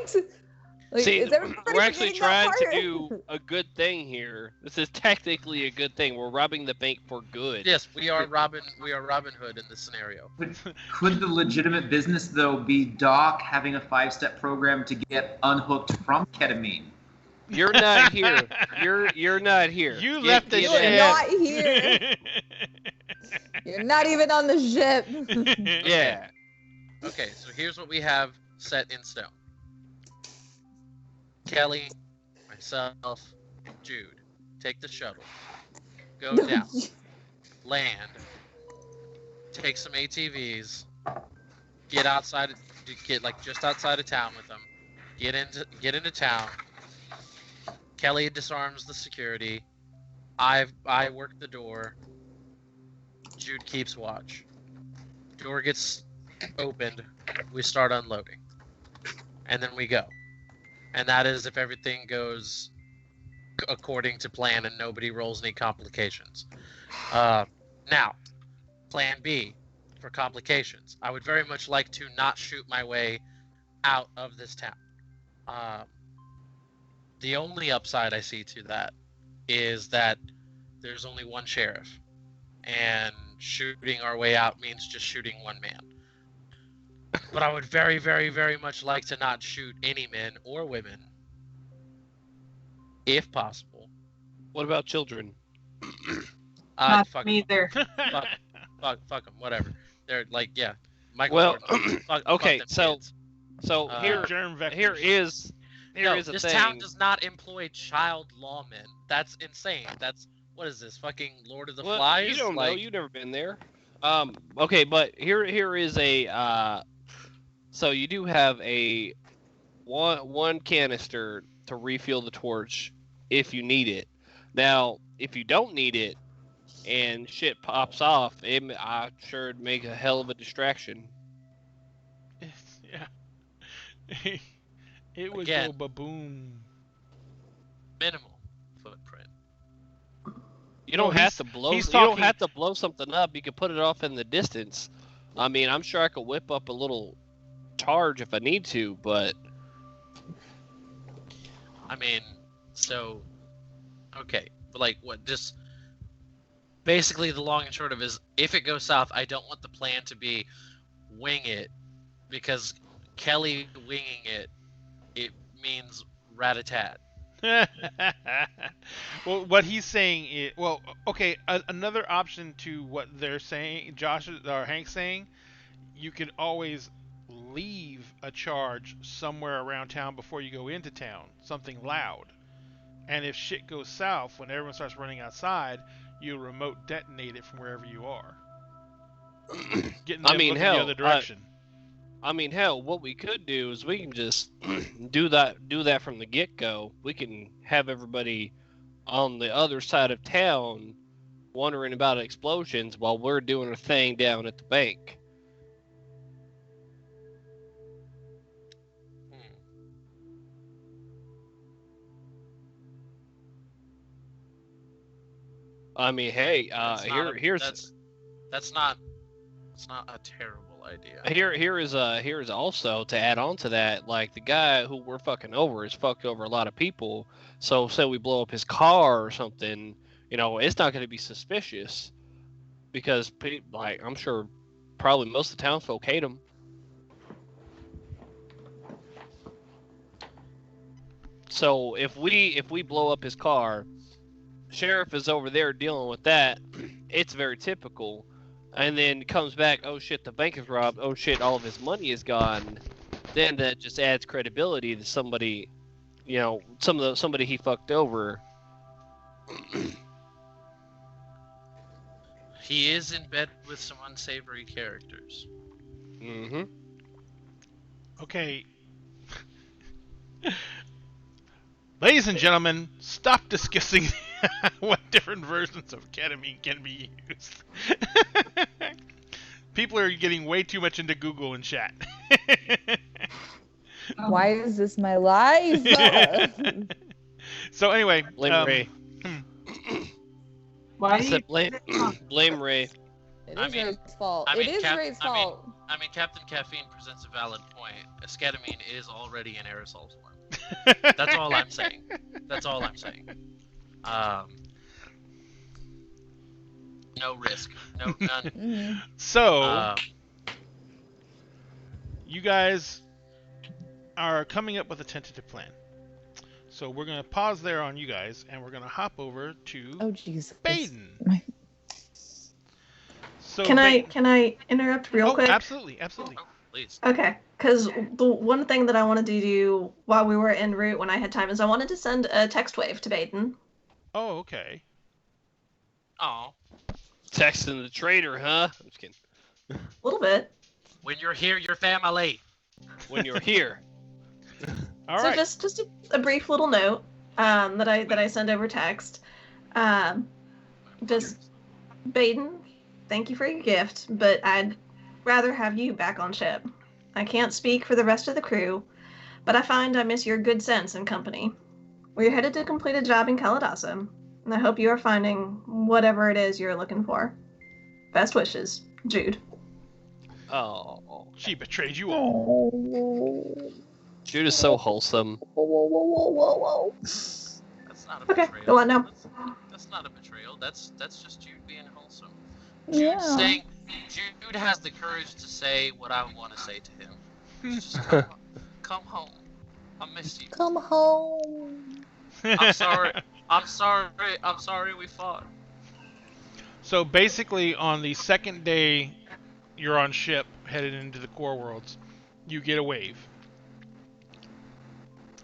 Like, See, is everybody we're actually getting that trying to part? do a good thing here. This is technically a good thing. We're robbing the bank for good. Yes, we are Robin Hood in this scenario. Could the legitimate business, though, be Doc having a 5-step program to get unhooked from ketamine? You're not here. You're not here. You left the You ship. are not here. You're not even on the ship. Yeah. Okay, so here's what we have set in stone. Kelly, myself, Jude, take the shuttle, go down, land, take some ATVs, get just outside of town with them, get into town. Kelly disarms the security. I work the door. Jude keeps watch. Door gets opened. We start unloading, and then we go. And that is if everything goes according to plan and nobody rolls any complications. Now, plan B for complications. I would very much like to not shoot my way out of this town. The only upside I see to that is that there's only one sheriff, and shooting our way out means just shooting one man. But I would very, very, very much like to not shoot any men or women, if possible. What about children? Not Fuck me either. fuck them, whatever. They're like, yeah. Michael Well, Jordan, okay, fuck them kids. So Germ vectors. here is a this thing. town does not employ child lawmen. That's insane. That's, what is this, fucking Lord of the Flies? You don't know. You've never been there. Okay, but here is a. So you do have a one canister to refuel the torch if you need it. Now, if you don't need it and shit pops off, I'm sure it'd make a hell of a distraction. Yeah. It would Again, go ba-boom. minimal footprint. You don't No, have to blow. he's You don't talking- have to blow something up. You can put it off in the distance. I mean, I'm sure I could whip up a little charge if I need to, but I mean, so, okay, but like, what, just, basically the long and short of it is, if it goes south, I don't want the plan to be wing it, because Kelly winging it means rat-a-tat. Well, what he's saying is, well, okay, another option to what they're saying, Josh or Hank's saying, you could always leave a charge somewhere around town before you go into town, something loud. And if shit goes south, when everyone starts running outside, you remote detonate it from wherever you are. Getting them looking the other direction. I mean, hell, what we could do is we can just do that from the get-go. We can have everybody on the other side of town wondering about explosions while we're doing a thing down at the bank. I mean, hey, that's not a terrible idea. Here is also to add on to that, like the guy who we're fucking over has fucked over a lot of people. So say we blow up his car or something, it's not going to be suspicious because like I'm sure probably most of the townsfolk hate him. So if we blow up his car, sheriff is over there dealing with that. It's very typical. And then comes back, oh shit, the bank is robbed. Oh shit, all of his money is gone. Then that just adds credibility to somebody, somebody he fucked over. He is in bed with some unsavory characters. Mm-hmm. Okay. Ladies and gentlemen, stop discussing what different versions of ketamine can be used. People are getting way too much into Google and chat. Why is this my life? So anyway, Blame Ray. Why I do you said blame Ray. It I is mean- Ray's fault. I mean, It is Ray's fault. I mean, Captain Caffeine presents a valid point. Esketamine is already in aerosol form. That's all I'm saying. That's all I'm saying. No risk. No none. Mhm. So you guys are coming up with a tentative plan. So we're gonna pause there on you guys, and we're gonna hop over to Oh jeez. Baden. So Can I interrupt real quick? Absolutely. Oh, please. Okay, because the one thing that I wanted to do while we were en route when I had time is I wanted to send a text wave to Baden. Oh, okay. Oh, Texting the traitor, huh? I'm just kidding. A little bit. when you're here, you're family. When you're here. All So right. just a brief little note that I send over text. Just Baden, thank you for your gift, but I'd rather have you back on ship. I can't speak for the rest of the crew, but I find I miss your good sense and company. We're headed to complete a job in Kalidasa, and I hope you are finding whatever it is you're looking for. Best wishes, Jude. Oh. She betrayed you all. Jude is so wholesome. That's not a Okay, betrayal. go on now. That's not a betrayal. That's just Jude being wholesome. Yeah. Jude has the courage to say what I want to say to him. Just come home. I miss you. Come home. I'm sorry. I'm sorry we fought. So basically, on the second day you're on ship headed into the core worlds, you get a wave.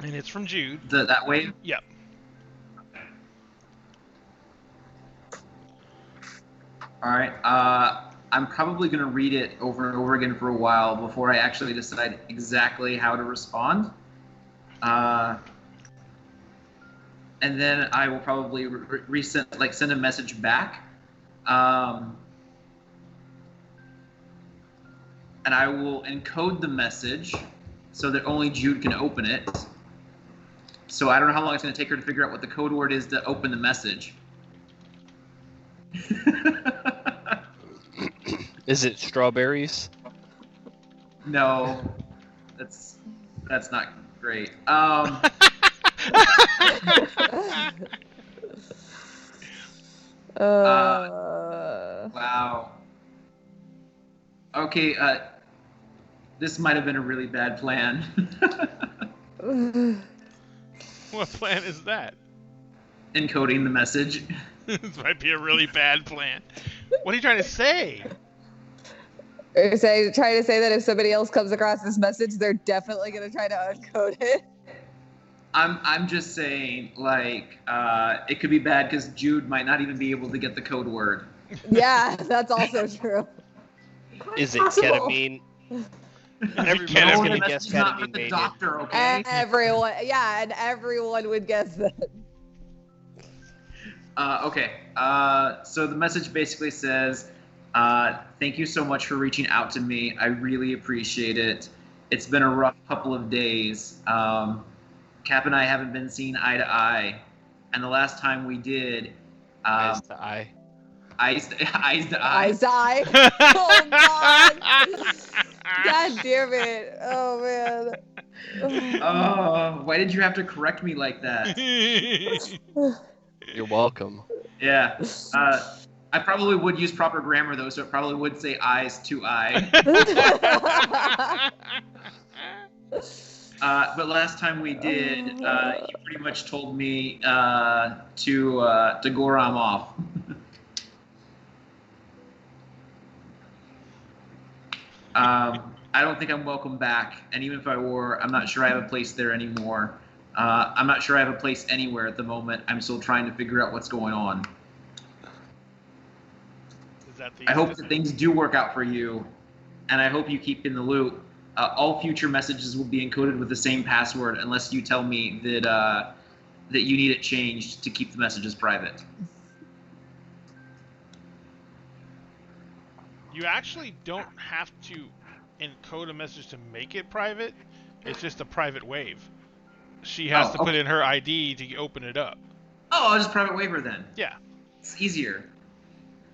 And it's from Jude. That wave? Yep. All right. I'm probably going to read it over and over again for a while before I actually decide exactly how to respond. And then I will probably send a message back. And I will encode the message so that only Jude can open it. So I don't know how long it's going to take her to figure out what the code word is to open the message. Is it strawberries? No, that's not great. Wow. Okay, this might have been a really bad plan. What plan is that? Encoding the message. This might be a really bad plan. What are you trying to say? Trying to say that if somebody else comes across this message, they're definitely gonna try to uncode it. I'm just saying, like, it could be bad because Jude might not even be able to get the code word. Yeah, that's also true. Is it Possible. ketamine? Everybody's Ketamine. gonna The guess message is not for ketamine, the Baden. doctor, okay? Everyone would guess that. Okay. So the message basically says, thank you so much for reaching out to me. I really appreciate it. It's been a rough couple of days. Cap and I haven't been seen eye to eye. And the last time we did, Eyes to eye. eyes to eye. Eyes eye. Oh God. God damn it. Oh man. Oh, why did you have to correct me like that? You're welcome. Yeah. I probably would use proper grammar though, so it probably would say eyes to eye. But last time we did, you pretty much told me to Goram off. I don't think I'm welcome back, and even if I were, I'm not sure I have a place there anymore. I'm not sure I have a place anywhere at the moment. I'm still trying to figure out what's going on. Is that the I hope that things do work out for you, and I hope you keep in the loop. All future messages will be encoded with the same password unless you tell me that that you need it changed to keep the messages private. You actually don't have to encode a message to make it private. It's just a private wave. She has to put in her ID to open it up. Oh, I'll just private waiver then. Yeah. It's easier.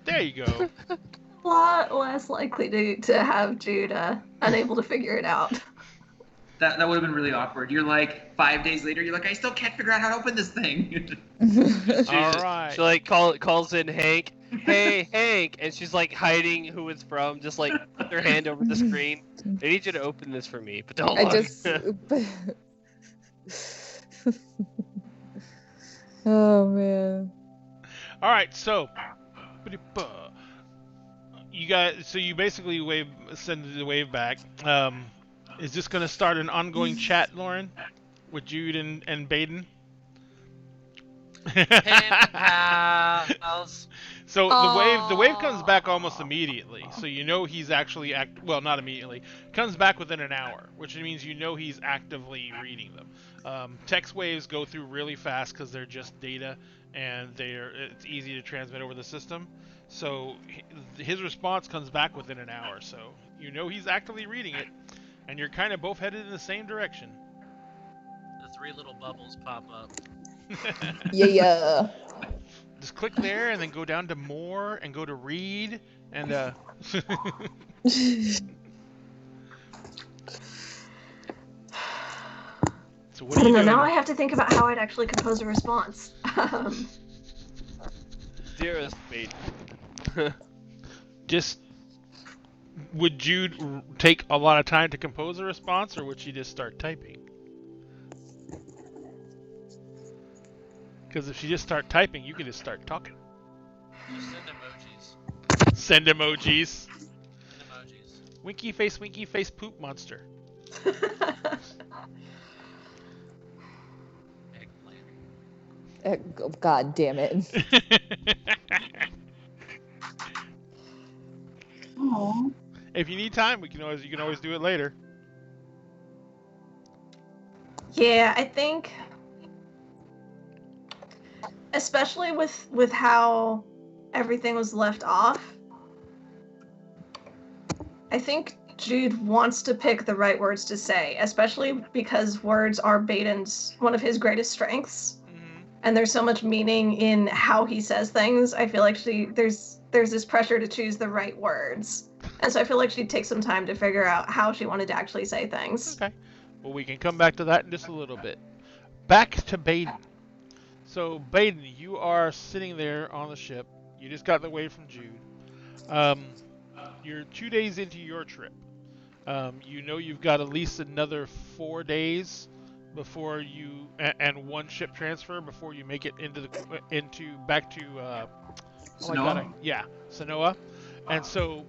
There you go. A lot less likely to have Jude unable to figure it out. That would have been really awkward. You're like 5 days later. You're like, I still can't figure out how to open this thing. All right. She like calls in Hank. Hey Hank, and she's like hiding who it's from. Just like put her hand over the screen. I need you to open this for me, but don't look. Oh man. All right, so you guys, so you basically send the wave back. Is this going to start an ongoing chat, Lauren, with Jude and Baden? So the wave comes back almost immediately. So you know he's actually not immediately. Comes back within an hour, which means you know he's actively reading them. Text waves go through really fast because they're just data, and it's easy to transmit over the system. So his response comes back within an hour. So you know he's actively reading it, and you're kind of both headed in the same direction. The 3 little bubbles pop up. Yeah. Just click there and then go down to more and go to read and So what are you doing? Now I have to think about how I'd actually compose a response. Dearest Baden. Just would Jude take a lot of time to compose a response, or would she just start typing? Because if she just start typing, you can just start talking. Just send emojis. Send emojis. Send emojis. Winky face, poop monster. God damn it. Oh. If you need time, you can always do it later. Yeah, I think, especially with how everything was left off, I think Jude wants to pick the right words to say, especially because words are Baden's one of his greatest strengths. Mm-hmm. And there's so much meaning in how he says things. I feel like there's this pressure to choose the right words. And so I feel like she'd take some time to figure out how she wanted to actually say things. Okay. Well, we can come back to that in just a little bit. Back to Baden. So, Baden, you are sitting there on the ship. You just got away from Jude. You're 2 days into your trip. You know you've got at least another 4 days before you and 1 ship transfer before you make it back to Sanoa? Sanoa. And so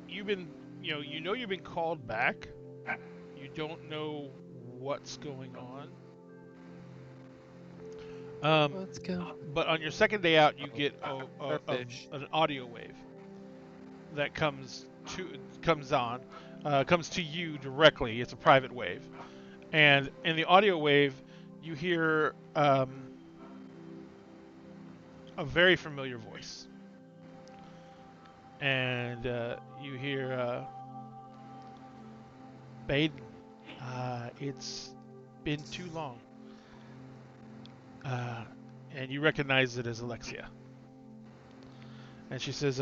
you've been you've been called back. You don't know what's going on. Let's go. But on your second day out, you get an audio wave that comes to you directly. It's a private wave, and in the audio wave, you hear a very familiar voice, and you hear Baden. It's been too long. And you recognize it as Alexia. And she says,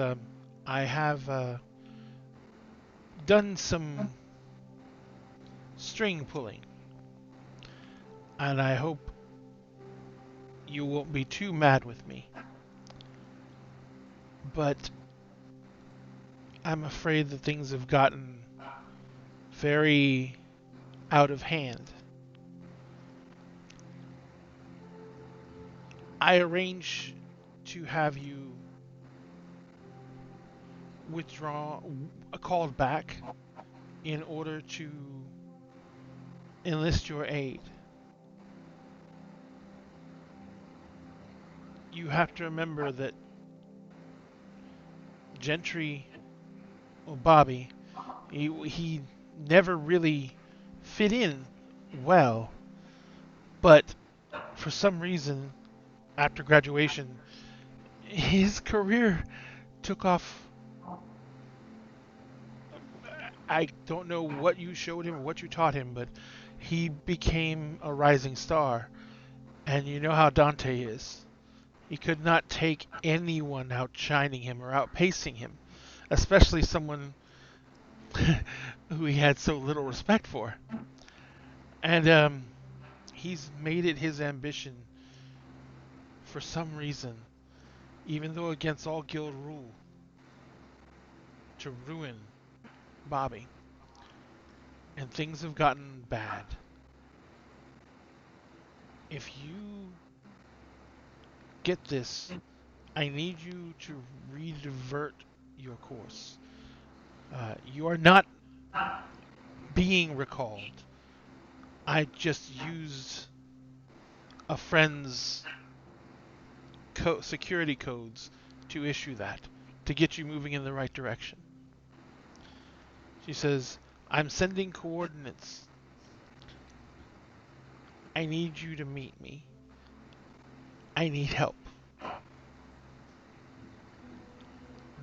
I have done some string pulling. And I hope you won't be too mad with me. But I'm afraid that things have gotten very out of hand. I arrange to have you called back in order to enlist your aid. you have to remember that Gentry, or Bobby, he never really fit in well, but for some reason, after graduation, his career took off. I don't know what you showed him or what you taught him, but he became a rising star. And you know how Dante is. He could not take anyone outshining him or outpacing him, especially someone who he had so little respect for. And he's made it his ambition, for some reason, even though against all guild rule, to ruin Bobby. And things have gotten bad. If you get this, I need you to redivert your course. You are not being recalled. I just used a friend's security codes to issue that, to get you moving in the right direction. She says, I'm sending coordinates. I need you to meet me. I need help.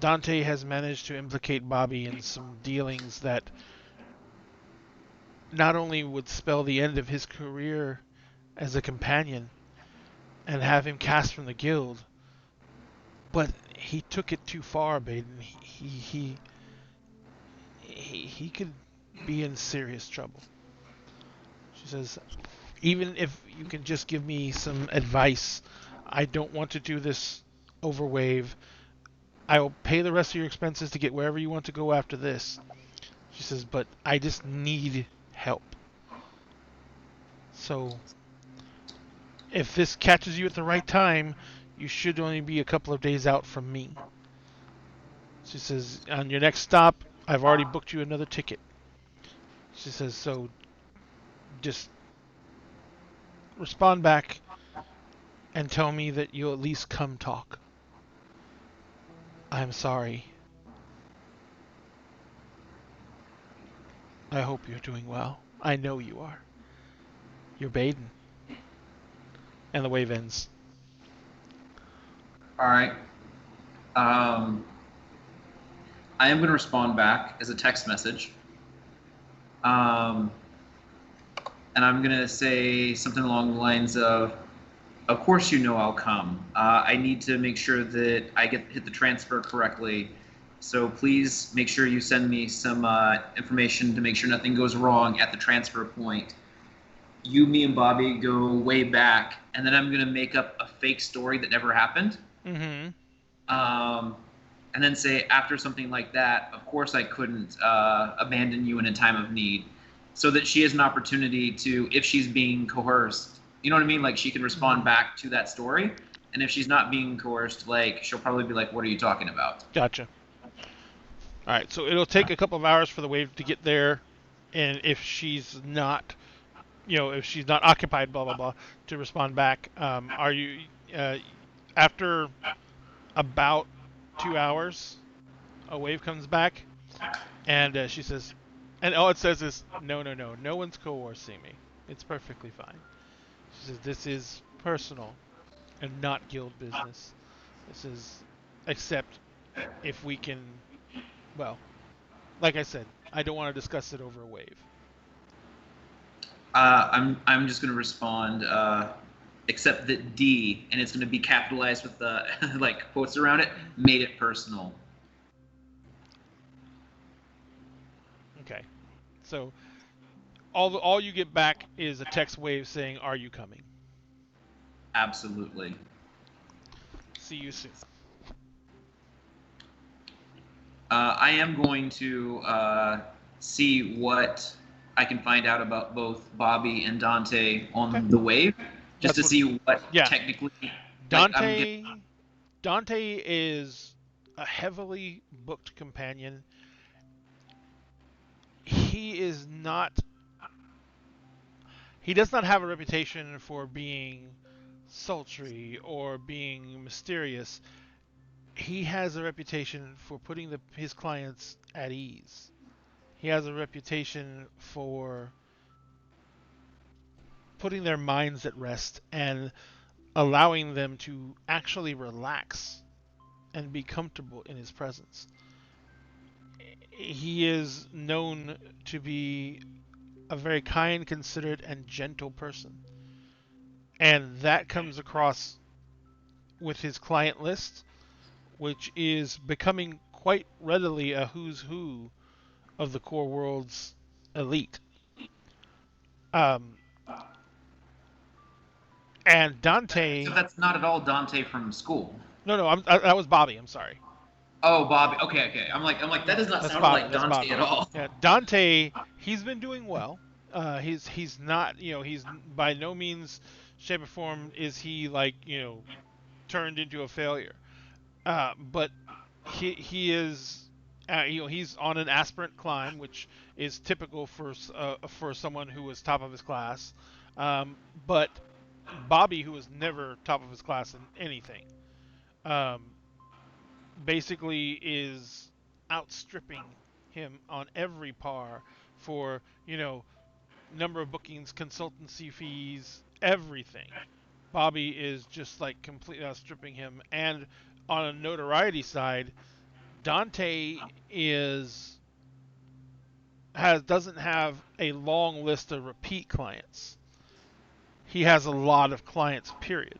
Dante has managed to implicate Bobby in some dealings that not only would spell the end of his career as a companion and have him cast from the guild, but he took it too far, Baden. He could be in serious trouble. She says, even if you can just give me some advice, I don't want to do this over Wave. I'll pay the rest of your expenses to get wherever you want to go after this. She says, but I just need help. So, if this catches you at the right time, you should only be a couple of days out from me. She says, on your next stop, I've already booked you another ticket. She says, so just respond back and tell me that you'll at least come talk. I'm sorry. I hope you're doing well. I know you are. You're Baden. And the wave ends. All right. I am going to respond back as a text message. And I'm going to say something along the lines of course you know I'll come. I need to make sure that I hit the transfer correctly. So please make sure you send me some information to make sure nothing goes wrong at the transfer point. You, me, and Bobby go way back, and then I'm going to make up a fake story that never happened. Mm-hmm. And then say, after something like that, of course I couldn't abandon you in a time of need. So that she has an opportunity to, if she's being coerced, you know what I mean? Like, she can respond back to that story. And if she's not being coerced, like, she'll probably be like, what are you talking about? Gotcha. All right, so it'll take a couple of hours for the wave to get there. And if she's not, if she's not occupied, blah, blah, blah, to respond back. Are you, after about 2 hours, a wave comes back, and she says, and all it says is, no one's coercing me. It's perfectly fine. She says, this is personal and not guild business. This is, except if we can, well, like I said, I don't want to discuss it over a wave. I'm just going to respond, except that D, and it's going to be capitalized with the like quotes around it, made it personal. Okay, so all you get back is a text wave saying, "Are you coming?" Absolutely. See you soon. I am going to see what I can find out about both Bobby and Dante on the wave, just to see what technically. Dante is a heavily booked companion. He does not have a reputation for being sultry or being mysterious. He has a reputation for putting his clients at ease. He has a reputation for putting their minds at rest and allowing them to actually relax and be comfortable in his presence. He is known to be a very kind, considerate, and gentle person. And that comes across with his client list, which is becoming quite readily a who's who of the core world's elite. And Dante. So that's not at all Dante from school. No, that was Bobby. I'm sorry. Oh, Bobby. Okay. I'm like, that does not That's sound Bobby. like That's Dante Bobby. at all. Yeah, Dante. He's been doing well. He's not. He's by no means, shape, or form is he like turned into a failure. But he is. He's on an aspirant climb, which is typical for someone who was top of his class. But Bobby, who was never top of his class in anything, basically is outstripping him on every par for number of bookings, consultancy fees, everything. Bobby is just like completely outstripping him. And on a notoriety side, Dante doesn't have a long list of repeat clients. He has a lot of clients, period.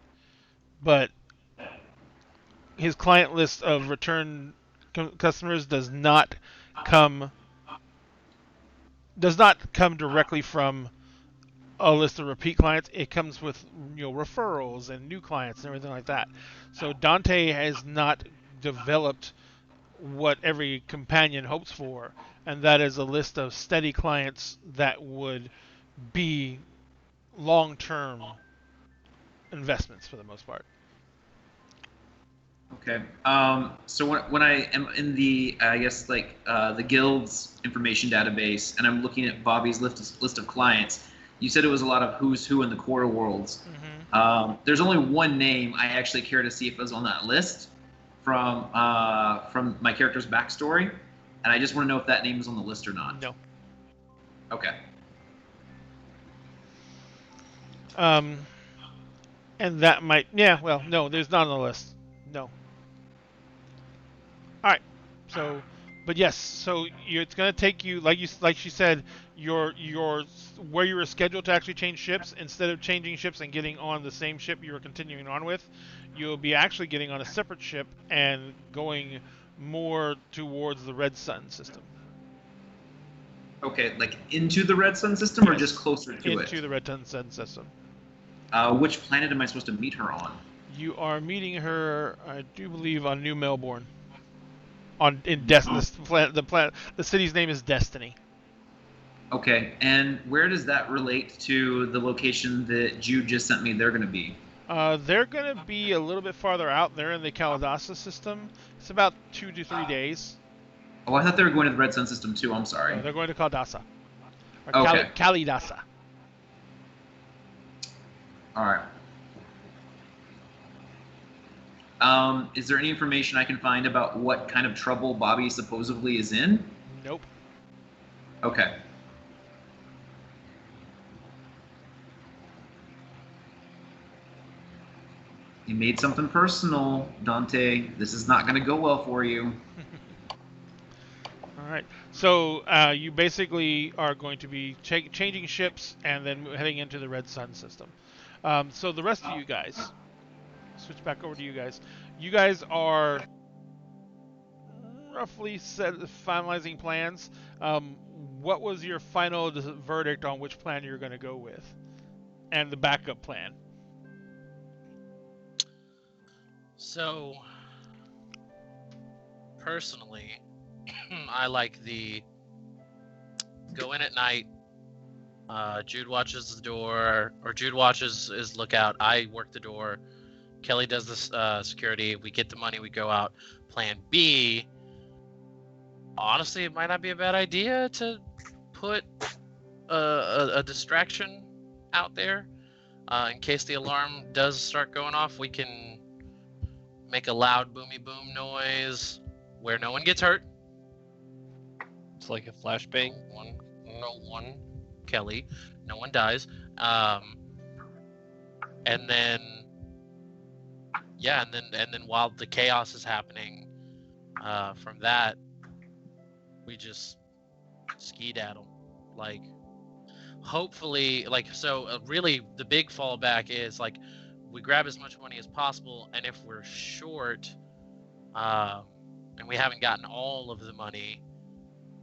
But his client list of return customers does not come directly from a list of repeat clients. It comes with referrals and new clients and everything like that. So Dante has not developed what every companion hopes for, and that is a list of steady clients that would be long-term investments for the most part. Okay. So when I am in the, I guess the guild's information database, and I'm looking at Bobby's list of clients, you said it was a lot of who's who in the core worlds. Mm-hmm. There's only one name I actually care to see if it was on that list from my character's backstory, and I just want to know if that name is on the list or not. No. Okay. And that might, no, there's not on the list. No. All right. So, but yes, so it's gonna take you, like she said, your where you were scheduled to actually change ships. Instead of changing ships and getting on the same ship you were continuing on with, you'll be actually getting on a separate ship and going more towards the Red Sun system. Okay, like into the Red Sun system, or just closer to it? Into the Red Sun system. Which planet am I supposed to meet her on? You are meeting her, I do believe, on New Melbourne. The city's name is Destiny. Okay, and where does that relate to the location that Jude just sent me? They're going to be. They're going to be a little bit farther out. They're in the Kalidasa system. It's about 2 to 3 days. Oh, I thought they were going to the Red Sun system too. I'm sorry. No, they're going to Kalidasa. Okay. Kalidasa. All right. Is there any information I can find about what kind of trouble Bobby supposedly is in? Nope. Okay. You made something personal, Dante. This is not going to go well for you. All right. So you basically are going to be changing ships and then heading into the Red Sun system. So the rest of you guys, switch back over to you guys. You guys are roughly finalizing plans. What was your final verdict on which plan you're going to go with, and the backup plan? So, personally, I like the go in at night. Jude watches the door, or Jude watches his lookout. I work the door. Kelly does the security. We get the money. We go out. Plan B. Honestly, it might not be a bad idea to put a distraction out there. In case the alarm does start going off, we can make a loud boomy boom noise where no one gets hurt. It's like a flashbang. One Kelly, no one dies. And then and then while the chaos is happening, from that we just skedaddle. Like, hopefully, like, so really the big fallback is like we grab as much money as possible, and if we're short, and we haven't gotten all of the money,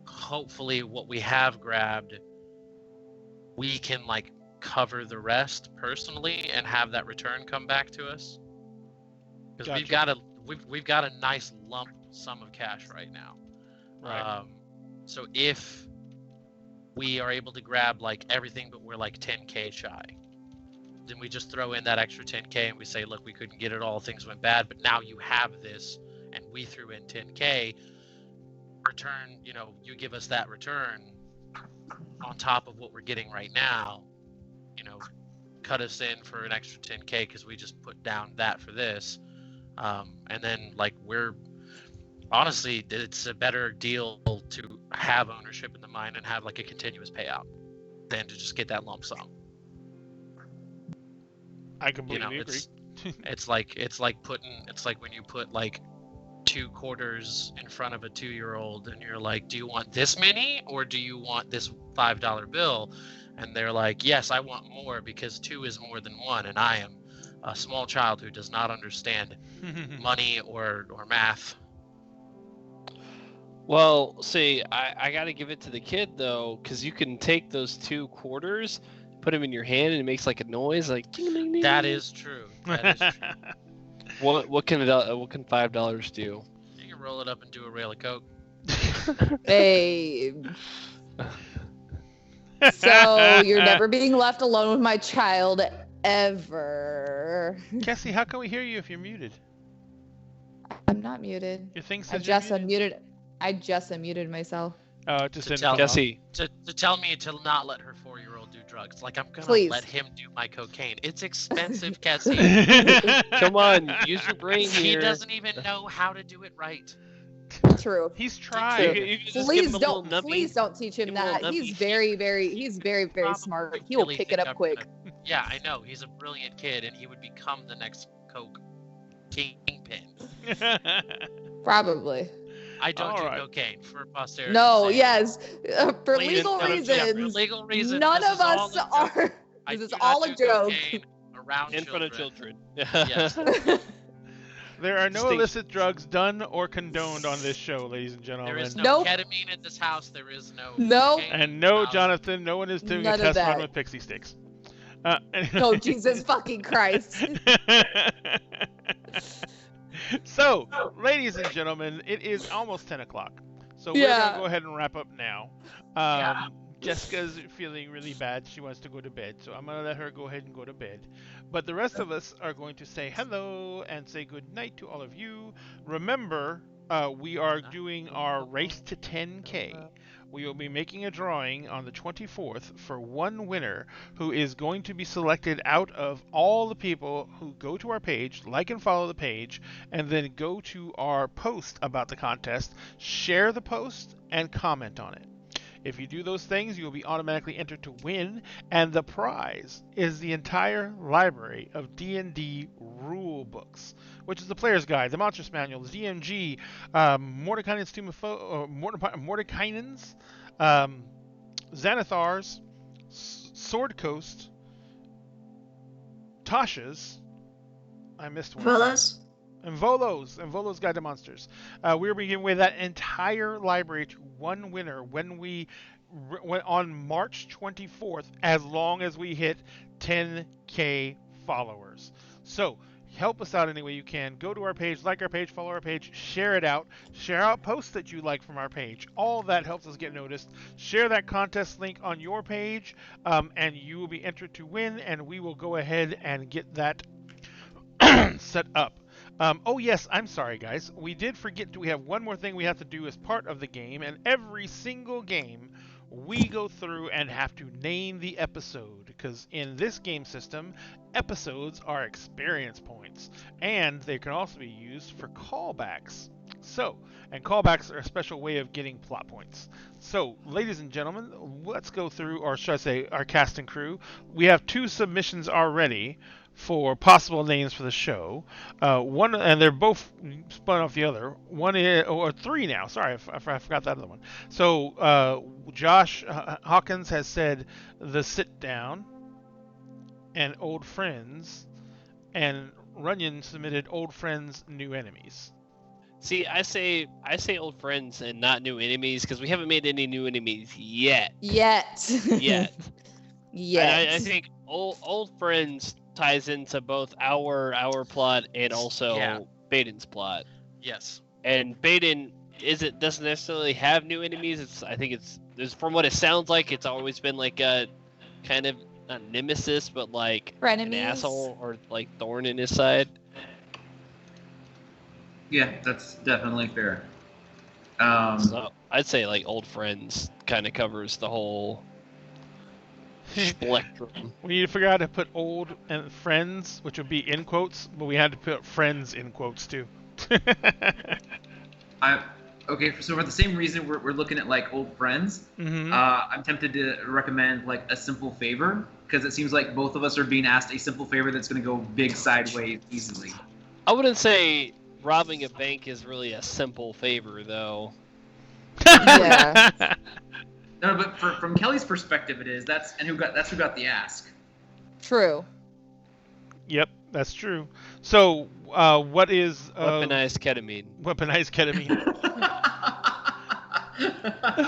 hopefully what we have grabbed, we can like cover the rest personally and have that return come back to us. Because Gotcha. we've got a nice lump sum of cash right now. Right. So if we are able to grab like everything, but we're like 10K shy, then we just throw in that extra 10K and we say, look, we couldn't get it all, things went bad, but now you have this, and we threw in 10K. Return, you give us that return on top of what we're getting right now, cut us in for an extra 10K because we just put down that for this. And then like honestly, it's a better deal to have ownership in the mine and have like a continuous payout than to just get that lump sum. I completely agree. It's like when you put like 2 quarters in front of a 2-year-old and you're like, do you want this many or do you want this $5 bill? And they're like, yes, I want more because 2 is more than 1, and I am a small child who does not understand money or math. Well, see, I got to give it to the kid though, because you can take those 2 quarters, put them in your hand, and it makes like a noise, like ding, ding, ding. That is true. What can $5 do? You can roll it up and do a rail of coke. Babe. So you're never being left alone with my child ever. Cassie, how can we hear you if you're muted? I'm not muted. Your thing I says just you're muted. unmuted. I just unmuted myself. Just To in tell- Cassie, To tell me to not let her 4-year-old do drugs. Like, I'm gonna Please. let him do my cocaine. It's expensive, Cassie. come on, use your brain He here. doesn't even know how to do it right. True. He's You tried. can just give him a little nubbie. Please don't teach him Give him a little that. He's nubbie. very Probably smart. He will really pick it think up I'm quick. gonna- Yeah, I know. He's a brilliant kid, and he would become the next coke kingpin. Probably. I don't do Alright. cocaine for posterity. No, yes. For Please legal don't- yeah, for reasons. legal reasons. None this of is all us a joke. are. I This is do not all a do joke. cocaine around In front of children. Yes. There are no Distinct. illicit drugs done or condoned on this show, ladies and gentlemen. There is no Nope. ketamine in this house. There is no. Nope. cocaine And in no, this house. Jonathan, no one is doing None a of test run that. with pixie sticks. Oh, Jesus fucking Christ. So, ladies and gentlemen, it is almost 10 o'clock. So we're Yeah. going to go ahead and wrap up now. Yeah. Jessica's feeling really bad. She wants to go to bed. So I'm going to let her go ahead and go to bed. But the rest of us are going to say hello and say good night to all of you. Remember, we are doing our race to 10K. We will be making a drawing on the 24th for one winner who is going to be selected out of all the people who go to our page, like and follow the page, and then go to our post about the contest, share the post, and comment on it. If you do those things, you will be automatically entered to win, and the prize is the entire library of D&D rule books, which is the Player's Guide, the Monstrous Manual, the DMG, Mordekainen's Tomb of Mordekainen's, Xanathar's, Sword Coast, Tasha's, I missed one. Villas. And Volo's Guide to Monsters. We're giving away that entire library to one winner when on March 24th, as long as we hit 10K followers. So help us out any way you can. Go to our page, like our page, follow our page, share it out, share out posts that you like from our page. All of that helps us get noticed. Share that contest link on your page, and you will be entered to win, and we will go ahead and get that set up. Oh yes, I'm sorry guys. We did forget we have one more thing we have to do as part of the game, and every single game we go through and have to name the episode, because in this game system, episodes are experience points, and they can also be used for callbacks. So, and callbacks are a special way of getting plot points. So, ladies and gentlemen, let's go through, or should I say, our cast and crew. We have 2 submissions already for possible names for the show. One, and they're both spun off the other. One is, or 3 now. Sorry, I forgot that other one. So, Josh Hawkins has said The Sit Down and Old Friends, and Runyon submitted Old Friends, New Enemies. See, I say old friends and not new enemies because we haven't made any new enemies yet. Yet. Yet. Yet. I think old friends ties into both our plot and also Baden's plot. Yes. And Baden doesn't necessarily have new enemies. I think it's from what it sounds like, it's always been like a kind of not nemesis, but like Frenemies. an asshole or like thorn in his side. Yeah, that's definitely fair. So I'd say like old friends kind of covers the whole spectrum. We need to figure out how to put old and friends, which would be in quotes, but we had to put friends in quotes too. Okay, so for the same reason we're looking at like old friends, I'm tempted to recommend like a simple favor, because it seems like both of us are being asked a simple favor that's going to go big sideways easily. I wouldn't say robbing a bank is really a simple favor, though. Yeah. No, but from Kelly's perspective, it is. That's who got the ask. True. Yep, that's true. So, what is weaponized ketamine? Weaponized ketamine.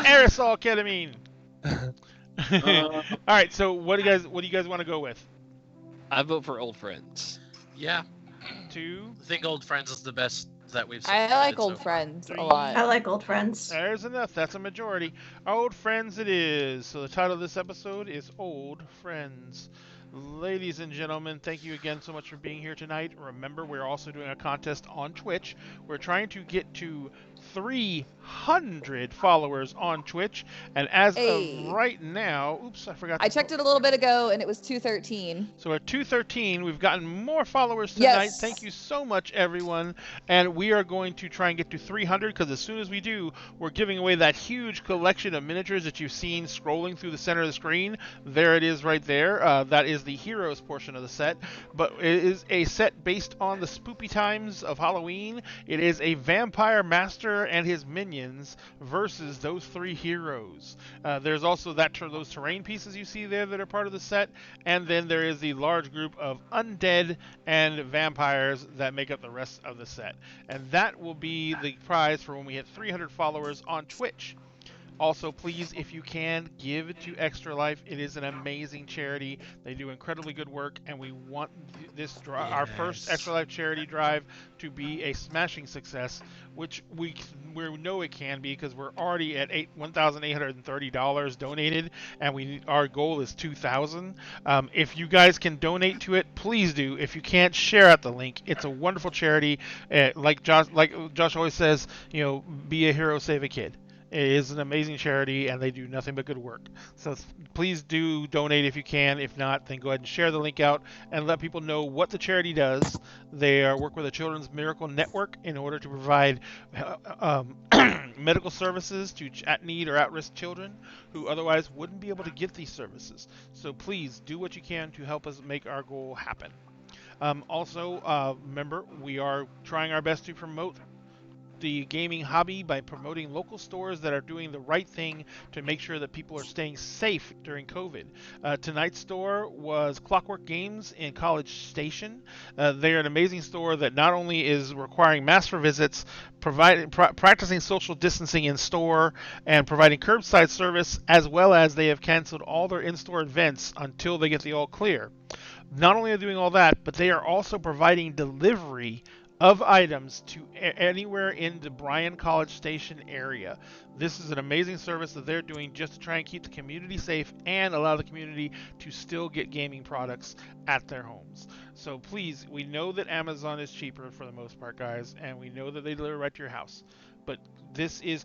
Aerosol ketamine. All right. So, what do you guys want to go with? I vote for old friends. Yeah. 2. I think Old Friends is the best that we've seen. I like Old Friends a lot. I like Old Friends. There's enough. That's a majority. Old Friends it is. So the title of this episode is Old Friends. Ladies and gentlemen, thank you again so much for being here tonight. Remember, we're also doing a contest on Twitch. We're trying to get to 300 followers on Twitch, and as of right now, oops, I forgot. I checked it a little bit ago, and it was 213. So at 213, we've gotten more followers tonight. Yes. Thank you so much, everyone. And we are going to try and get to 300, because as soon as we do, we're giving away that huge collection of miniatures that you've seen scrolling through the center of the screen. There it is right there. That is the Heroes portion of the set. But it is a set based on the spoopy times of Halloween. It is a vampire master and his minions versus those 3 heroes. There's also those terrain pieces you see there that are part of the set, and then there is the large group of undead and vampires that make up the rest of the set. And that will be the prize for when we hit 300 followers on Twitch. Also, please, if you can, give to Extra Life. It is an amazing charity. They do incredibly good work, and we want our first Extra Life charity drive to be a smashing success, which we know it can be, because we're already at $1,830 donated, and our goal is $2,000. If you guys can donate to it, please do. If you can't, share out the link. It's a wonderful charity. Like Josh always says, be a hero, save a kid. It is an amazing charity, and they do nothing but good work. So please do donate if you can. If not, then go ahead and share the link out and let people know what the charity does. They work with the Children's Miracle Network in order to provide medical services to at-need or at-risk children who otherwise wouldn't be able to get these services. So please do what you can to help us make our goal happen. Also, remember, we are trying our best to promote the gaming hobby by promoting local stores that are doing the right thing to make sure that people are staying safe during COVID. Tonight's store was Clockwork Games in College Station. They're an amazing store that not only is requiring masks for visits, practicing social distancing in store, and providing curbside service, as well as they have canceled all their in-store events until they get the all clear. Not only are they doing all that, but they are also providing delivery of items to anywhere in the Bryan College Station area. This is an amazing service that they're doing just to try and keep the community safe and allow the community to still get gaming products at their homes. So please, we know that Amazon is cheaper for the most part, guys, and we know that they deliver right to your house. But this is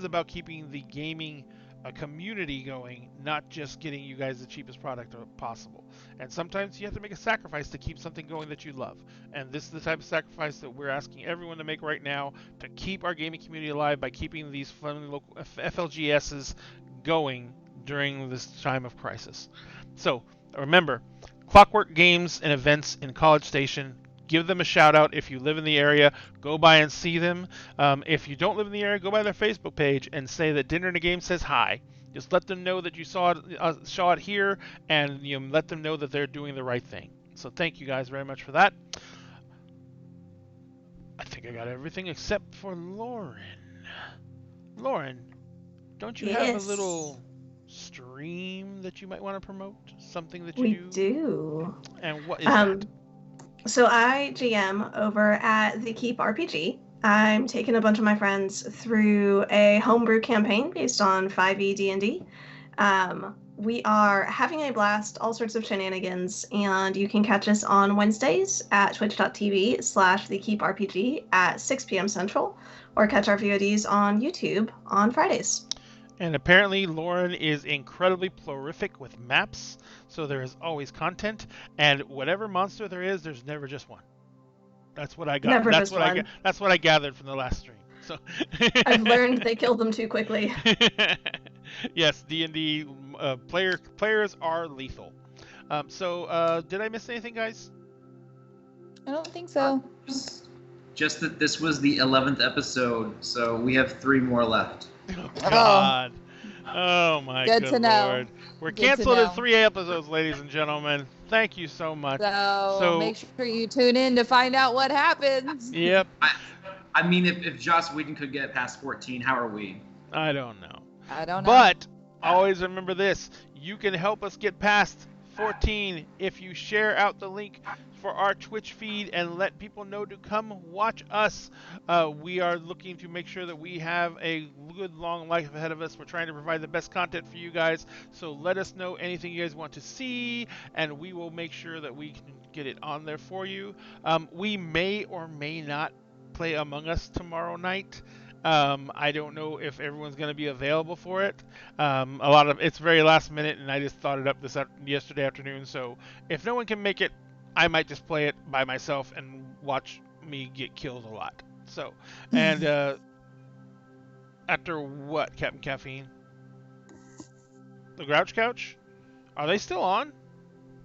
about keeping the gaming a community going, not just getting you guys the cheapest product possible. And sometimes you have to make a sacrifice to keep something going that you love. And this is the type of sacrifice that we're asking everyone to make right now to keep our gaming community alive by keeping these fun local FLGSs going during this time of crisis. So remember, Clockwork Games and Events in College Station. Give them a shout out if you live in the area. Go by and see them. If you don't live in the area, go by their Facebook page and say that Dinner and a Game says hi. Just let them know that you saw it here, and let them know that they're doing the right thing. So thank you guys very much for that. I think I got everything except for Lauren. Lauren, don't you have a little stream that you might want to promote? Something that you do. And what is that? So I GM over at the Keep RPG. I'm taking a bunch of my friends through a homebrew campaign based on 5e D&D. We are having a blast, all sorts of shenanigans, and you can catch us on Wednesdays at twitch.tv/thekeeprpg at 6 p.m. Central, or catch our VODs on YouTube on Fridays. And apparently Lauren is incredibly prolific with maps, so there is always content, and whatever monster there is, there's never just one. That's what I got. That's what I gathered from the last stream. So I've learned they kill them too quickly. Yes, D&D players are lethal. So did I miss anything, guys? I don't think so. Just that this was the 11th episode, so we have 3 more left. Oh, God. Oh, my good to know. Lord. We're Good canceled to in know. 3 episodes, ladies and gentlemen. Thank you so much. So make sure you tune in to find out what happens. Yep. I mean, if Joss Whedon could get past 14, how are we? I don't know. But always remember this. You can help us get past 14 if you share out the link for our Twitch feed and let people know to come watch us. We are looking to make sure that we have a good long life ahead of us. We're trying to provide the best content for you guys, so let us know anything you guys want to see, and we will make sure that we can get it on there for you. We may or may not play Among Us tomorrow night. I don't know if everyone's going to be available for it. It's very last minute, and I just thought it up yesterday afternoon. So if no one can make it, I might just play it by myself and watch me get killed a lot. So, and after what, Captain Caffeine? The Grouch Couch? Are they still on?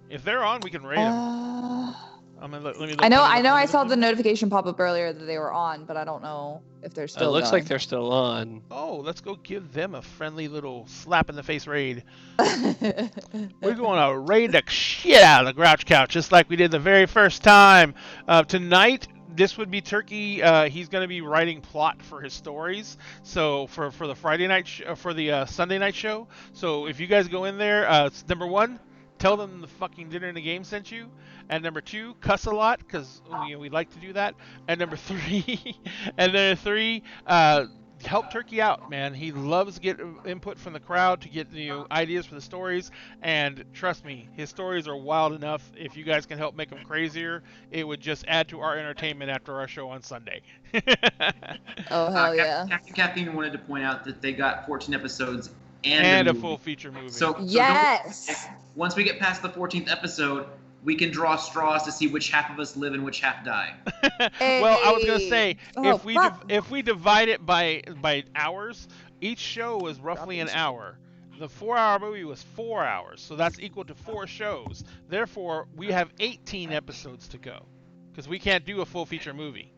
If they're on, we can raid them. Let me look. I know. I saw the notification pop up earlier that they were on, but I don't know if they're still. It looks going. like they're still on. Oh, let's go give them a friendly little slap in the face raid. We're going to raid the shit out of the Grouch Couch, just like we did the very first time. Tonight, this would be Turkey. He's going to be writing plot for his stories. So for the Friday night for the Sunday night show. So if you guys go in there, number 1. Tell them the fucking Dinner and a Game sent you. And number 2, cuss a lot, because we like to do that. And number 3, help Turkey out, man. He loves to get input from the crowd to get ideas for the stories. And trust me, his stories are wild enough. If you guys can help make them crazier, it would just add to our entertainment after our show on Sunday. Oh, hell yeah. Captain Caffeine wanted to point out that they got 14 episodes and a full feature movie. So yes. Once we get past the 14th episode, we can draw straws to see which half of us live and which half die. Well, I was gonna say if we divide it by hours, each show was roughly an hour. The 4-hour movie was 4 hours, so that's equal to 4 shows. Therefore, we have 18 episodes to go, because we can't do a full feature movie.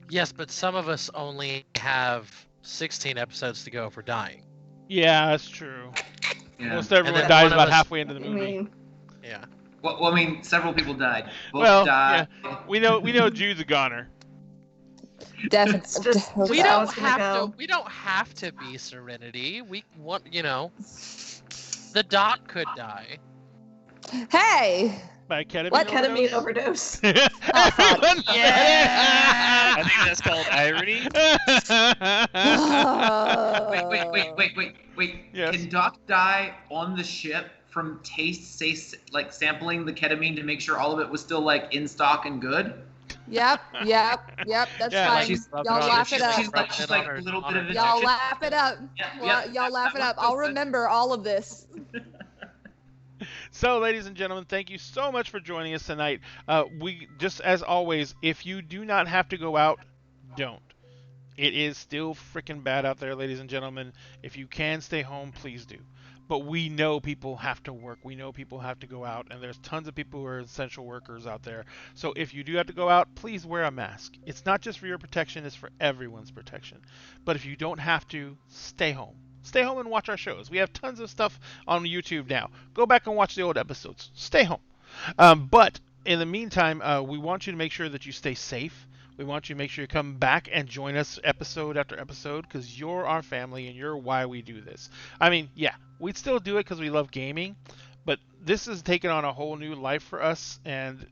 Yes, but some of us only have 16 episodes to go if we're dying. Yeah, that's true. Yeah. Most everyone dies about halfway into the movie. I mean, Yeah. Well, I mean, several people died. Both died. Yeah. We know Jude's a goner. Definitely. We don't have to be Serenity. We want, the Doc could die. Hey. By ketamine What ketamine overdose? Yeah. I think that's called irony. Wait. Yes. Can Doc die on the ship from sampling the ketamine to make sure all of it was still in stock and good? Yep. That's Yeah, fine. she's Y'all laugh it up. She's like a little bit of a Y'all laugh it up. Y'all laugh it up. I'll remember. remember all of this. So, ladies and gentlemen, thank you so much for joining us tonight. We just as always, if you do not have to go out, don't. It is still freaking bad out there, ladies and gentlemen. If you can stay home, please do. But we know people have to work. We know people have to go out, and there's tons of people who are essential workers out there. So if you do have to go out, please wear a mask. It's not just for your protection, it's for everyone's protection. But if you don't have to, stay home. Stay home and watch our shows. We have tons of stuff on YouTube now. Go back and watch the old episodes. Stay home. But in the meantime, we want you to make sure that you stay safe. We want you to make sure you come back and join us episode after episode, because you're our family and you're why we do this. I mean, yeah, we'd still do it because we love gaming, but this has taken on a whole new life for us, and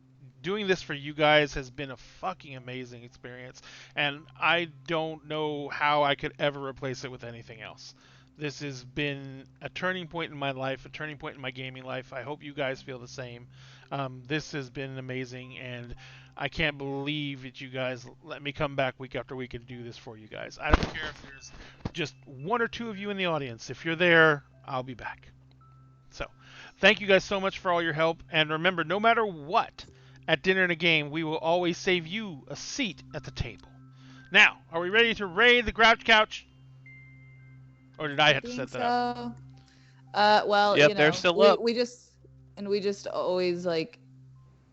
doing this for you guys has been a fucking amazing experience, and I don't know how I could ever replace it with anything else. This has been a turning point in my life, a turning point in my gaming life. I hope you guys feel the same. This has been amazing, and I can't believe that you guys let me come back week after week and do this for you guys. I don't care if there's just one or two of you in the audience. If you're there, I'll be back. So, thank you guys so much for all your help. And remember, no matter what, at Dinner and a Game, we will always save you a seat at the table. Now, are we ready to raid the Grouch Couch? Or did I have to set that up? Well, Yep, you know, they're still up. we just always like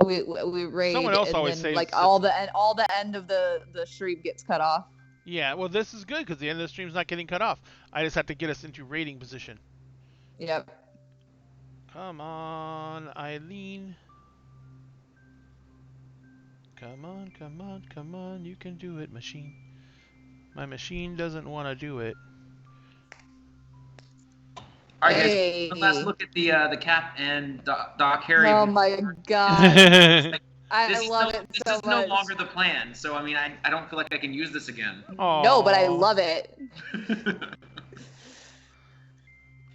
we raid, Someone else and always then saves like the- all the end of the stream gets cut off. Yeah, well, this is good because the end of the stream's not getting cut off. I just have to get us into raiding position. Yep. Come on, Eileen. Come on, you can do it, machine. My machine doesn't want to do it. All right, Hey. guys. Let's look at the Cap and Doc Harry. Oh my god. I love it so This is much. no longer the plan. So I mean, I don't feel like I can use this again. No, but I Aw. love it.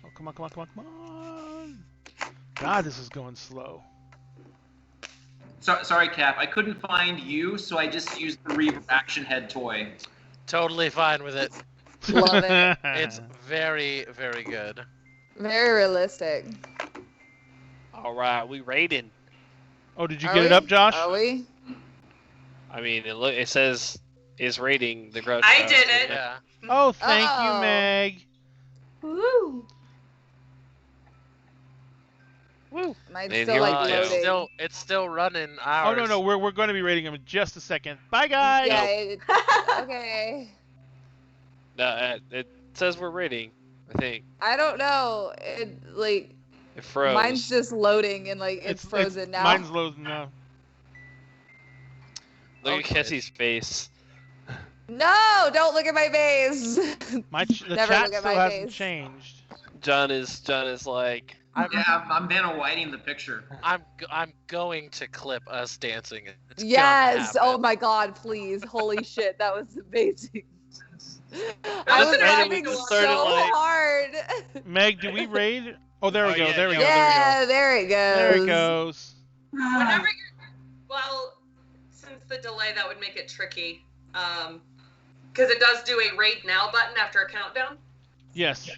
Oh, come on. God, this is going slow. Sorry, Cap. I couldn't find you, so I just used the Reaver Action Head toy. Totally fine with it. Love it. It's very, very good. Very realistic. All right, we raiding. Oh, did you Are get it we? up, Josh? Are we? I mean, it says is raiding the Grouch I Couch. did it. Yeah. Oh, thank you, Oh. Meg. Woo! Mine's Man, still here like we go. loading. It's still running Oh, hours. no, we're going to be raiding them in just a second. Bye, guys. Yeah. Okay. It says we're raiding. I think I don't know. It like it froze. mine's just loading and like it's frozen now. Mine's loading now. Look Okay. at Kessie's face. No, don't look at my face. The Never chat look at still my hasn't face. changed. John is like. I'm Vanna Whiting the picture. I'm going to clip us dancing. It's gonna Yes. Oh happen. my god, please. Holy shit, that was amazing. I I was was randomly laughing just so started, like- hard. Meg, do we raid? Oh, there we Oh, go. yeah, There we go. Yeah, there it goes. There it goes. Whenever you're, well, since the delay, that would make it tricky. Because it does do a raid now button after a countdown. Yes.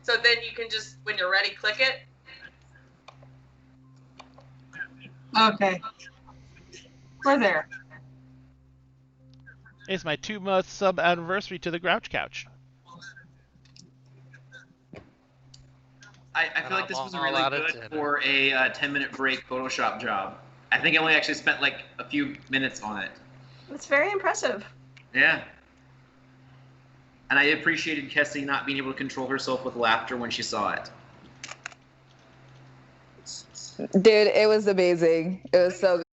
So then you can just, when you're ready, click it. Okay. We're there. It's my 2-month sub anniversary to the Grouch Couch. I feel like this was all really out of good dinner. for a 10-minute break Photoshop job. I think I only actually spent like a few minutes on it. It's very impressive. Yeah. And I appreciated Kessie not being able to control herself with laughter when she saw it. Dude, it was amazing. It was so good.